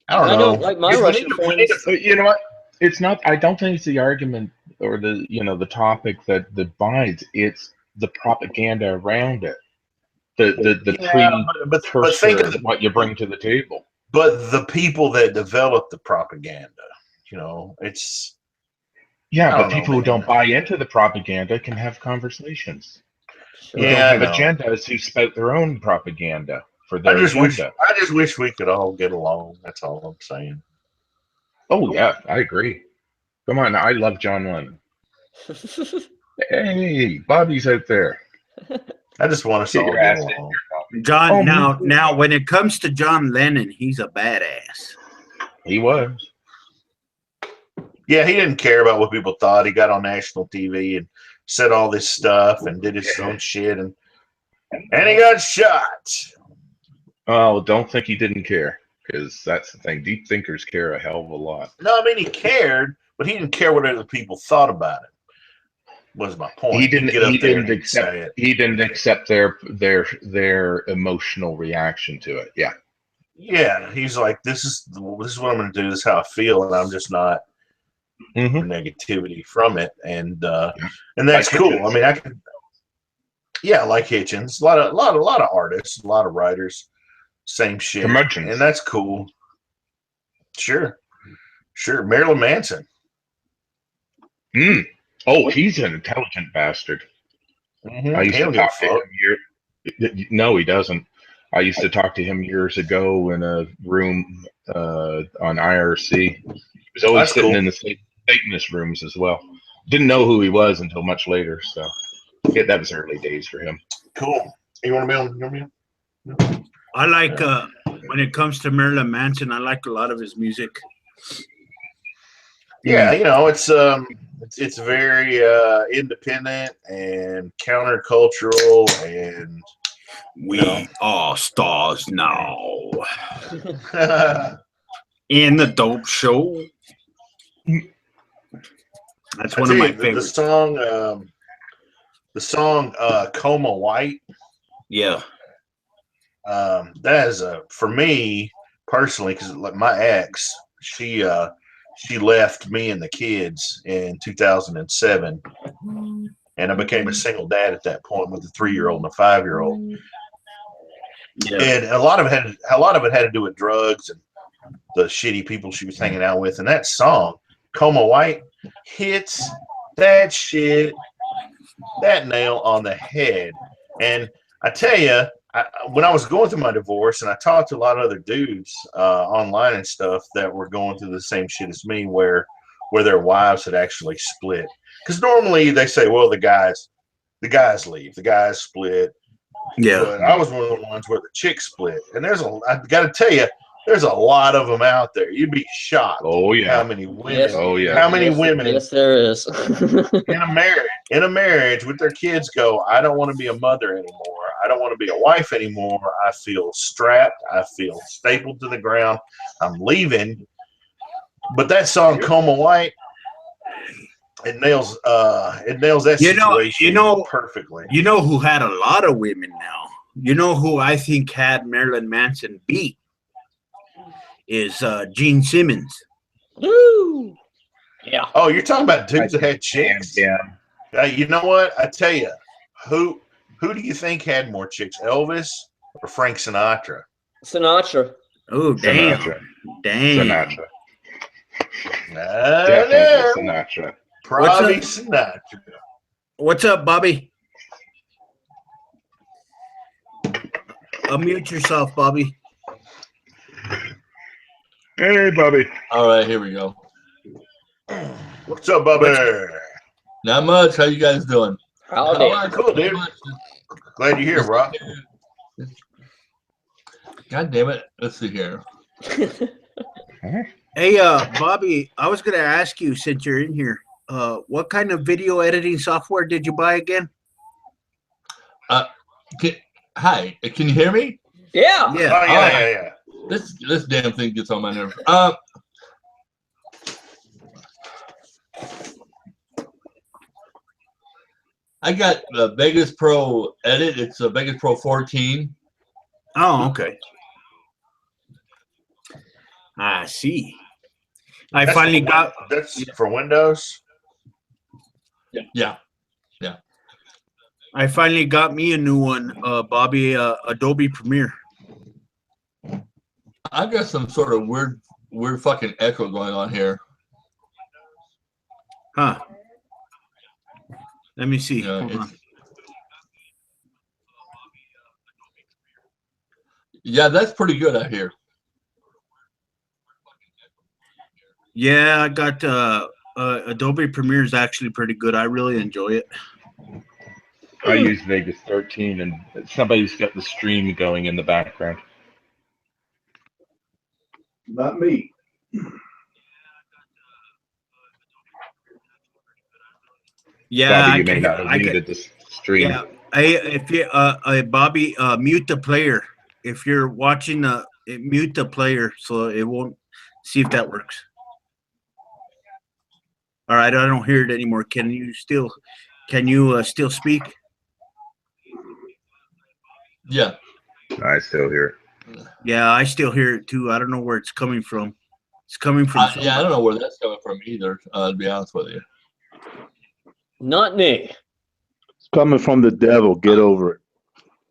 Speaker 7: I don't know.
Speaker 4: Don't like my Russian friends.
Speaker 5: You know what? It's not. I don't think it's the argument or the topic that divides. It's the propaganda around it. But think of what you bring to the table.
Speaker 7: But the people that develop the propaganda, it's.
Speaker 5: Yeah, but people who don't buy into the propaganda can have conversations. Who don't have agendas who spout their own propaganda for their agenda.
Speaker 7: I just wish we could all get along. That's all I'm saying.
Speaker 5: Oh yeah, I agree. Come on, I love John Lennon. Hey, Bobby's out there.
Speaker 7: I just want us all to get along.
Speaker 1: John, now, when it comes to John Lennon, he's a badass.
Speaker 5: He was.
Speaker 7: Yeah, he didn't care about what people thought. He got on national TV and said all this stuff and did his own shit, and he got shot.
Speaker 5: Oh, don't think he didn't care, because that's the thing. Deep thinkers care a hell of a lot.
Speaker 7: No, I mean, he cared, but he didn't care what other people thought about it. Was my point.
Speaker 5: He didn't accept their emotional reaction to it. Yeah.
Speaker 7: Yeah, he's like, this is what I'm going to do. This is how I feel, and I'm just not negativity from it, and that's cool. Hitchens. I mean, I could. Yeah, like Hitchens, a lot of artists, a lot of writers, same shit, and that's cool. Sure. Marilyn Manson.
Speaker 5: Oh, he's an intelligent bastard. I used to talk to him here. No, he doesn't. I used to talk to him years ago in a room on IRC. He was always
Speaker 7: That's
Speaker 5: sitting
Speaker 7: cool.
Speaker 5: in the Satanist rooms as well. Didn't know who he was until much later. So yeah, that was early days for him.
Speaker 7: Cool. You want to be on? You want to be on?
Speaker 1: I like when it comes to Marilyn Manson. I like a lot of his music.
Speaker 7: Yeah, it's very independent and countercultural, and
Speaker 1: We are stars now. In the dope show. That's one of my favorites.
Speaker 7: The song "Coma White."
Speaker 1: Yeah.
Speaker 7: That is for me personally, because like my ex, she left me and the kids in 2007, and I became a single dad at that point with a 3-year-old and a 5-year-old.
Speaker 1: Yeah.
Speaker 7: And a lot of it had to do with drugs and the shitty people she was hanging out with. And that song, Coma White, hits that shit, that nail on the head. And I tell you, when I was going through my divorce, and I talked to a lot of other dudes online and stuff that were going through the same shit as me, where their wives had actually split. Because normally they say, well, the guys leave, the guys split.
Speaker 1: Yeah.
Speaker 7: But I was one of the ones where the chicks split. And I got to tell you, there's a lot of them out there. You'd be shocked.
Speaker 5: Oh yeah.
Speaker 7: How many women?
Speaker 4: Yes.
Speaker 5: Oh yeah.
Speaker 7: How many women?
Speaker 4: Yes, there is.
Speaker 7: in a marriage with their kids go, I don't want to be a mother anymore. I don't want to be a wife anymore. I feel strapped. I feel stapled to the ground. I'm leaving. But that song, Coma White, it nails that situation perfectly.
Speaker 1: You know who had a lot of women now? You know who I think had Marilyn Manson beat? Is Gene Simmons.
Speaker 4: Woo! Yeah.
Speaker 7: Oh, you're talking about dudes that had chicks?
Speaker 5: Yeah.
Speaker 7: You know what? I tell you, who do you think had more chicks, Elvis or Frank Sinatra?
Speaker 4: Sinatra.
Speaker 1: Oh, damn.
Speaker 5: Sinatra.
Speaker 1: Damn.
Speaker 5: Sinatra.
Speaker 7: I
Speaker 5: Definitely
Speaker 7: know.
Speaker 5: Sinatra.
Speaker 7: Probably Sinatra.
Speaker 1: What's up, Bobby? Unmute yourself, Bobby.
Speaker 5: Hey, Bobby.
Speaker 8: All right, here we go.
Speaker 7: What's up, Bubby?
Speaker 8: Not much. How you guys doing?
Speaker 4: Howdy.
Speaker 7: Oh, cool, dude. Glad you're here, bro.
Speaker 8: God damn it. Let's see here.
Speaker 1: Hey, Bobby, I was going to ask you, since you're in here, what kind of video editing software did you buy again?
Speaker 8: Hi, can you hear me?
Speaker 4: Yeah.
Speaker 1: Yeah.
Speaker 7: Oh, yeah.
Speaker 8: This damn thing gets on my nerves. I got the Vegas Pro Edit. It's a Vegas Pro 14.
Speaker 1: Oh, okay. I see. I finally got.
Speaker 7: That's for Windows.
Speaker 8: Yeah.
Speaker 1: I finally got me a new one, Bobby. Adobe Premiere.
Speaker 8: I got some sort of weird fucking echo going on here.
Speaker 1: Huh. Let me see.
Speaker 8: Yeah,
Speaker 1: Hold on.
Speaker 8: Yeah, that's pretty good out here.
Speaker 1: Yeah, I got Adobe Premiere is actually pretty good. I really enjoy it.
Speaker 5: I use Vegas 13, and somebody's got the stream going in the background.
Speaker 2: Not me.
Speaker 1: Yeah,
Speaker 5: Bobby, you may not have muted the stream.
Speaker 1: Yeah, if you Bobby, mute the player. If you're watching, mute the player so it won't. See if that works. All right, I don't hear it anymore. Can you still speak?
Speaker 8: Yeah.
Speaker 5: I still hear it.
Speaker 1: Yeah, I still hear it too. I don't know where it's coming from. It's coming from.
Speaker 8: Yeah, I don't know where that's coming from either. To be honest with you.
Speaker 4: Not me.
Speaker 2: It's coming from the devil. Get over it.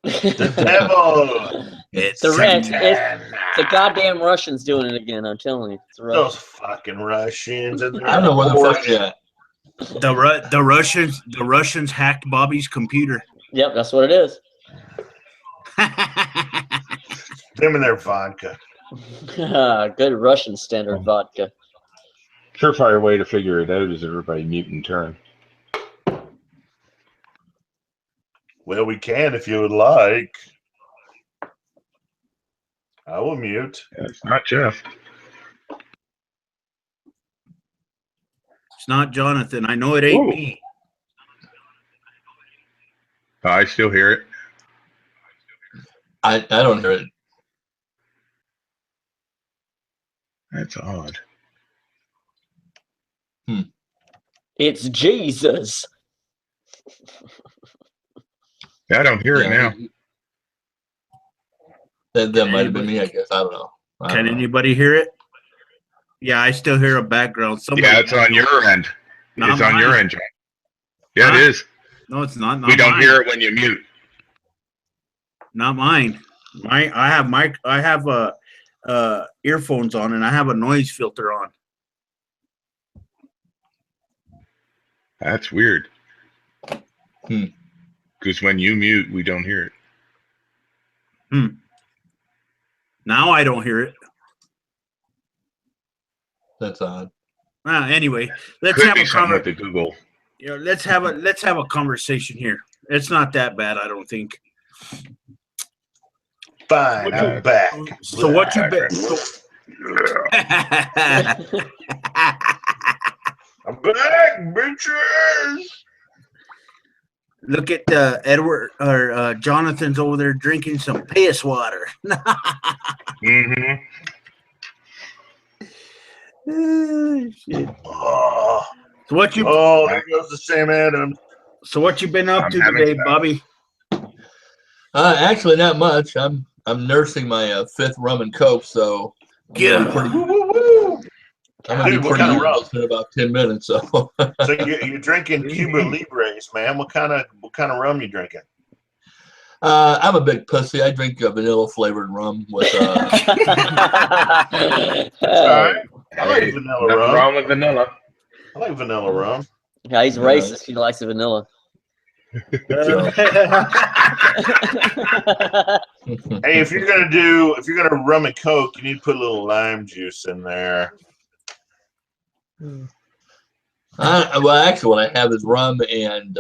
Speaker 7: The devil.
Speaker 1: It's
Speaker 4: the goddamn Russians doing it again. I'm telling you. It's the
Speaker 7: Those
Speaker 4: Russians.
Speaker 7: fucking Russians. And
Speaker 8: I don't know where the fuck yet.
Speaker 1: The Russians hacked Bobby's computer.
Speaker 4: Yep, that's what it is.
Speaker 7: Them and their vodka.
Speaker 4: Good Russian standard vodka.
Speaker 5: Surefire way to figure it out is everybody mute and turn.
Speaker 7: Well, we can if you would like. I will mute.
Speaker 5: It's not Jeff.
Speaker 1: It's not Jonathan. I know it ain't
Speaker 5: Ooh.
Speaker 1: me.
Speaker 5: I still hear it.
Speaker 8: I don't hear it.
Speaker 5: That's odd.
Speaker 4: It's Jesus.
Speaker 5: I don't hear it now.
Speaker 8: That might have been me, I guess. I don't know.
Speaker 1: Can anybody hear it? Yeah, I still hear a background. Somebody,
Speaker 5: Yeah, it's on your end.
Speaker 1: Not
Speaker 5: It's on
Speaker 1: mine.
Speaker 5: your end, John. Yeah,
Speaker 1: Huh?
Speaker 5: it is.
Speaker 1: No, it's not.
Speaker 5: We don't
Speaker 1: mine.
Speaker 5: hear it when you mute.
Speaker 1: Not mine. I have earphones on and I have a noise filter on.
Speaker 5: That's weird.
Speaker 8: Hmm.
Speaker 5: Because when you mute, we don't hear it.
Speaker 1: Now I don't hear it.
Speaker 8: That's odd.
Speaker 1: Anyway, let's
Speaker 5: Could
Speaker 1: have
Speaker 5: be
Speaker 1: a
Speaker 5: something with
Speaker 1: conversation.
Speaker 5: the Google.
Speaker 1: Let's have a conversation here. It's not that bad, I don't think.
Speaker 7: Fine, I'm back.
Speaker 1: So what you been?
Speaker 7: I'm back, bitches.
Speaker 1: Look at Edward or Jonathan's over there drinking some piss water.
Speaker 5: Mm-hmm.
Speaker 1: Shit.
Speaker 7: Oh,
Speaker 1: So what you
Speaker 7: there goes the Sam Adams.
Speaker 1: So what you been up
Speaker 5: I'm
Speaker 1: to
Speaker 5: having
Speaker 1: today,
Speaker 5: that.
Speaker 1: Bobby?
Speaker 8: Actually, not much. I'm nursing my fifth rum and coke, so
Speaker 1: Yeah.
Speaker 8: I'm gonna be
Speaker 7: Dude, what kind of rum?
Speaker 8: useless in about 10 minutes. So
Speaker 7: So you're drinking Cuba Libres, man. What kind of rum you drinking?
Speaker 8: I'm a big pussy. I drink vanilla flavored rum with.
Speaker 7: All right. I like vanilla
Speaker 5: Nothing
Speaker 7: rum.
Speaker 5: wrong with vanilla.
Speaker 7: I like vanilla rum.
Speaker 4: Yeah, he's racist. He likes the vanilla.
Speaker 7: Hey, if you're gonna rum and coke, you need to put a little lime juice in there.
Speaker 8: Well, actually, what I have is rum and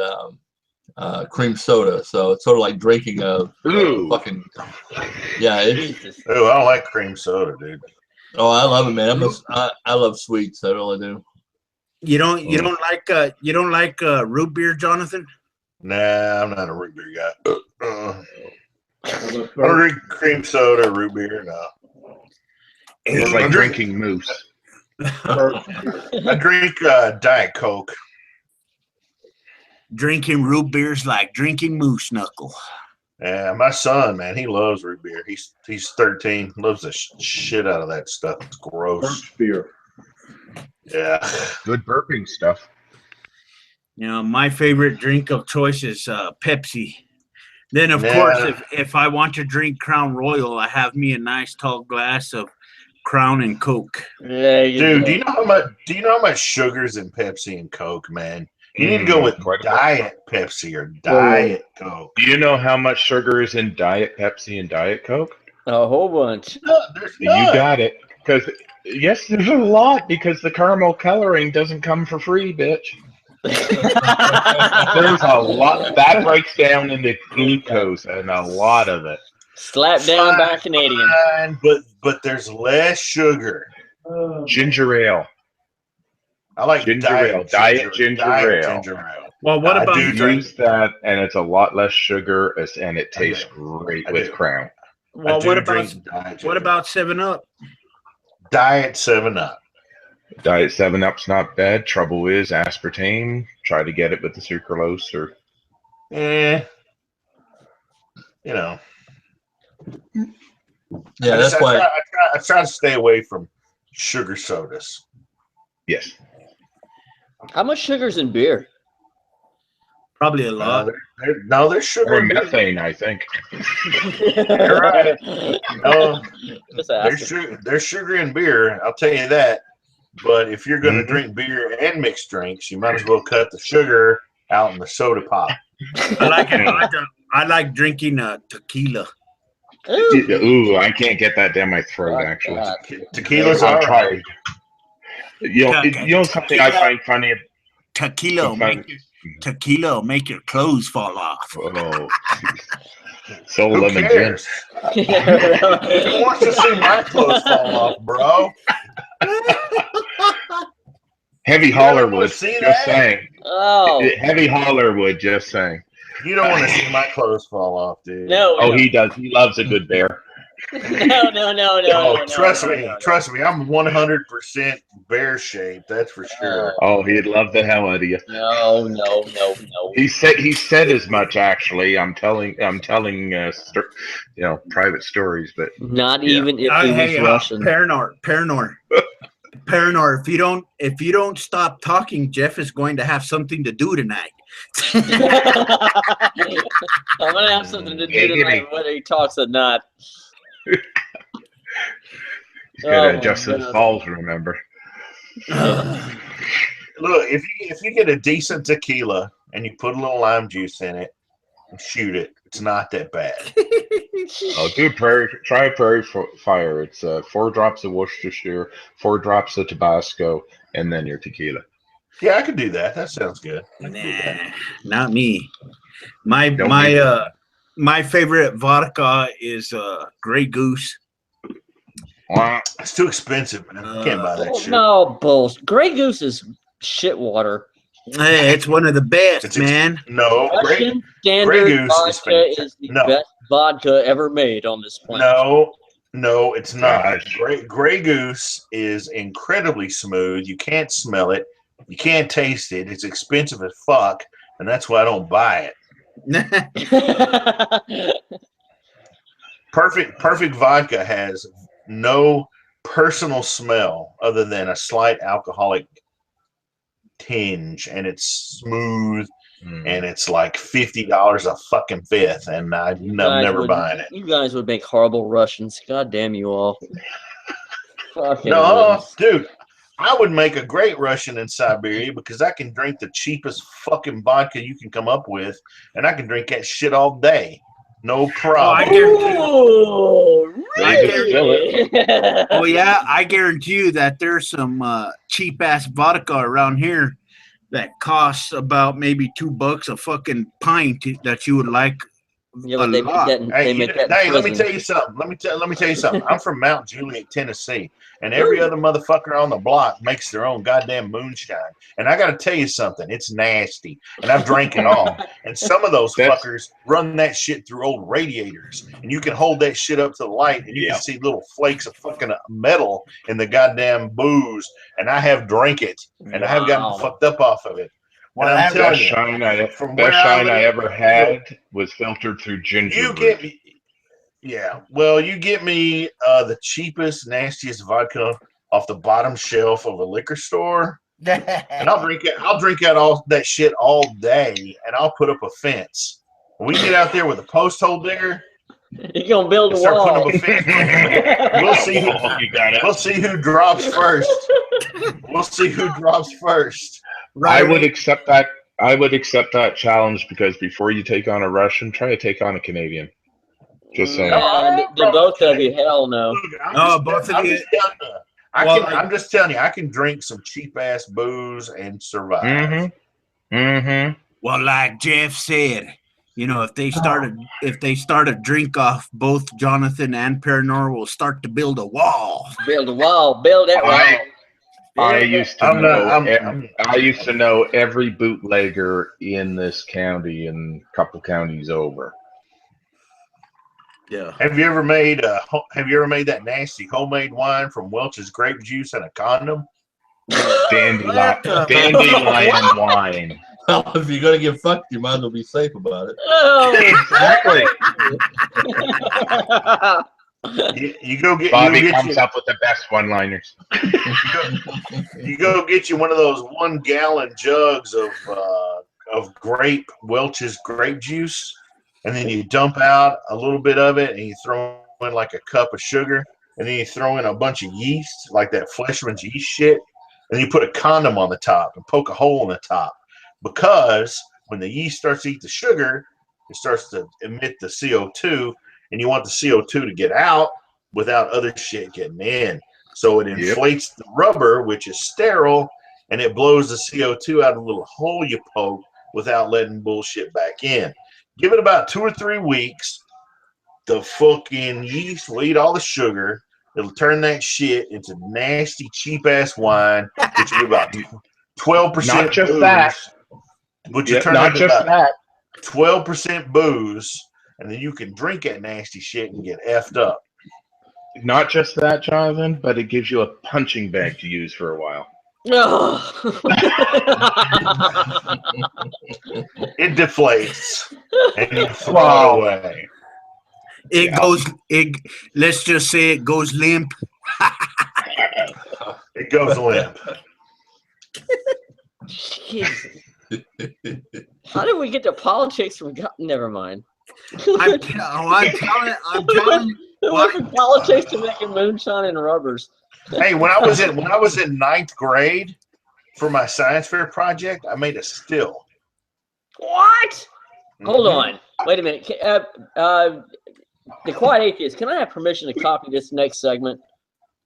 Speaker 8: cream soda, so it's sort of like drinking a fucking. Yeah, it's.
Speaker 7: Oh, I don't like cream soda, dude.
Speaker 8: Oh, I love it, man. I love sweets. I really do.
Speaker 1: You don't like root beer, Jonathan?
Speaker 7: Nah, I'm not a root beer guy. I don't drink cream soda, root beer. No.
Speaker 5: It's like drinking moose.
Speaker 7: I drink Diet Coke.
Speaker 1: Drinking root beer's like drinking moose knuckle.
Speaker 7: Yeah, my son, man, he loves root beer. He's 13, loves the shit out of that stuff. It's gross.
Speaker 2: Beer.
Speaker 7: Yeah.
Speaker 5: Good burping stuff.
Speaker 1: You know, my favorite drink of choice is Pepsi. Then, of course, if I want to drink Crown Royal, I have me a nice tall glass of Crown and Coke.
Speaker 7: Dude, do you know how much sugar's in Pepsi and Coke, man? You need to go with Diet Pepsi or Diet Coke.
Speaker 5: Do you know how much sugar is in Diet Pepsi and Diet Coke?
Speaker 4: A whole bunch.
Speaker 7: No, there's
Speaker 5: You got it. Because yes, there's a lot because the caramel coloring doesn't come for free, bitch. There's a lot that breaks down into glucose and a lot of it.
Speaker 4: Slap down by a Canadian.
Speaker 7: Fine, but there's less sugar.
Speaker 5: Ginger ale.
Speaker 7: I like
Speaker 5: Ginger ale. Diet ginger ale.
Speaker 7: Ginger ale.
Speaker 1: Well, what
Speaker 7: I
Speaker 1: about
Speaker 7: do drink
Speaker 5: Use that, and it's a lot less sugar, and it tastes great
Speaker 7: I
Speaker 5: with
Speaker 7: do.
Speaker 5: Crown.
Speaker 1: well,
Speaker 7: I do
Speaker 1: what about
Speaker 7: drink Diet
Speaker 1: what
Speaker 7: ginger
Speaker 1: about 7-Up?
Speaker 7: Diet 7-Up?
Speaker 5: Diet 7-Up's not bad. Trouble is aspartame. Try to get it with the sucralose or.
Speaker 7: You know.
Speaker 8: Yeah, that's why.
Speaker 7: I try to stay away from sugar sodas.
Speaker 5: Yes.
Speaker 4: How much sugar's in beer?
Speaker 1: Probably a lot.
Speaker 7: There's sugar
Speaker 5: Or
Speaker 7: in beer.
Speaker 5: methane, I think.
Speaker 7: You're right. No,
Speaker 4: Just asking.
Speaker 7: there's sugar in beer. I'll tell you that. But if you're going to
Speaker 5: Mhm.
Speaker 7: drink beer and mix drinks, you might as well cut the sugar out in the soda pop.
Speaker 1: I like it. I like drinking tequila.
Speaker 5: Ooh, I can't get that down my throat. Actually,
Speaker 7: Tequila's
Speaker 5: I'll
Speaker 7: all
Speaker 5: try.
Speaker 7: right.
Speaker 5: You know something I find funny.
Speaker 1: Tequila, tequila, make your clothes fall off.
Speaker 5: Oh, so
Speaker 7: Who
Speaker 5: lemon gin.
Speaker 7: cares? Who wants to see my clothes fall off, bro?
Speaker 5: Heavy
Speaker 7: You don't
Speaker 5: holler
Speaker 7: wanna
Speaker 5: would.
Speaker 7: see
Speaker 5: Just
Speaker 7: that?
Speaker 5: saying.
Speaker 4: Oh
Speaker 5: Heavy holler would. Just saying.
Speaker 7: You don't want to see my clothes fall off, dude.
Speaker 4: no!
Speaker 5: Oh,
Speaker 4: no.
Speaker 5: he does. He loves a good bear.
Speaker 4: No!
Speaker 7: Oh, trust me, I'm 100% bear shaped. That's for sure.
Speaker 5: Oh, he'd love the hell out of you.
Speaker 4: No!
Speaker 5: He said as much. Actually, I'm telling private stories, but
Speaker 4: Not
Speaker 5: Yeah.
Speaker 4: even if he was Russian.
Speaker 1: Paranor. If you don't stop talking, Jeff is going to have something to do tonight.
Speaker 4: I'm gonna have something to do tonight, whether he talks or not.
Speaker 5: he's got
Speaker 4: Oh,
Speaker 5: to adjust his
Speaker 4: goodness.
Speaker 5: balls. Remember.
Speaker 7: Look, if you get a decent tequila and you put a little lime juice in it and shoot it, it's not that bad.
Speaker 5: Oh, dude, try Prairie Fire. It's 4 drops of Worcestershire, 4 drops of Tabasco, and then your tequila.
Speaker 7: Yeah, I could do that. That sounds good. I can do that.
Speaker 1: Nah, not me. My favorite vodka is Grey Goose.
Speaker 7: It's too expensive, man. I can't buy that shit.
Speaker 4: No, bullshit. Grey Goose is shit water.
Speaker 1: Hey, it's one of the best,
Speaker 7: It's
Speaker 1: man.
Speaker 7: No,
Speaker 4: Russian
Speaker 7: Grey
Speaker 4: standard
Speaker 7: Goose is
Speaker 4: vodka
Speaker 7: fantastic.
Speaker 4: is the
Speaker 7: No.
Speaker 4: best vodka ever made on this planet.
Speaker 7: No, it's not.
Speaker 5: Gosh.
Speaker 7: Grey Goose is incredibly smooth. You can't smell it. You can't taste it. It's expensive as fuck, and that's why I don't buy it. Perfect vodka has no personal smell other than a slight alcoholic tinge, and it's smooth, and it's like $50 a fucking fifth, and I'm never buying it.
Speaker 4: You guys would make horrible Russians. God damn you all. Fucking
Speaker 7: No,
Speaker 4: wins.
Speaker 7: dude, I would make a great Russian in Siberia because I can drink the cheapest fucking vodka you can come up with, and I can drink that shit all day. No problem.
Speaker 4: Ooh, really?
Speaker 1: Oh yeah, I guarantee you that there's some cheap ass vodka around here that costs about maybe $2 a fucking pint that you would like.
Speaker 4: Yeah, but they make that. They make that.
Speaker 7: Hey, let me tell you something. Let me tell you something. I'm from Mount Juliet, Tennessee, and every other motherfucker on the block makes their own goddamn moonshine. And I got to tell you something. It's nasty, and I've drank it all. And some of those fuckers run that shit through old radiators, and you can hold that shit up to the light, and you can see little flakes of fucking metal in the goddamn booze. And I have drank it, and I have gotten fucked up off of it.
Speaker 5: Well,
Speaker 7: I'm
Speaker 5: the best shine I ever had was filtered through ginger.
Speaker 7: You get me, yeah. Well, you get me the cheapest, nastiest vodka off the bottom shelf of a liquor store, and I'll drink it. I'll drink out all that shit all day, and I'll put up a fence. When we get out there with a post hole digger,
Speaker 4: you're gonna build a
Speaker 7: start
Speaker 4: wall.
Speaker 7: putting up a fence. We'll see who drops first. We'll see who drops first.
Speaker 5: I would accept that. I would accept that challenge because before you take on a Russian, try to take on a Canadian. Just saying.
Speaker 4: The both of you, hell no.
Speaker 1: Both of you.
Speaker 7: I'm just telling you, I can drink some cheap ass booze and survive.
Speaker 1: Well, like Jeff said, you know, if they start a drink off, both Jonathan and Paranor will start to build a wall.
Speaker 4: Build a wall. Build that wall.
Speaker 5: I used to know every bootlegger in this county and a couple counties over.
Speaker 1: Yeah.
Speaker 7: Have you ever made that nasty homemade wine from Welch's grape juice and a condom?
Speaker 5: Dandelion wine.
Speaker 8: Well, if you're gonna get fucked, you might as well be safe about it.
Speaker 4: Oh,
Speaker 5: exactly.
Speaker 7: You go get
Speaker 5: Bobby comes up with the best one-liners.
Speaker 7: You go get you one of those 1 gallon jugs of Welch's grape juice, and then you dump out a little bit of it, and you throw in like a cup of sugar, and then you throw in a bunch of yeast, like that Fleshman's yeast shit, and you put a condom on the top and poke a hole in the top, because when the yeast starts to eat the sugar, it starts to emit the CO2. and you want the CO2 to get out without other shit getting in. So it inflates the rubber, which is sterile, and it blows the CO2 out of a little hole you poke without letting bullshit back in. Give it about 2 or 3 weeks. The fucking yeast will eat all the sugar. It'll turn that shit into nasty, cheap-ass wine, which will be about 12%
Speaker 5: Not just
Speaker 7: booze.
Speaker 5: that.
Speaker 7: Which you turn
Speaker 5: not
Speaker 7: into
Speaker 5: just
Speaker 7: about
Speaker 5: that.
Speaker 7: 12% booze, and then you can drink that nasty shit and get effed up.
Speaker 5: Not just that, Jonathan, but it gives you a punching bag to use for a while.
Speaker 7: It deflates, and you throw it away.
Speaker 1: It goes. Let's just say it goes limp.
Speaker 7: It goes limp.
Speaker 4: Jesus. How did we get to politics from God? Never mind.
Speaker 1: I'm telling.
Speaker 4: We went from politics to making moonshine and rubbers.
Speaker 7: Hey, when I was in 9th grade for my science fair project, I made a still.
Speaker 4: What? Hold on. Wait a minute. The Quiet Atheist, can I have permission to copy this next segment?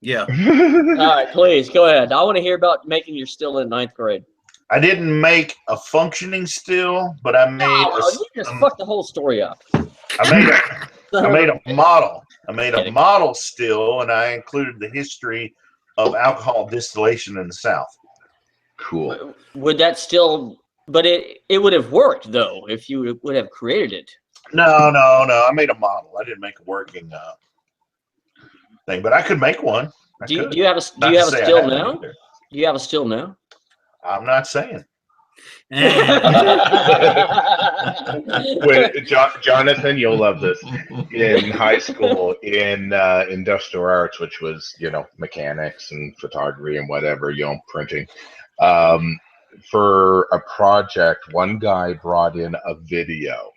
Speaker 1: Yeah.
Speaker 4: All right, please go ahead. I want to hear about making your still in 9th grade.
Speaker 7: I didn't make a functioning still, but I made
Speaker 4: you just fucked the whole story up.
Speaker 7: I made a model. I made a model still, and I included the history of alcohol distillation in the South.
Speaker 5: Cool.
Speaker 4: Would that still? But it would have worked though if you would have created it.
Speaker 7: No. I made a model. I didn't make a working thing, but I could make one.
Speaker 4: Do you have a still now? Do you have a still now?
Speaker 7: I'm not saying.
Speaker 5: Jonathan, you'll love this. In high school, in industrial arts, which was mechanics and photography and whatever, printing. For a project, one guy brought in a video,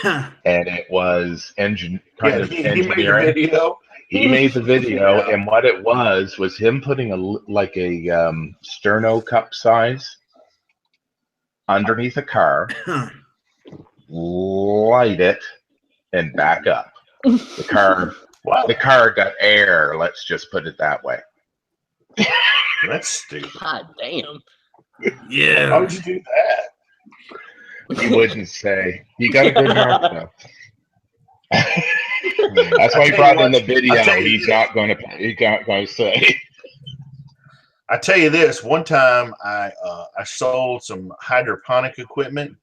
Speaker 5: and it was engineering.
Speaker 7: He made a video.
Speaker 5: He made the video, and what it was him putting a sterno cup size underneath a car, light it, and back up. The car got air. Let's just put it that way.
Speaker 7: That's stupid.
Speaker 4: God damn.
Speaker 1: Yeah.
Speaker 7: How would you do that?
Speaker 5: He wouldn't say. You got a good heart, though. That's why he brought in the video. He's not going to say.
Speaker 7: I tell you this. One time, I sold some hydroponic equipment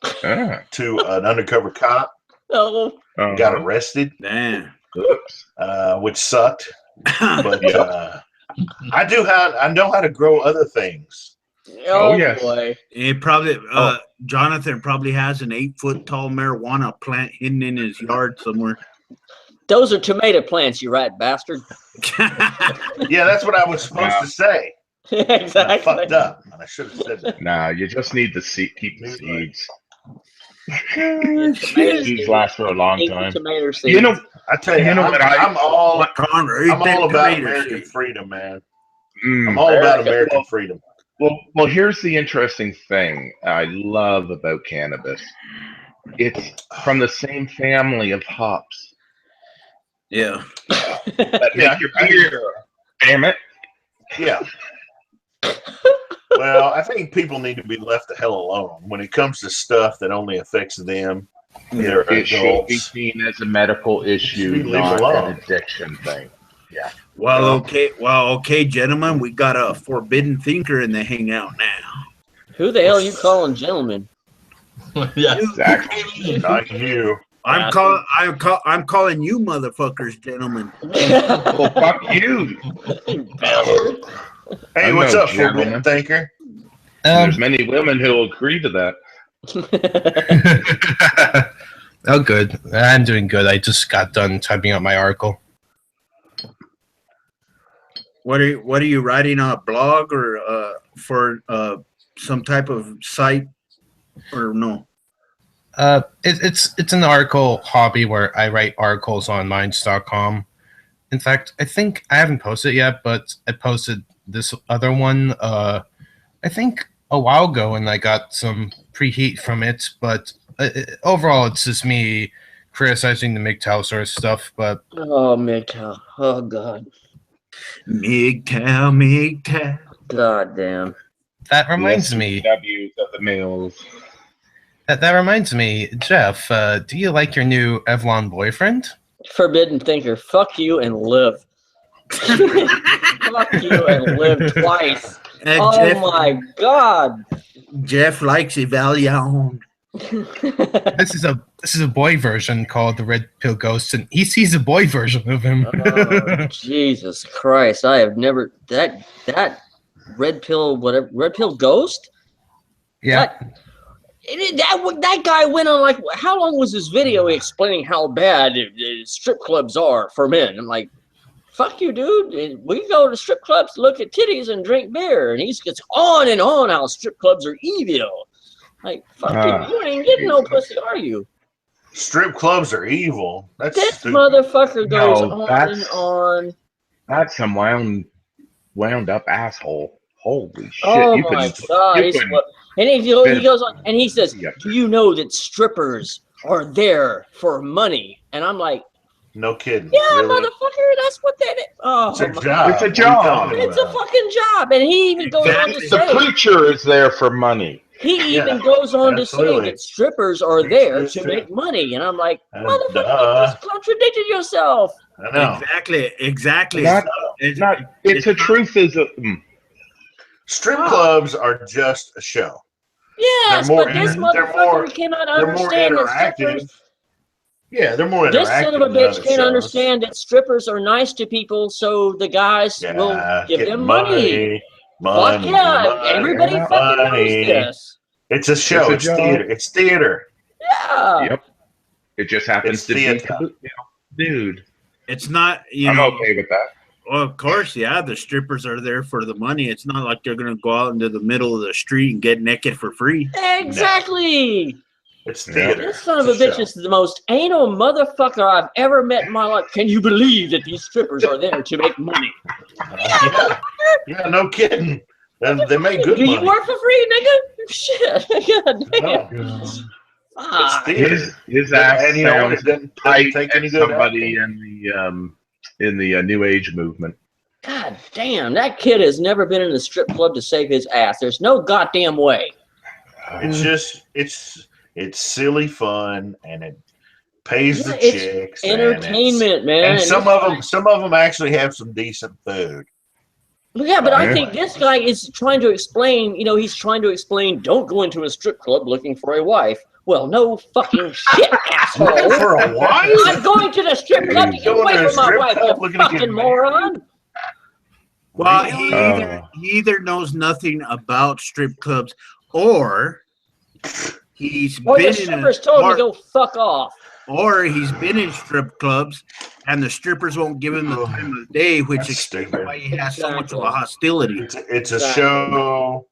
Speaker 7: to an undercover cop.
Speaker 4: Oh.
Speaker 7: Got arrested.
Speaker 1: Damn.
Speaker 7: Which sucked. But I know how to grow other things.
Speaker 4: Oh yes. Boy.
Speaker 1: It probably Jonathan probably has an 8-foot tall marijuana plant hidden in his yard somewhere.
Speaker 4: Those are tomato plants, you right bastard.
Speaker 7: Yeah, that's what I was supposed to say.
Speaker 4: Exactly.
Speaker 7: I fucked up. I should have said that.
Speaker 5: Nah, you just need to keep the seeds. Seeds last for a long time.
Speaker 4: Tomato seeds.
Speaker 7: I tell you, I'm all about American freedom, man. I'm all about American freedom.
Speaker 5: Well, here's the interesting thing I love about cannabis. It's from the same family of hops.
Speaker 1: Yeah.
Speaker 5: That make your beer. Damn it.
Speaker 7: Yeah. Well, I think people need to be left the hell alone when it comes to stuff that only affects them.
Speaker 5: It should be seen as a medical issue, not an addiction thing. Yeah.
Speaker 1: Well, okay, gentlemen, we got a forbidden thinker in the hangout now.
Speaker 4: Who the hell are you calling gentlemen?
Speaker 8: Yeah,
Speaker 5: exactly.
Speaker 7: Not you.
Speaker 1: I'm calling you motherfuckers gentlemen.
Speaker 5: Well, fuck you.
Speaker 7: Hey, what's up, forbidden thinker?
Speaker 5: There's many women who will agree to that.
Speaker 9: Oh, good. I'm doing good. I just got done typing up my article.
Speaker 1: What are you writing on a blog or for some type of site or no?
Speaker 9: It's an article hobby where I write articles on minds.com. In fact, I think I haven't posted it yet, but I posted this other one I think a while ago, and I got some preheat from it. But overall, it's just me criticizing the MGTOW sort of stuff. But
Speaker 4: Oh, MGTOW. Oh, God.
Speaker 1: MGTOW.
Speaker 4: God damn.
Speaker 9: that reminds me.
Speaker 5: W's of the males.
Speaker 9: That reminds me, Jeff. Do you like your new Evlon boyfriend?
Speaker 4: Forbidden thinker. Fuck you and live. Fuck you and live twice. Oh,
Speaker 1: Jeff,
Speaker 4: my God.
Speaker 1: Jeff likes Evalion.
Speaker 9: This is a boy version called the Red Pill Ghost, and he sees a boy version of him.
Speaker 4: Oh, Jesus Christ! I have never that red pill ghost.
Speaker 9: Yeah.
Speaker 4: That guy went on like how long was his video explaining how bad strip clubs are for men? I'm like, fuck you, dude. We go to strip clubs to look at titties and drink beer, and he gets on and on how strip clubs are evil. Like, fuck you ain't getting no pussy, are you?
Speaker 7: Strip clubs are evil. That's
Speaker 4: This
Speaker 7: stupid.
Speaker 4: motherfucker goes
Speaker 5: No,
Speaker 4: on and on.
Speaker 5: That's some wound up asshole. Holy shit!
Speaker 4: Oh
Speaker 5: You
Speaker 4: my
Speaker 5: couldn't-
Speaker 4: God!
Speaker 5: you
Speaker 4: He's-
Speaker 5: couldn't-
Speaker 4: And he goes on and he says,
Speaker 5: Yeah.
Speaker 4: "Do you know that strippers are there for money?" And I'm like,
Speaker 7: No kidding.
Speaker 4: "Yeah,
Speaker 7: Really?
Speaker 4: motherfucker, that's what that is." Oh,
Speaker 7: It's a
Speaker 4: my-
Speaker 7: job.
Speaker 5: It's a
Speaker 7: What are you
Speaker 5: job.
Speaker 7: talking
Speaker 4: It's a
Speaker 7: about?
Speaker 4: fucking job, and he even goes on to
Speaker 1: Exactly.
Speaker 5: The
Speaker 4: say,
Speaker 5: preacher is there for money.
Speaker 4: he
Speaker 7: Yeah,
Speaker 4: even goes on to say
Speaker 7: absolutely.
Speaker 4: that strippers are
Speaker 7: Preach
Speaker 4: there
Speaker 7: this
Speaker 4: to
Speaker 7: too.
Speaker 4: make money, and I'm like, motherfucker,
Speaker 7: Duh.
Speaker 4: you just contradicted yourself.
Speaker 7: I know.
Speaker 1: Exactly.
Speaker 5: Not-
Speaker 1: It's
Speaker 5: It's a truthism.
Speaker 7: Strip clubs are just a show.
Speaker 4: Yes,
Speaker 7: They're more
Speaker 4: but this
Speaker 7: in- they're
Speaker 4: motherfucker
Speaker 7: more-
Speaker 4: cannot
Speaker 7: They're more
Speaker 4: understand that
Speaker 7: interactive.
Speaker 4: strippers.
Speaker 7: Yeah, they're more interactive.
Speaker 4: This son of a
Speaker 7: than
Speaker 4: bitch
Speaker 7: other
Speaker 4: can't
Speaker 7: shows.
Speaker 4: understand that strippers are nice to people, so the guys will give
Speaker 7: get
Speaker 4: them money. Fuck yeah,
Speaker 7: money,
Speaker 4: everybody
Speaker 5: yeah,
Speaker 4: fucking
Speaker 7: money.
Speaker 4: knows this.
Speaker 7: It's a show.
Speaker 5: a
Speaker 7: It's
Speaker 5: job.
Speaker 7: theater. It's theater.
Speaker 4: Yeah.
Speaker 5: Yep. It just happens
Speaker 7: It's
Speaker 5: to be,
Speaker 7: theater.
Speaker 5: dude.
Speaker 1: It's not, you
Speaker 5: I'm
Speaker 1: know.
Speaker 5: okay with that.
Speaker 1: Well, of course, yeah, the strippers are there for the money. It's not like they're going to go out into the middle of the street and get naked for free.
Speaker 4: Exactly.
Speaker 7: It's
Speaker 5: Yeah.
Speaker 7: theater.
Speaker 4: This son of a
Speaker 7: It's
Speaker 4: bitch
Speaker 7: show.
Speaker 4: is the most anal motherfucker I've ever met in my life. Can you believe that these strippers are there to make money?
Speaker 7: Yeah, no kidding. They make good
Speaker 4: Do you
Speaker 7: money.
Speaker 4: work for free, nigga? Shit. God damn.
Speaker 7: No,
Speaker 4: Ah.
Speaker 7: it's theater.
Speaker 5: His ass
Speaker 7: And you know what?
Speaker 5: sounds
Speaker 7: It doesn't
Speaker 5: tight
Speaker 7: take
Speaker 5: at
Speaker 7: any good
Speaker 5: somebody
Speaker 7: acting.
Speaker 5: in the New Age movement.
Speaker 4: God damn, that kid has never been in a strip club to save his ass. There's no goddamn way.
Speaker 7: It's just it's silly fun and it pays
Speaker 4: Yeah,
Speaker 7: the
Speaker 4: it's
Speaker 7: chicks.
Speaker 4: Entertainment, man.
Speaker 7: And some of them actually have some decent food.
Speaker 4: Yeah, but I
Speaker 5: Yeah.
Speaker 4: think this guy is trying to explain, he's trying to explain, don't go into a strip club looking for a wife. Well, no fucking shit, asshole.
Speaker 7: Looking for a wife?
Speaker 4: I'm going to the strip club to get
Speaker 7: Going
Speaker 4: away
Speaker 7: to a
Speaker 4: from my
Speaker 7: strip
Speaker 4: wife,
Speaker 7: club
Speaker 4: you
Speaker 7: looking to get
Speaker 4: fucking
Speaker 7: married?
Speaker 4: moron.
Speaker 1: Well,
Speaker 5: Really?
Speaker 1: he either knows nothing about strip clubs or he's
Speaker 4: Or the
Speaker 1: been in
Speaker 4: strippers told him
Speaker 1: or,
Speaker 4: to go fuck off.
Speaker 1: or he's been in strip clubs and the strippers won't give him the time of day, which
Speaker 7: That's
Speaker 1: explains
Speaker 7: stupid.
Speaker 1: why he has so much of
Speaker 4: Exactly.
Speaker 1: a hostility.
Speaker 7: It's a
Speaker 4: Exactly.
Speaker 7: show.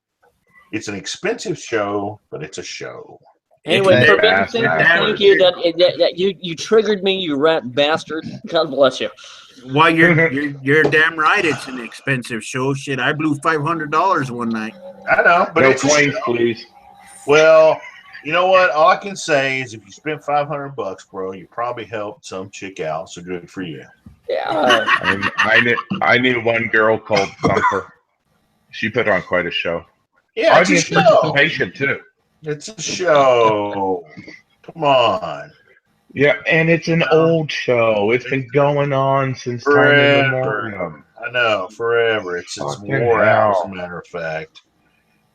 Speaker 7: It's an expensive show, but it's a show.
Speaker 4: Anyway,
Speaker 1: It's
Speaker 4: Forbidden
Speaker 5: bad.
Speaker 4: Thinker,
Speaker 1: Bad.
Speaker 4: thank you. That you triggered me, you rat bastard. God bless you.
Speaker 1: Well, you're damn right. It's an expensive show. Shit, I blew $500 one night.
Speaker 7: I know, but
Speaker 5: No
Speaker 7: it's a
Speaker 5: coins,
Speaker 7: show.
Speaker 5: please.
Speaker 7: Well, you know what? All I can say is if you spent $500, bro, you probably helped some chick out. So good for you.
Speaker 4: Yeah.
Speaker 5: I knew one girl called Thumper. She put on quite a show.
Speaker 7: Yeah, it's a
Speaker 5: Audience
Speaker 7: show.
Speaker 5: participation too.
Speaker 7: It's a show. Come on.
Speaker 5: Yeah, and it's an old show. It's been going on since time
Speaker 7: Forever.
Speaker 5: immemorial.
Speaker 7: I know, forever. It's
Speaker 5: Fucking
Speaker 7: wore out, as
Speaker 5: hell.
Speaker 7: a matter of fact.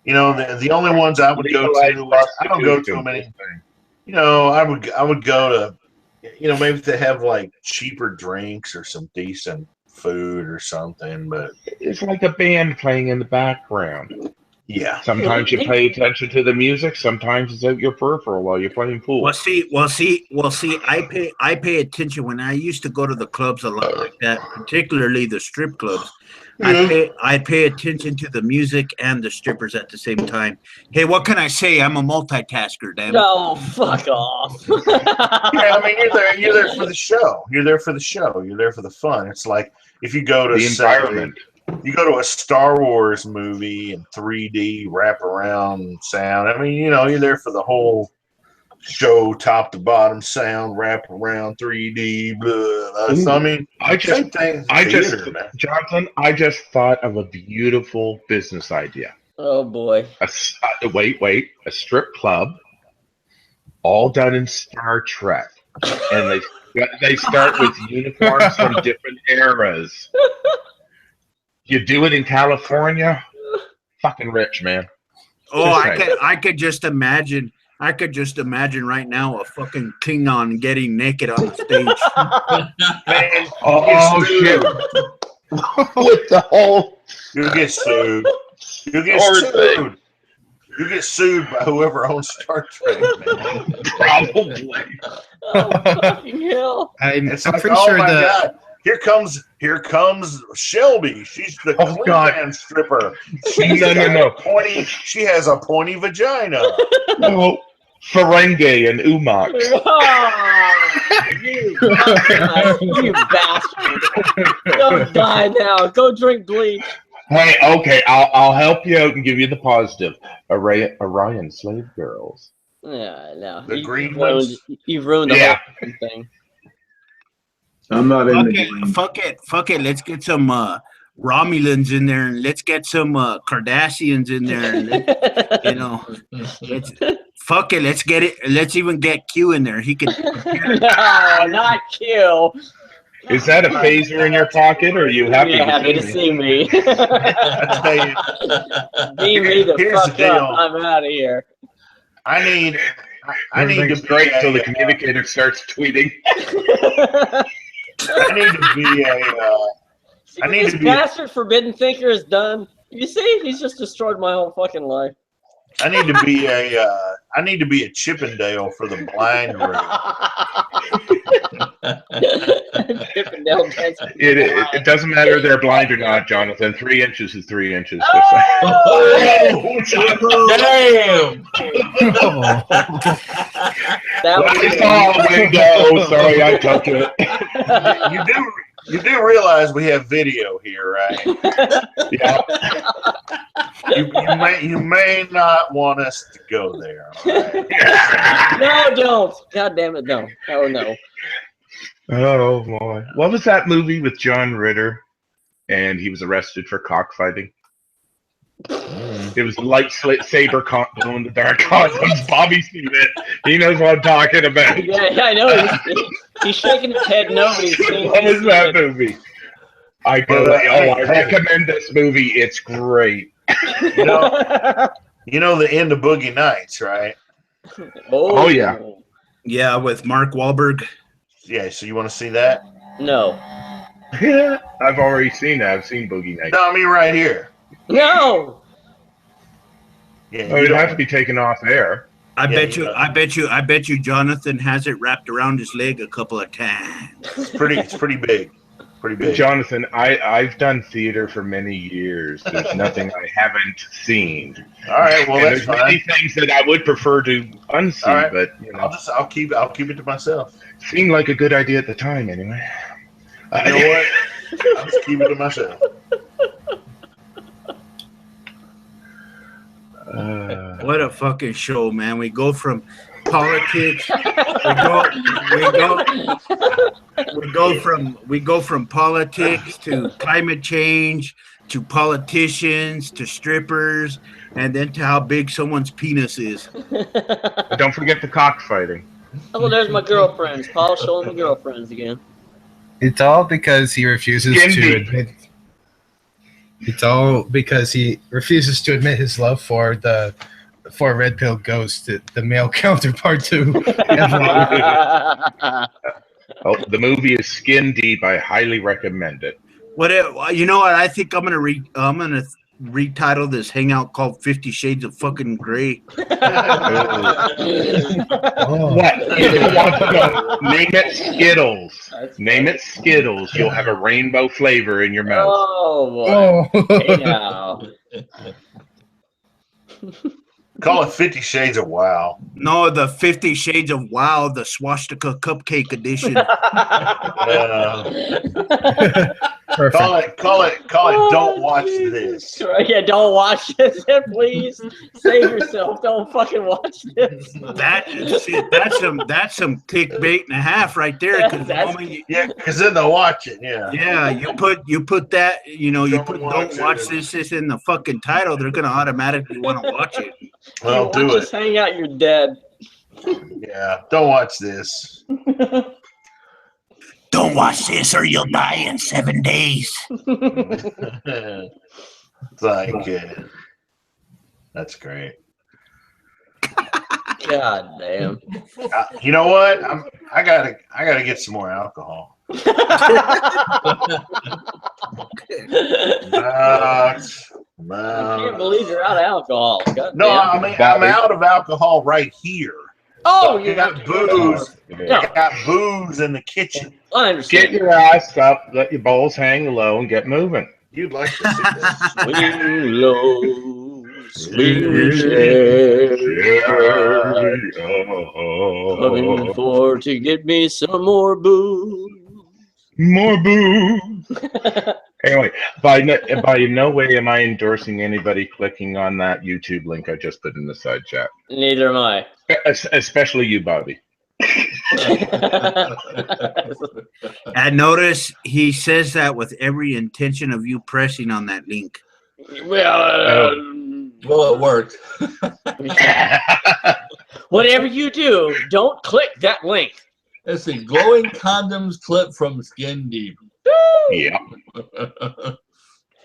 Speaker 7: You know, the only ones I would go
Speaker 5: Legalized
Speaker 7: to, which I don't go to
Speaker 5: prostitution.
Speaker 7: them any. You know, I would go to, maybe if they have like cheaper drinks or some decent food or something. But
Speaker 5: It's like a band playing in the background.
Speaker 7: yeah,
Speaker 5: Sometimes you pay attention to the music. Sometimes it's out your peripheral while you're playing pool.
Speaker 1: Well, see. I pay attention when I used to go to the clubs a lot like that, particularly the strip clubs. I pay attention to the music and the strippers at the same time. Hey, what can I say? I'm a multitasker, damn it.
Speaker 4: No, fuck off.
Speaker 7: yeah. I mean, you're there for the show. You're there for the show. You're there for the fun. It's like if you go to
Speaker 5: The environment.
Speaker 7: You go to a Star Wars movie and 3D wraparound sound. I mean, you're there for the whole show, top to bottom, sound, wrap around, 3D, blah, blah. So, I mean, same thing.
Speaker 5: Jonathan, I just thought of a beautiful business idea.
Speaker 4: Oh boy.
Speaker 5: Wait. A strip club, all done in Star Trek. And they start with uniforms from different eras. You do it in California, fucking rich, man.
Speaker 1: Oh, I could just imagine. I could just imagine right now a fucking Klingon getting naked on the stage.
Speaker 7: Man,
Speaker 5: oh shit! With the whole,
Speaker 7: you'll get sued. You'll get sued. You get sued by whoever owns Star Trek, man.
Speaker 5: Probably.
Speaker 4: Oh, fucking hell.
Speaker 9: I'm
Speaker 7: It's
Speaker 9: pretty
Speaker 7: like,
Speaker 9: sure
Speaker 7: oh my
Speaker 9: that.
Speaker 7: God. Here comes Shelby. She's the Klingon stripper.
Speaker 5: No.
Speaker 7: She has a pointy vagina.
Speaker 5: No, Ferengi and Umak.
Speaker 4: Oh, you bastard. Don't die now. Go drink bleach.
Speaker 5: Hey, okay, I'll help you out and give you the positive. Orion slave girls.
Speaker 4: Yeah, no.
Speaker 7: The green ones.
Speaker 4: You've ruined the whole thing.
Speaker 2: I'm not in the
Speaker 1: Fuck it. Let's get some Romulans in there, and let's get some Kardashians in there. And fuck it. Let's get it. Let's even get Q in there. He could.
Speaker 4: No, not Q.
Speaker 5: Is that a phaser in your pocket, or are you happy,
Speaker 4: to see me?
Speaker 7: I tell you,
Speaker 4: Beam me the
Speaker 7: here's the
Speaker 4: fuck
Speaker 7: deal.
Speaker 4: up. I'm out of here.
Speaker 7: I need
Speaker 5: Everything's
Speaker 7: to
Speaker 5: great
Speaker 7: be
Speaker 5: until the communicator starts tweeting.
Speaker 7: I need to be I need
Speaker 4: this
Speaker 7: to be.
Speaker 4: bastard forbidden thinker is done. You see, he's just destroyed my whole fucking life.
Speaker 7: I need to be a Chippendale for the blind group.
Speaker 4: Chippendale dancing.
Speaker 5: It doesn't matter if they're blind or not, Jonathan. 3 inches is 3 inches.
Speaker 8: Oh, damn!
Speaker 5: That's all, window. Sorry, I took it.
Speaker 7: You do realize we have video here, right?
Speaker 5: Yeah.
Speaker 7: You may not want us to go there. Right?
Speaker 4: No, don't. God damn it, don't. Oh no.
Speaker 5: Oh boy. What was that movie with John Ritter? And he was arrested for cockfighting. It was lightsaber combo in the dark condoms. Bobby's seen it. He knows what I'm talking about.
Speaker 4: Yeah, I know. He's shaking his head. Nobody's seen.
Speaker 5: What was that movie? I recommend this movie. It's great.
Speaker 7: You know the end of Boogie Nights, right?
Speaker 5: Oh yeah.
Speaker 1: Yeah, with Mark Wahlberg.
Speaker 7: Yeah. So you want to see that?
Speaker 4: No.
Speaker 5: Yeah, I've already seen that. I've seen Boogie Nights.
Speaker 7: No, I mean right here.
Speaker 4: No.
Speaker 7: Yeah,
Speaker 5: it'd have to be taken off air.
Speaker 1: I bet you Jonathan has it wrapped around his leg a couple of times.
Speaker 7: It's pretty big. Pretty big.
Speaker 5: Jonathan, I've done theater for many years. There's nothing I haven't seen.
Speaker 7: All right, well
Speaker 5: and
Speaker 7: that's
Speaker 5: there's
Speaker 7: fine.
Speaker 5: many things that I would prefer to unsee,
Speaker 7: All right.
Speaker 5: but you know,
Speaker 7: I'll keep it to myself.
Speaker 5: seemed like a good idea at the time, anyway.
Speaker 7: You know what? I'll just keep it to myself.
Speaker 1: What a fucking show, man. We go from politics. we go from politics to climate change to politicians to strippers and then to how big someone's penis is.
Speaker 5: But don't forget the cockfighting.
Speaker 4: Oh, there's my girlfriends. Paul showing my girlfriends again.
Speaker 9: It's all because he refuses to admit. It's all because he refuses to admit his love for Red Pill Ghost, the male counterpart to.
Speaker 5: Oh, the movie is skin deep. I highly recommend it.
Speaker 1: You know what? I think I'm gonna retitle this hangout called 50 Shades of fucking Grey.
Speaker 5: What? If you want to know, name it Skittles. Name it Skittles. You'll have a rainbow flavor in your mouth.
Speaker 4: Oh boy. Hey, now.
Speaker 7: Call it 50 Shades of Wow.
Speaker 1: No, the 50 Shades of Wow, the swastika cupcake edition.
Speaker 9: Perfect.
Speaker 7: Call it. Don't watch this.
Speaker 4: Yeah, don't watch this, please. Save yourself. Don't fucking watch this.
Speaker 1: That's some clickbait and a half right there.
Speaker 7: Yeah, because then they'll watch it. Yeah.
Speaker 1: Yeah, you put that, don't watch
Speaker 7: it.
Speaker 1: this in the fucking title. They're gonna automatically want to watch it.
Speaker 7: Well, do it.
Speaker 4: Just hang out. You're dead.
Speaker 7: Yeah, don't watch this.
Speaker 1: Don't watch this or you'll die in 7 days.
Speaker 7: It's like, that's great.
Speaker 4: God damn.
Speaker 7: You know what? I gotta get some more alcohol.
Speaker 4: I can't believe you're out of alcohol. God
Speaker 7: No,
Speaker 4: damn.
Speaker 7: I mean I'm out of alcohol right here.
Speaker 4: Oh,
Speaker 7: you got booze. I got booze in the kitchen.
Speaker 4: I understand.
Speaker 5: Get your ass up, let your balls hang low, and get moving.
Speaker 7: You'd like to see this.
Speaker 4: Swing low, swing coming for to get me some more booze.
Speaker 5: More booze. Anyway, by no way am I endorsing anybody clicking on that YouTube link I just put in the side chat.
Speaker 4: Neither am I.
Speaker 5: Especially you, Bobby.
Speaker 1: And notice he says that with every intention of you pressing on that link.
Speaker 4: Well,
Speaker 8: Well, it worked.
Speaker 4: whatever you do, don't click that link.
Speaker 8: Let's see. Glowing condoms clip from Skin Deep.
Speaker 5: Yeah.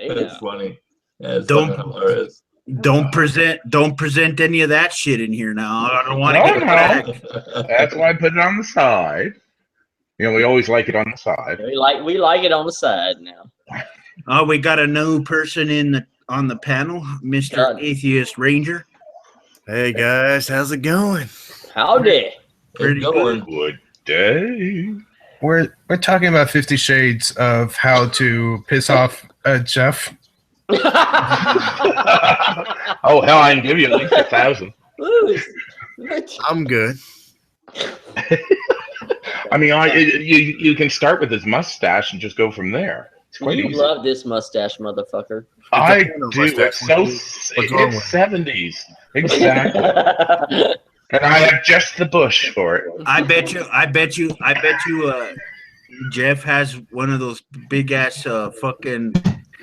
Speaker 8: It's funny. Yeah, it's
Speaker 1: Don't-
Speaker 8: fucking hilarious.
Speaker 1: Don't present any of that shit in here now. I don't want to
Speaker 5: No,
Speaker 1: get
Speaker 5: no.
Speaker 1: back.
Speaker 5: That's why I put it on the side. We always like it on the side.
Speaker 4: We like it on the side now.
Speaker 1: Oh, we got a new person on the panel, Mr.
Speaker 4: God.
Speaker 1: Atheist Ranger.
Speaker 10: Hey guys, how's it going?
Speaker 4: Howdy.
Speaker 1: Pretty
Speaker 8: Good.
Speaker 5: Good day.
Speaker 9: We're talking about 50 Shades of how to piss off Jeff.
Speaker 5: Oh hell, I can give you at least 1,000.
Speaker 10: I'm good.
Speaker 5: I mean, you can start with his mustache and just go from there. It's quite
Speaker 4: You
Speaker 5: easy.
Speaker 4: love this mustache, motherfucker.
Speaker 5: I
Speaker 10: It's
Speaker 5: do.
Speaker 10: a
Speaker 5: It's so.
Speaker 10: What's wrong with
Speaker 5: It's 70s. Exactly. And I have just the bush for it.
Speaker 1: I bet you, Jeff has one of those big ass fucking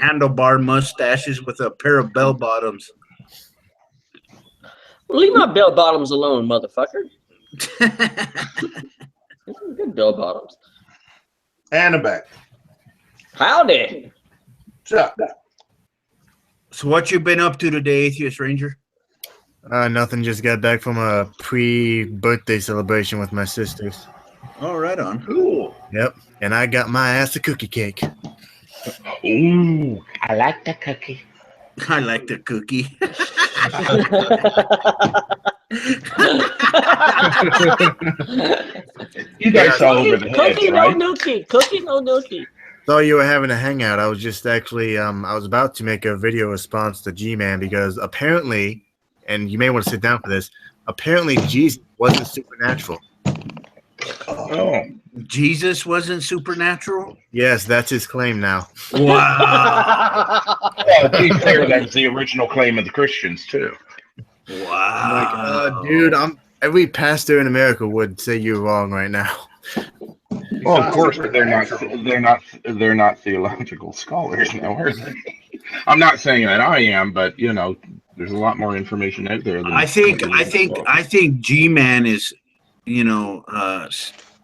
Speaker 1: handlebar mustaches with a pair of bell bottoms.
Speaker 4: Leave my bell bottoms alone, motherfucker. Good bell bottoms.
Speaker 7: And I'm back.
Speaker 4: Howdy.
Speaker 7: So,
Speaker 1: So what you been up to today, Atheist Ranger?
Speaker 10: Nothing. Just got back from a pre-birthday celebration with my sisters.
Speaker 1: Oh, right on.
Speaker 5: Cool.
Speaker 10: Yep, and I got my ass a cookie cake.
Speaker 5: Ooh, I like the cookie.
Speaker 1: I like the cookie.
Speaker 5: You guys saw over the head,
Speaker 4: Cookie no
Speaker 5: right?
Speaker 4: nookie. Cookie no nookie.
Speaker 10: Thought you were having a hangout. I was just actually, I was about to make a video response to G-Man because apparently, and you may want to sit down for this, apparently Jesus wasn't supernatural.
Speaker 5: Oh,
Speaker 1: Jesus wasn't supernatural?
Speaker 10: Yes, that's his claim now.
Speaker 1: Wow.
Speaker 5: well, to be clear, that's the original claim of the Christians too.
Speaker 1: Wow.
Speaker 10: Dude, every pastor in America would say you're wrong right now.
Speaker 5: Well, of course, but they're not theological scholars now, are they? I'm not saying that I am, but there's a lot more information out there. Than
Speaker 1: I think G-Man is,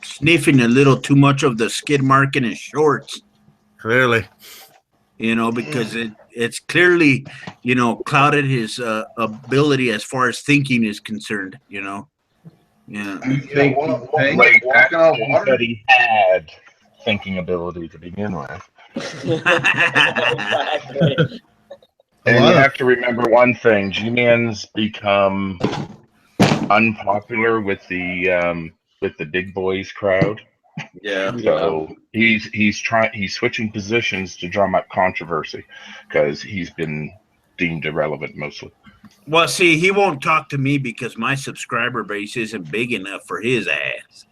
Speaker 1: sniffing a little too much of the skid mark in his shorts.
Speaker 10: Clearly.
Speaker 1: Because it's clearly, clouded his ability as far as thinking is concerned. Yeah.
Speaker 5: Think that he had thinking ability to begin with. And you have to remember one thing: G-Man's become unpopular with the big boys crowd.
Speaker 1: Yeah.
Speaker 5: So he's switching positions to drum up controversy because he's been deemed irrelevant mostly.
Speaker 1: Well, see, he won't talk to me because my subscriber base isn't big enough for his ass.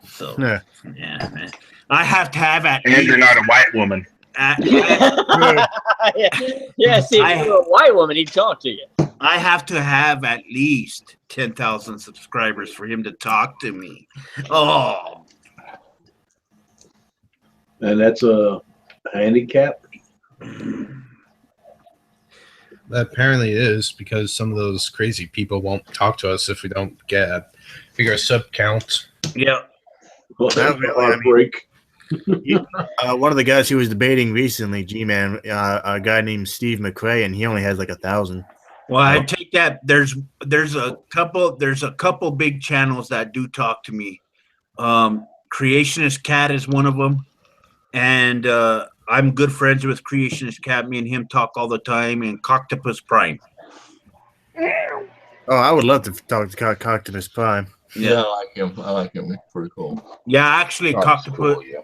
Speaker 1: So,
Speaker 10: Yeah.
Speaker 1: yeah, man. I have to have at
Speaker 5: And
Speaker 1: least,
Speaker 5: you're not a white woman.
Speaker 4: Yeah, see, if you were a white woman, he'd talk to you.
Speaker 1: I have to have at least 10,000 subscribers for him to talk to me. Oh,
Speaker 2: And that's a handicap.
Speaker 9: Apparently it is, because some of those crazy people won't talk to us if we don't get a bigger sub count.
Speaker 1: yeah.
Speaker 2: Well,
Speaker 10: Not really, I mean-
Speaker 2: heartbreak.
Speaker 10: One of the guys who was debating recently, G-Man, a guy named Steve McRae, and he only has like 1,000.
Speaker 1: Well, I take that. There's a couple big channels that do talk to me. Creationist Cat is one of them, and I'm good friends with Creationist Cat. Me and him talk all the time. And Coctopus Prime.
Speaker 10: Oh, I would love to talk to Coctopus Prime.
Speaker 8: Yeah, I like him. I like him. He's pretty cool.
Speaker 1: Yeah, actually,
Speaker 5: Oh, that's
Speaker 1: Coctopus.
Speaker 5: cool, yeah.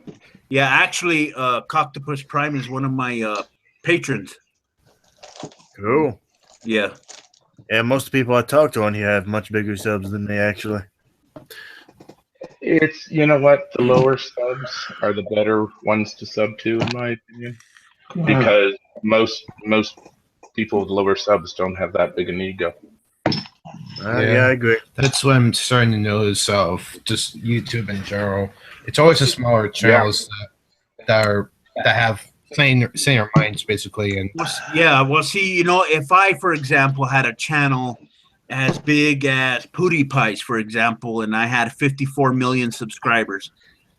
Speaker 1: Yeah, actually, Coctopus Prime is one of my patrons.
Speaker 10: Cool.
Speaker 1: Yeah.
Speaker 10: Yeah, most people I talk to on here have much bigger subs than me, actually.
Speaker 5: It's, you know what, the lower subs are the better ones to sub to, in my opinion, because most people with lower subs don't have that big an ego.
Speaker 10: Yeah, I agree.
Speaker 9: That's what I'm starting to notice of just YouTube in general. It's always the smaller channels that have saner minds, basically. And
Speaker 1: Yeah, well, see, if I, for example, had a channel as big as Pootie Pies, for example, and I had 54 million subscribers,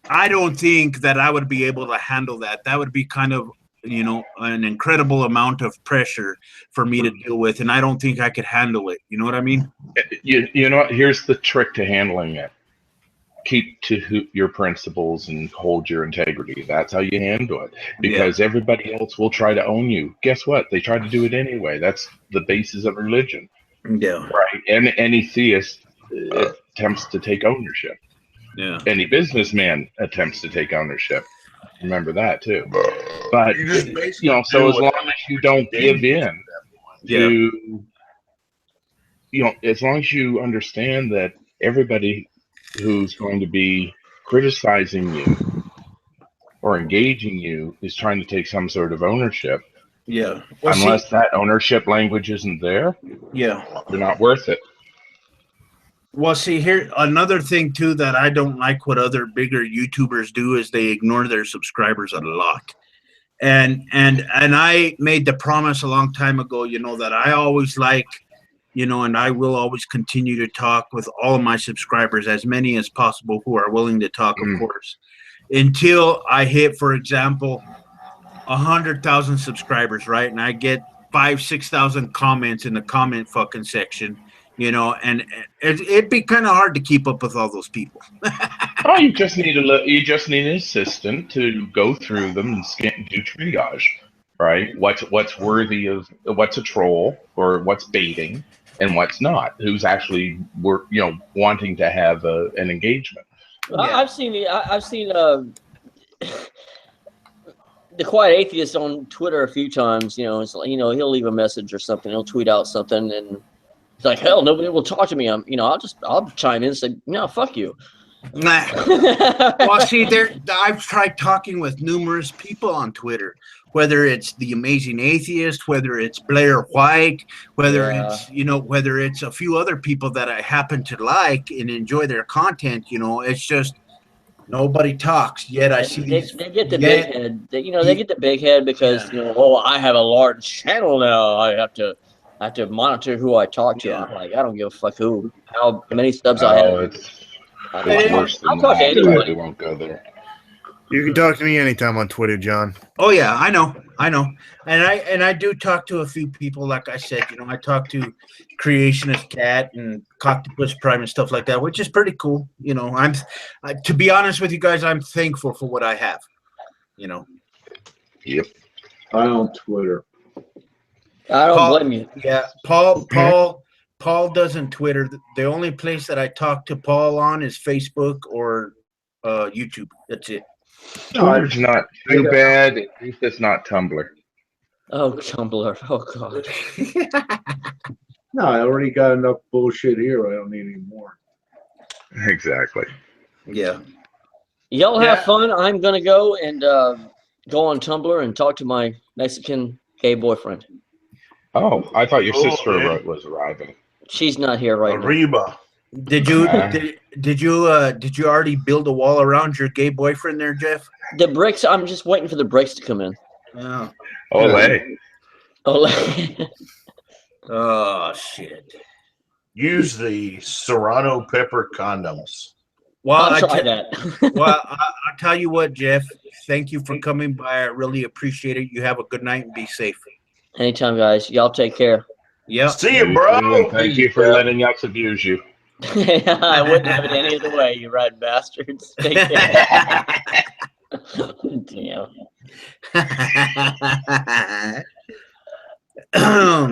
Speaker 1: I don't think that I would be able to handle that. That would be kind of, an incredible amount of pressure for me to deal with, and I don't think I could handle it. You know what I mean?
Speaker 5: You know what? Here's the trick to handling it. Keep to your principles and hold your integrity. That's how you handle it. Because everybody else will try to own you. Guess what? They try to do it anyway. That's the basis of religion.
Speaker 1: Yeah.
Speaker 5: Right. And any theist attempts to take ownership.
Speaker 1: Yeah.
Speaker 5: Any businessman attempts to take ownership. Remember that too. But so as long as you don't give in to, as long as you understand that everybody who's going to be criticizing you or engaging you is trying to take some sort of ownership.
Speaker 1: Yeah.
Speaker 5: Well, unless that ownership language isn't there,
Speaker 1: yeah,
Speaker 5: they're not worth it.
Speaker 1: Well, see, here another thing too that I don't like what other bigger YouTubers do is they ignore their subscribers a lot. And I made the promise a long time ago, that I always like, and I will always continue to talk with all of my subscribers, as many as possible who are willing to talk, of course, until I hit, for example, 100,000 subscribers, right? And I get 5,000-6,000 comments in the comment fucking section. And it'd be kind of hard to keep up with all those people.
Speaker 5: Oh, you just need an assistant to go through them and do triage, right? What's worthy of, what's a troll or what's baiting and what's not? Who's actually wanting to have an engagement?
Speaker 4: I've seen the Quiet Atheist on Twitter a few times. It's like, he'll leave a message or something. He'll tweet out something and. It's like, hell, nobody will talk to me. I'll chime in and say, no, fuck you.
Speaker 1: Well, see, I've tried talking with numerous people on Twitter, whether it's the Amazing Atheist, whether it's Blair White, whether it's a few other people that I happen to like and enjoy their content. It's just nobody talks. Yet I see
Speaker 4: they get the big head. They get the big head because I have a large channel now. I have to monitor who I talk to. I'm like, I don't give a fuck how many subs I have.
Speaker 5: It's worse than
Speaker 4: I'll talk to anybody.
Speaker 5: We won't go there.
Speaker 10: You can talk to me anytime on Twitter, John.
Speaker 1: Oh yeah, I know, and I do talk to a few people. Like I said, I talk to Creationist Cat and Coctopus Prime and stuff like that, which is pretty cool. I'm to be honest with you guys, I'm thankful for what I have.
Speaker 5: Yep.
Speaker 2: I'm on Twitter.
Speaker 4: I don't blame you.
Speaker 1: Yeah, Paul doesn't Twitter. The only place that I talk to Paul on is Facebook or YouTube. That's it.
Speaker 5: Twitter's not too bad. At least it's not Tumblr.
Speaker 4: Oh, Tumblr. Oh, God.
Speaker 2: No, I already got enough bullshit here. I don't need any more.
Speaker 5: Exactly.
Speaker 1: Yeah.
Speaker 4: Y'all have fun. I'm going to go and go on Tumblr and talk to my Mexican gay boyfriend.
Speaker 5: Oh, I thought your
Speaker 7: Oh,
Speaker 5: sister
Speaker 7: yeah.
Speaker 5: was arriving.
Speaker 4: She's not here right now.
Speaker 7: Arriba.
Speaker 1: Did you
Speaker 5: Ah.
Speaker 1: did you already build a wall around your gay boyfriend there, Jeff?
Speaker 4: The bricks, I'm just waiting for the bricks to come in.
Speaker 1: Oh,
Speaker 5: Olay.
Speaker 1: oh shit.
Speaker 7: Use the Serrano pepper condoms.
Speaker 1: Well,
Speaker 4: I'll
Speaker 1: I
Speaker 4: try
Speaker 1: te-
Speaker 4: that.
Speaker 1: well, I'll tell you what, Jeff. Thank you for coming by. I really appreciate it. You have a good night and be safe.
Speaker 4: Anytime, guys. Y'all take care.
Speaker 1: Yep.
Speaker 7: See you, bro.
Speaker 5: Thank you for letting us abuse you.
Speaker 4: I wouldn't have it any other way, you right bastards. Take care. Damn.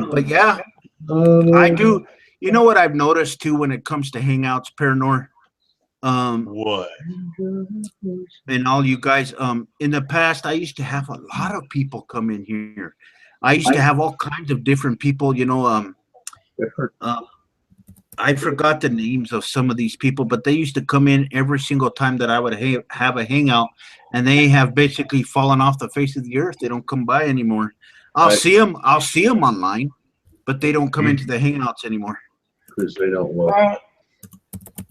Speaker 1: But yeah, I do. You know what I've noticed too when it comes to hangouts, Paranor?
Speaker 7: What?
Speaker 1: And all you guys, in the past, I used to have a lot of people come in here. I used to have all kinds of different people, you know, I forgot the names of some of these people, but they used to come in every single time that I would have a hangout, and they have basically fallen off the face of the earth. They don't come by anymore. I'll see them online, but they don't come into the hangouts anymore
Speaker 2: because they don't work.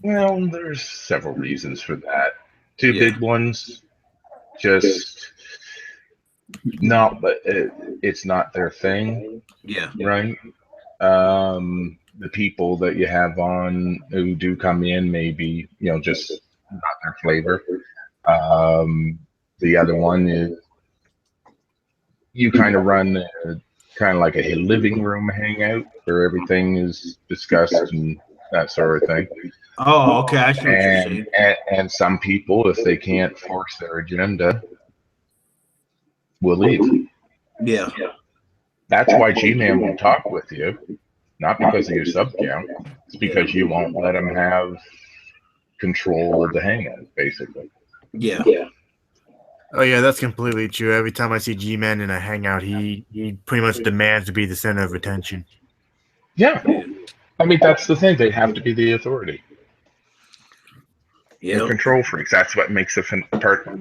Speaker 5: Well, there's several reasons for that. Two big ones, just not, but it's not their thing.
Speaker 1: Yeah.
Speaker 5: Right. The people that you have on who do come in, maybe, you know, just not their flavor. The other one is you kind of run kind of like a living room hangout where everything is discussed and that sort of thing.
Speaker 1: Oh, okay. I see what you're saying.
Speaker 5: And some people, if they can't force their agenda, will leave.
Speaker 1: Yeah.
Speaker 5: That's why G-Man will talk with you, not because of your sub count. It's because you won't let him have control of the hangout, basically.
Speaker 1: Yeah.
Speaker 10: Oh yeah, that's completely true. Every time I see G-Man in a hangout, he pretty much demands to be the center of attention.
Speaker 5: Yeah. I mean, that's the thing. They have to be the authority. They're control freaks. That's what makes partly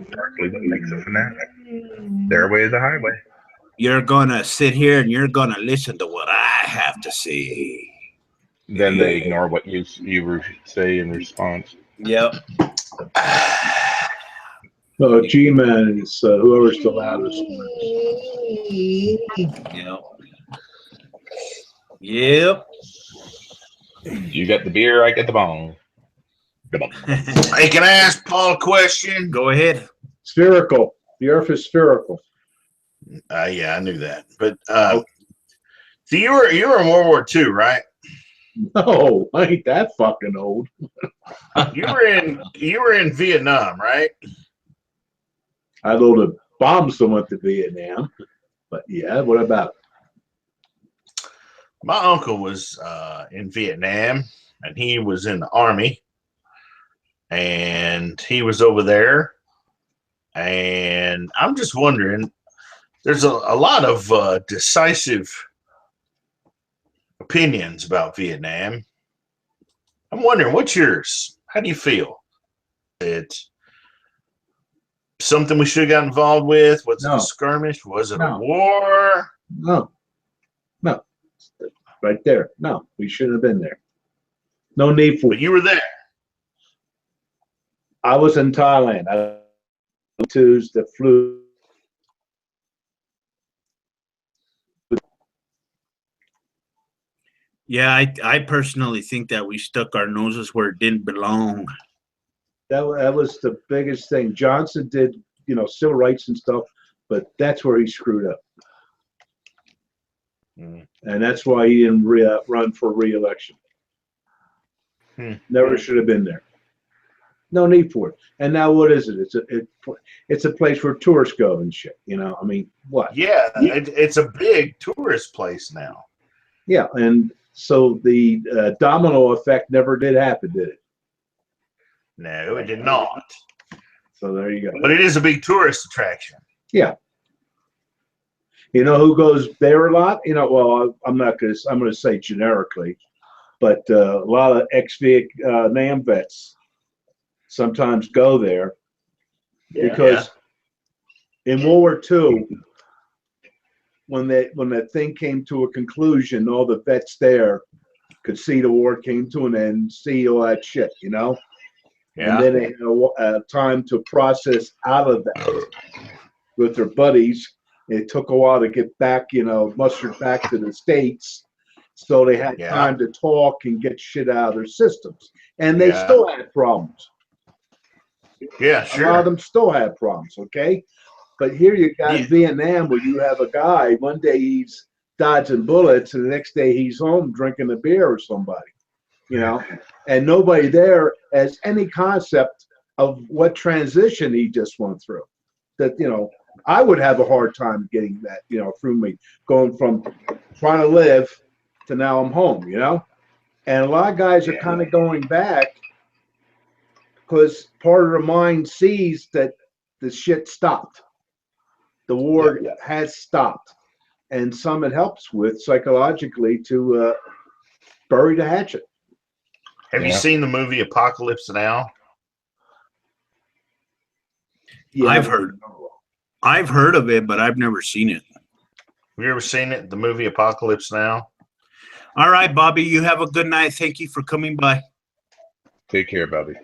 Speaker 5: what makes a fanatic. Their way of the highway.
Speaker 1: You're gonna sit here and you're gonna listen to what I have to say.
Speaker 5: Then they ignore what you say in response.
Speaker 1: Yep.
Speaker 2: G-Man is whoever's the loudest.
Speaker 1: Yep.
Speaker 5: You get the beer, I get the bong.
Speaker 7: Hey, can I ask Paul a question?
Speaker 1: Go ahead.
Speaker 2: Spherical. The Earth is spherical.
Speaker 7: Yeah, I knew that. But so you were in World War II, right?
Speaker 2: No, I ain't that fucking old.
Speaker 7: You were in Vietnam, right?
Speaker 2: I loaded bombs that went to Vietnam. But yeah, what about it?
Speaker 7: My uncle was in Vietnam, and he was in the Army, and he was over there. And I'm just wondering, there's a lot of decisive opinions about Vietnam. I'm wondering, what's yours? How do you feel? It's something we should have got involved with? Was it a skirmish? Was it a war?
Speaker 2: No. Right there. No, we shouldn't have been there. No need for it.
Speaker 7: But you were there.
Speaker 2: I was in Thailand. I twos that flew.
Speaker 1: Yeah, I personally think that we stuck our noses where it didn't belong.
Speaker 2: That was the biggest thing. Johnson did, civil rights and stuff, but that's where he screwed up. And that's why he didn't run for re-election. Never should have been there. No need for it. And now what is it? It's a place where tourists go and shit. I mean, what?
Speaker 7: Yeah, it's a big tourist place now.
Speaker 2: Yeah, and so the domino effect never did happen, did it?
Speaker 7: No, it did not.
Speaker 2: So there you go.
Speaker 7: But it is a big tourist attraction.
Speaker 2: Yeah. You know who goes there a lot? Well, I'm going to say generically, but a lot of ex-Vietnam vets sometimes go there because in World War II, when that thing came to a conclusion, all the vets there could see the war came to an end, see all that shit, you know?
Speaker 7: Yeah.
Speaker 2: And then they had a time to process out of that with their buddies. It took a while to get back, you know, mustered back to the States. So they had time to talk and get shit out of their systems. And they still had problems.
Speaker 7: Yeah, sure.
Speaker 2: A lot of them still have problems, okay? But here you got Vietnam where you have a guy, one day he's dodging bullets and the next day he's home drinking a beer with somebody, you know? And nobody there has any concept of what transition he just went through. That, you know, I would have a hard time getting that, you know, through me, going from trying to live to now I'm home, you know? And a lot of guys are kind of going back because part of their mind sees that the shit stopped. The war has stopped. And some it helps with psychologically to bury the hatchet.
Speaker 7: Have you seen the movie Apocalypse Now?
Speaker 2: Yeah,
Speaker 1: I've heard of it, but I've never seen it.
Speaker 7: Have you ever seen it? The movie Apocalypse Now?
Speaker 1: All right, Bobby, you have a good night. Thank you for coming by.
Speaker 5: Take care, Bobby.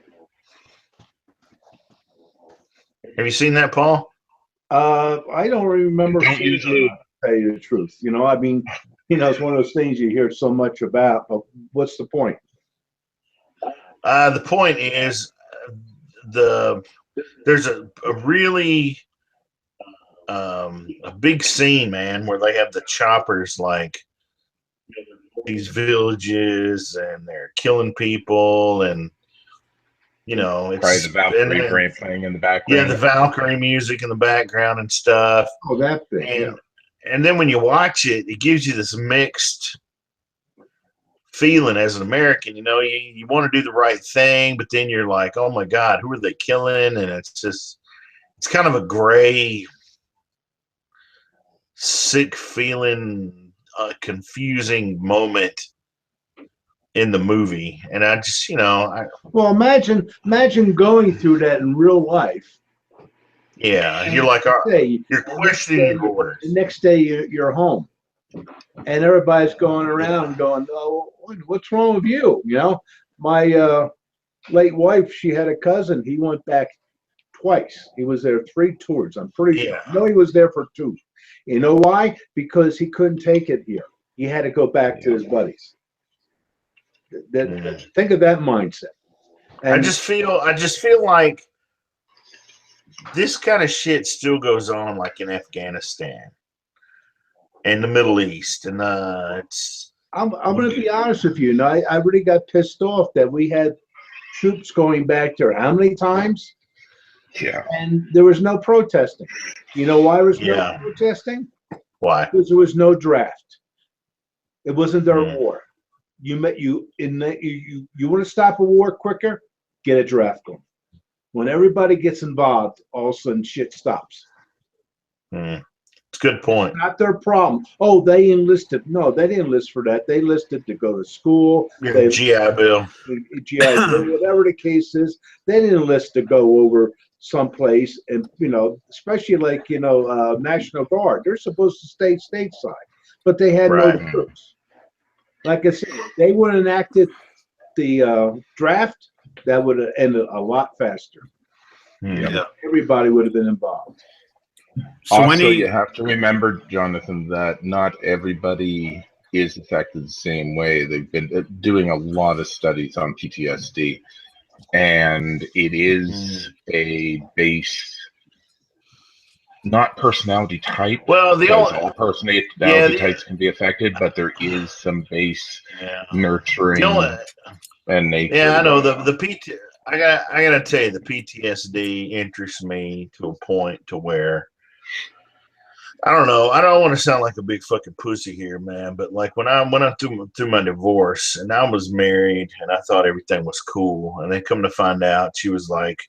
Speaker 7: Have you seen that, Paul?
Speaker 2: I don't remember.
Speaker 5: Don't usually
Speaker 2: tell you the truth. You know, I mean, you know, it's one of those things you hear so much about, but what's the point?
Speaker 7: The point is there's a really a big scene, man, where they have the choppers like these villages and they're killing people, and you know, it's
Speaker 5: the Valkyrie playing in the background.
Speaker 7: Yeah, the Valkyrie music in the background and stuff.
Speaker 2: Oh, that thing.
Speaker 7: And then when you watch it, it gives you this mixed feeling as an American. You know, you want to do the right thing, but then you're like, oh my God, who are they killing? And it's kind of a gray, sick feeling, confusing moment in the movie. And I just, you know,
Speaker 2: well, imagine going through that in real life.
Speaker 7: Yeah, you're like, you're questioning your orders.
Speaker 2: The next day you're home, and everybody's going around going, "Oh, what's wrong with you?" You know, my late wife, she had a cousin. He went back twice. He was there 3 tours. I'm pretty sure. No, he was there for 2. You know why? Because he couldn't take it here. He had to go back to his buddies. Think of that mindset. And
Speaker 7: I just feel like this kind of shit still goes on, like in Afghanistan and the Middle East, and it's.
Speaker 2: I'm going to be honest with you, and I really got pissed off that we had troops going back there. How many times?
Speaker 5: Yeah.
Speaker 2: And there was no protesting. You know why there was no protesting?
Speaker 7: Why?
Speaker 2: Because there was no draft. It wasn't their war. You want to stop a war quicker? Get a draft going. When everybody gets involved, all of a sudden shit stops.
Speaker 7: It's a good point.
Speaker 2: It's not their problem. Oh, they enlisted. No, they didn't enlist for that. They enlisted to go to school.
Speaker 7: Yeah, GI Bill.
Speaker 2: GI Bill, whatever the case is. They didn't enlist to go over someplace, and you know, especially like National Guard. They're supposed to stay stateside, but they had no troops. Like I said, if they would have enacted the draft, that would have ended a lot faster.
Speaker 1: Yeah.
Speaker 2: Everybody would have been involved.
Speaker 1: So
Speaker 5: also, you have to remember, Jonathan, that not everybody is affected the same way. They've been doing a lot of studies on PTSD, and it is a base, not personality type.
Speaker 7: Well,
Speaker 5: all personality types can be affected, but there is some base nurturing and nature.
Speaker 7: Yeah, I know the PT. I gotta tell you, the PTSD interests me to a point to where I don't know. I don't want to sound like a big fucking pussy here, man. But like when I went through my divorce, and I was married, and I thought everything was cool, and then come to find out, she was like,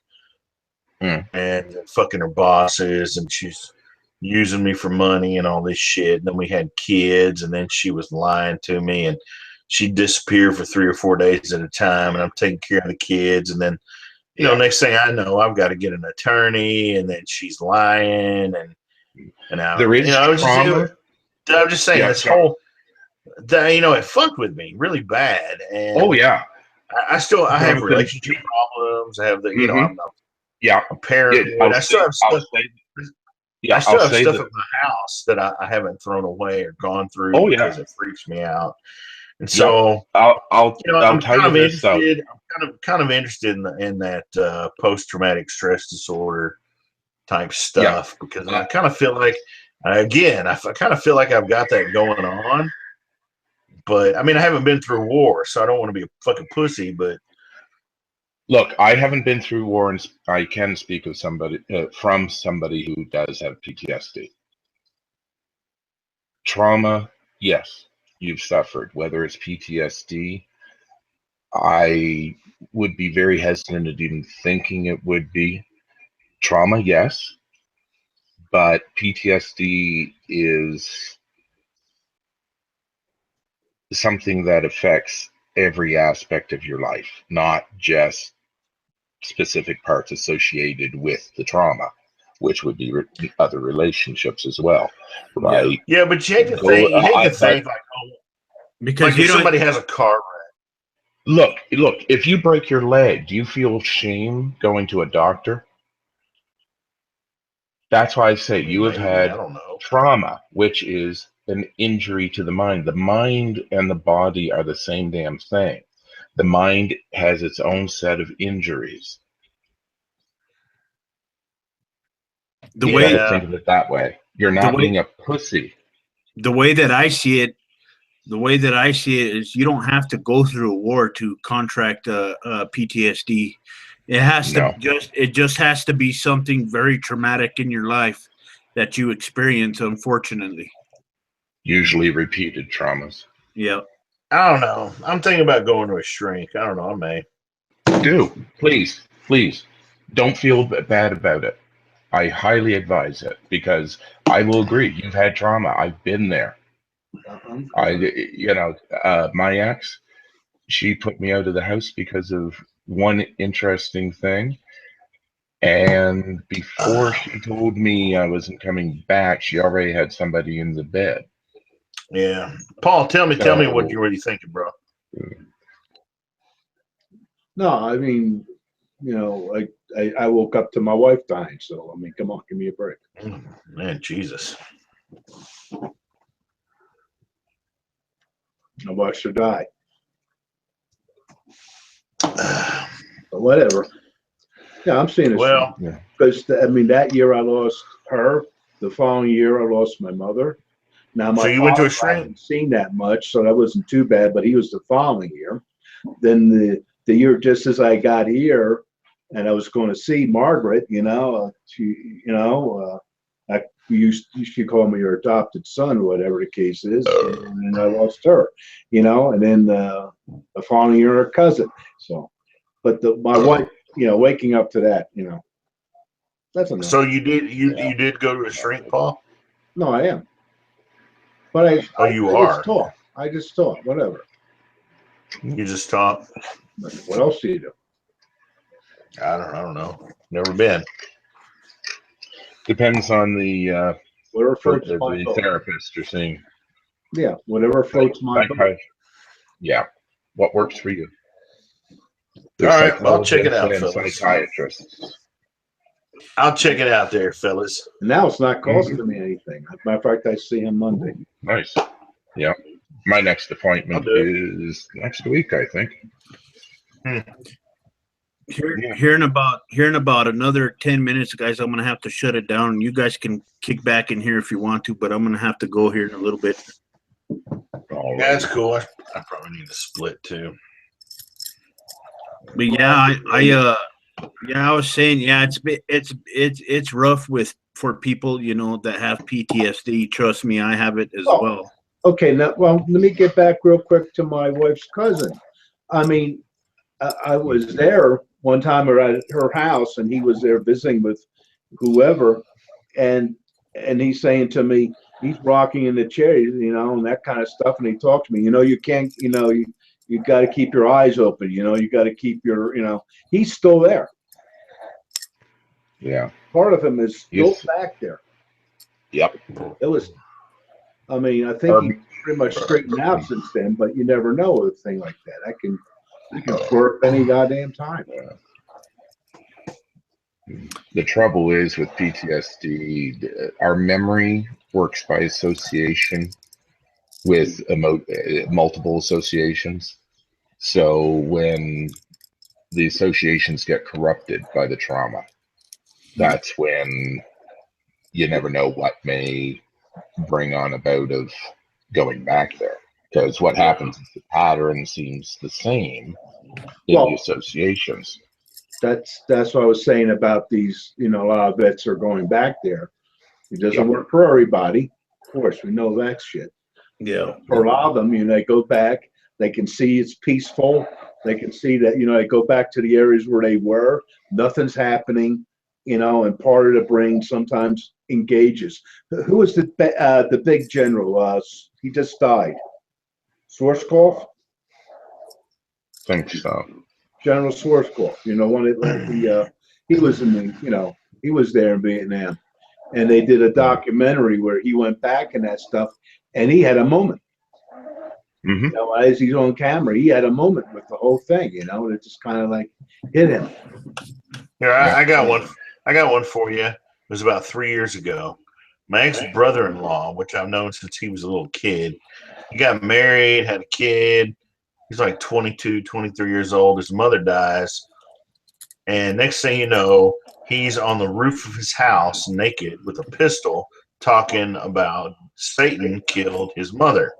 Speaker 7: and fucking her bosses, and she's using me for money and all this shit. And then we had kids, and then she was lying to me, and she'd disappear for 3 or 4 days at a time, and I'm taking care of the kids, and then you know, next thing I know, I've got to get an attorney, and then she's lying, and I,
Speaker 5: There is trauma.
Speaker 7: I'm just saying
Speaker 5: Yeah,
Speaker 7: this whole, you know, it fucked with me really bad. And
Speaker 5: Oh yeah.
Speaker 7: I still have
Speaker 5: Jonathan.
Speaker 7: relationship problems. I have the, you know, I'm a parent.
Speaker 5: I'll
Speaker 7: I still have stuff.
Speaker 5: Yeah,
Speaker 7: I still have stuff
Speaker 5: that.
Speaker 7: at my house that I haven't thrown away or gone through because it freaks me out. And so,
Speaker 5: I'll
Speaker 7: you know,
Speaker 5: I'll
Speaker 7: I'm
Speaker 5: tell
Speaker 7: kind
Speaker 5: you
Speaker 7: of
Speaker 5: this though.
Speaker 7: interested. I'm kind of interested in that post-traumatic stress disorder type stuff because I kind of feel like, again, I kind of feel like I've got that going on. But I mean, I haven't been through war, so I don't want to be a fucking pussy. But
Speaker 5: Look, I haven't been through war, and I can speak of somebody from somebody who does have PTSD. Trauma, yes, you've suffered. Whether it's PTSD, I would be very hesitant at even thinking it would be. Trauma, yes, but PTSD is something that affects every aspect of your life, not just specific parts associated with the trauma, which would be other relationships as well, right?
Speaker 7: Yeah, but you hate to think, like,
Speaker 1: because
Speaker 7: like if somebody has a car wreck.
Speaker 5: Look, if you break your leg, do you feel shame going to a doctor? That's why I say you have had trauma, which is an injury to the mind. The mind and the body are the same damn thing. The mind has its own set of injuries.
Speaker 1: The
Speaker 5: You
Speaker 1: way
Speaker 5: gotta think of it that way. You're not being a pussy.
Speaker 1: The way that I see it is you don't have to go through a war to contract PTSD. It has to just has to be something very traumatic in your life that you experience, unfortunately.
Speaker 5: Usually repeated traumas.
Speaker 1: Yeah.
Speaker 7: I don't know. I'm thinking about going to a shrink. I don't know. I may.
Speaker 5: Do. Please. Don't feel bad about it. I highly advise it because I will agree. You've had trauma. I've been there. My ex, she put me out of the house because of one interesting thing. And before she told me I wasn't coming back, she already had somebody in the bed.
Speaker 7: Yeah. Paul, tell me what you're really thinking, bro.
Speaker 2: No, I mean, you know, I woke up to my wife dying, so I mean, come on, give me a break.
Speaker 7: Man, Jesus.
Speaker 2: I watched her die. But whatever. Yeah, I'm seeing it. Because I mean, that year I lost her. The following year I lost my mother. Now my
Speaker 7: you went to a
Speaker 2: father, I hadn't seen that much, so that wasn't too bad. But he was the following year. Then the year just as I got here, and I was going to see Margaret. You call me your adopted son, or whatever the case is, and I lost her. And then the following year, her cousin. So, but my wife, waking up to that, that's enough.
Speaker 7: So you did go to a shrink, Paul?
Speaker 2: No, I am. But I just talk, whatever.
Speaker 7: You just talk.
Speaker 2: What else do you do?
Speaker 7: I don't know. Never been.
Speaker 5: Depends on the therapist you're seeing.
Speaker 2: Yeah, whatever floats my boat.
Speaker 5: Yeah, what works for you.
Speaker 7: All right, well, I'll check it out, fellas.
Speaker 5: Psychiatrists.
Speaker 7: I'll check it out there, fellas.
Speaker 2: Now it's not costing me anything. As a matter of fact, I see him Monday.
Speaker 5: Nice. Yeah. My next appointment is next week, I think.
Speaker 1: Here in about another 10 minutes, guys, I'm gonna have to shut it down. You guys can kick back in here if you want to, but I'm gonna have to go here in a little bit.
Speaker 7: Yeah, that's cool. I probably need to split too.
Speaker 1: But yeah, I was saying, yeah, it's rough for people, that have PTSD. Trust me, I have it as well.
Speaker 2: Okay, now, let me get back real quick to my wife's cousin. I mean, I was there one time at her house, and he was there visiting with whoever, and he's saying to me, he's rocking in the chair, and that kind of stuff, and he talked to me, you can't, you got to keep your eyes open, you got to keep your, he's still there.
Speaker 5: Yeah.
Speaker 2: Part of him is still
Speaker 5: He's-
Speaker 2: back there.
Speaker 5: Yep.
Speaker 2: It was, I mean, I think he pretty much straightened out since then, but you never know with a thing like that. You can flare up any goddamn time.
Speaker 5: The trouble is with PTSD, our memory works by association with multiple associations. So when the associations get corrupted by the trauma, that's when you never know what may bring on a bout of going back there. Because what happens is the pattern seems the same in the associations.
Speaker 2: That's what I was saying about these, a lot of vets are going back there. It doesn't work for everybody. Of course, we know that shit.
Speaker 1: Yeah.
Speaker 2: For a lot of them, they go back, they can see it's peaceful. They can see that, they go back to the areas where they were, nothing's happening, and part of the brain sometimes engages. Who was the big general? He just died. Schwarzkopf?
Speaker 5: Think so.
Speaker 2: General Schwarzkopf, one of he was in the, he was there in Vietnam. And they did a documentary where he went back and that stuff, and he had a moment. As he's on camera, he had a moment with the whole thing, and it just kind of like hit him.
Speaker 7: Here, I got one. I got one for you. It was about 3 years ago. My ex-brother-in-law, which I've known since he was a little kid, he got married, had a kid. He's like 22, 23 years old. His mother dies. And next thing you know, he's on the roof of his house naked with a pistol talking about Satan killed his mother.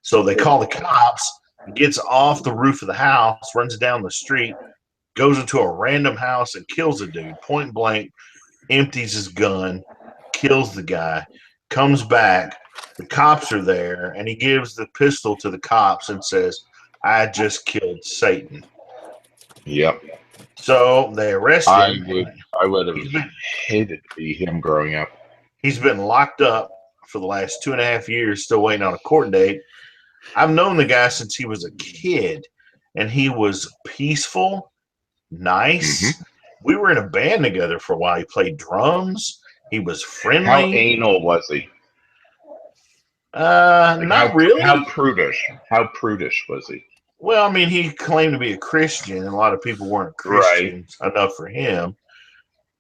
Speaker 7: So they call the cops, gets off the roof of the house, runs down the street, goes into a random house and kills a dude, point blank, empties his gun, kills the guy, comes back. The cops are there, and he gives the pistol to the cops and says, "I just killed Satan."
Speaker 5: Yep.
Speaker 7: So they arrest him.
Speaker 5: I would have hated to be him growing up.
Speaker 7: He's been locked up for the last 2.5 years, still waiting on a court date. I've known the guy since he was a kid, and he was peaceful, nice. We were in a band together for a while. He played drums. He was friendly.
Speaker 5: How anal was he?
Speaker 7: Not really.
Speaker 5: How prudish? How prudish was he?
Speaker 7: Well, I mean, he claimed to be a Christian, and a lot of people weren't Christians enough for him.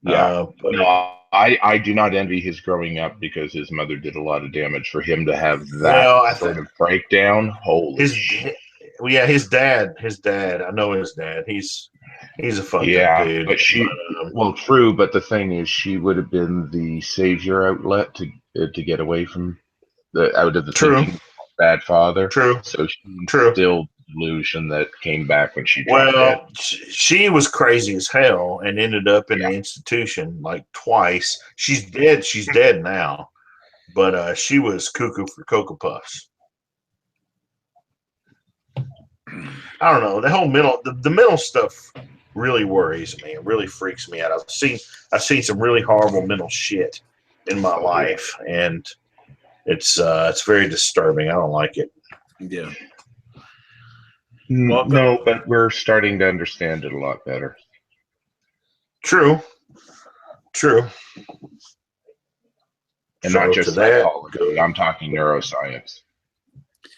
Speaker 5: Yeah.
Speaker 7: But
Speaker 5: no, I do not envy his growing up because his mother did a lot of damage. For him to have that sort of breakdown, holy shit.
Speaker 7: His dad. I know his dad. He's a fucked up dude.
Speaker 5: But well, true. But the thing is, she would have been the savior outlet to get away from out of the thinking bad father.
Speaker 7: True.
Speaker 5: So she still delusion that came back when she dropped dead.
Speaker 7: She was crazy as hell and ended up in an institution like twice. She's dead. She's dead now, but she was cuckoo for Cocoa Puffs. I don't know. The whole the mental stuff really worries me. It really freaks me out. I've seen some really horrible mental shit in my life, and it's very disturbing. I don't like it.
Speaker 1: Yeah.
Speaker 5: No, but we're starting to understand it a lot better.
Speaker 7: True.
Speaker 5: And not just psychology. I'm talking neuroscience.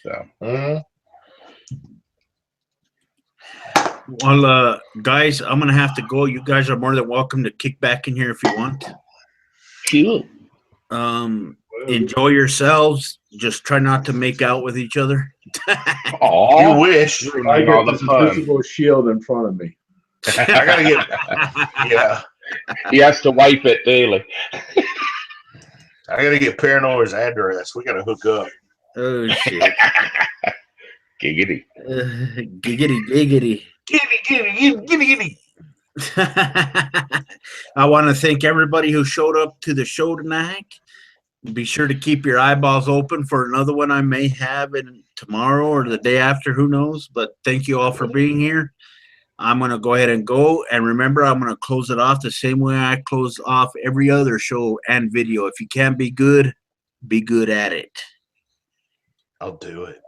Speaker 5: So.
Speaker 1: Well, guys, I'm gonna have to go. You guys are more than welcome to kick back in here if you want.
Speaker 5: Cool.
Speaker 1: Enjoy yourselves. Just try not to make out with each other.
Speaker 7: You wish.
Speaker 2: I got this invisible shield in front of me.
Speaker 7: I gotta get. Yeah.
Speaker 5: He has to wipe it daily.
Speaker 7: I gotta get Paranoid's address. We gotta hook up.
Speaker 1: Oh shit.
Speaker 5: Giggity.
Speaker 1: Giggity.
Speaker 7: Giggity.
Speaker 1: I want to thank everybody who showed up to the show tonight. Be sure to keep your eyeballs open for another one I may have in tomorrow or the day after, who knows. But thank you all for being here. I'm going to go ahead and go. And remember, I'm going to close it off the same way I close off every other show and video. If you can't be good at it.
Speaker 7: I'll do it.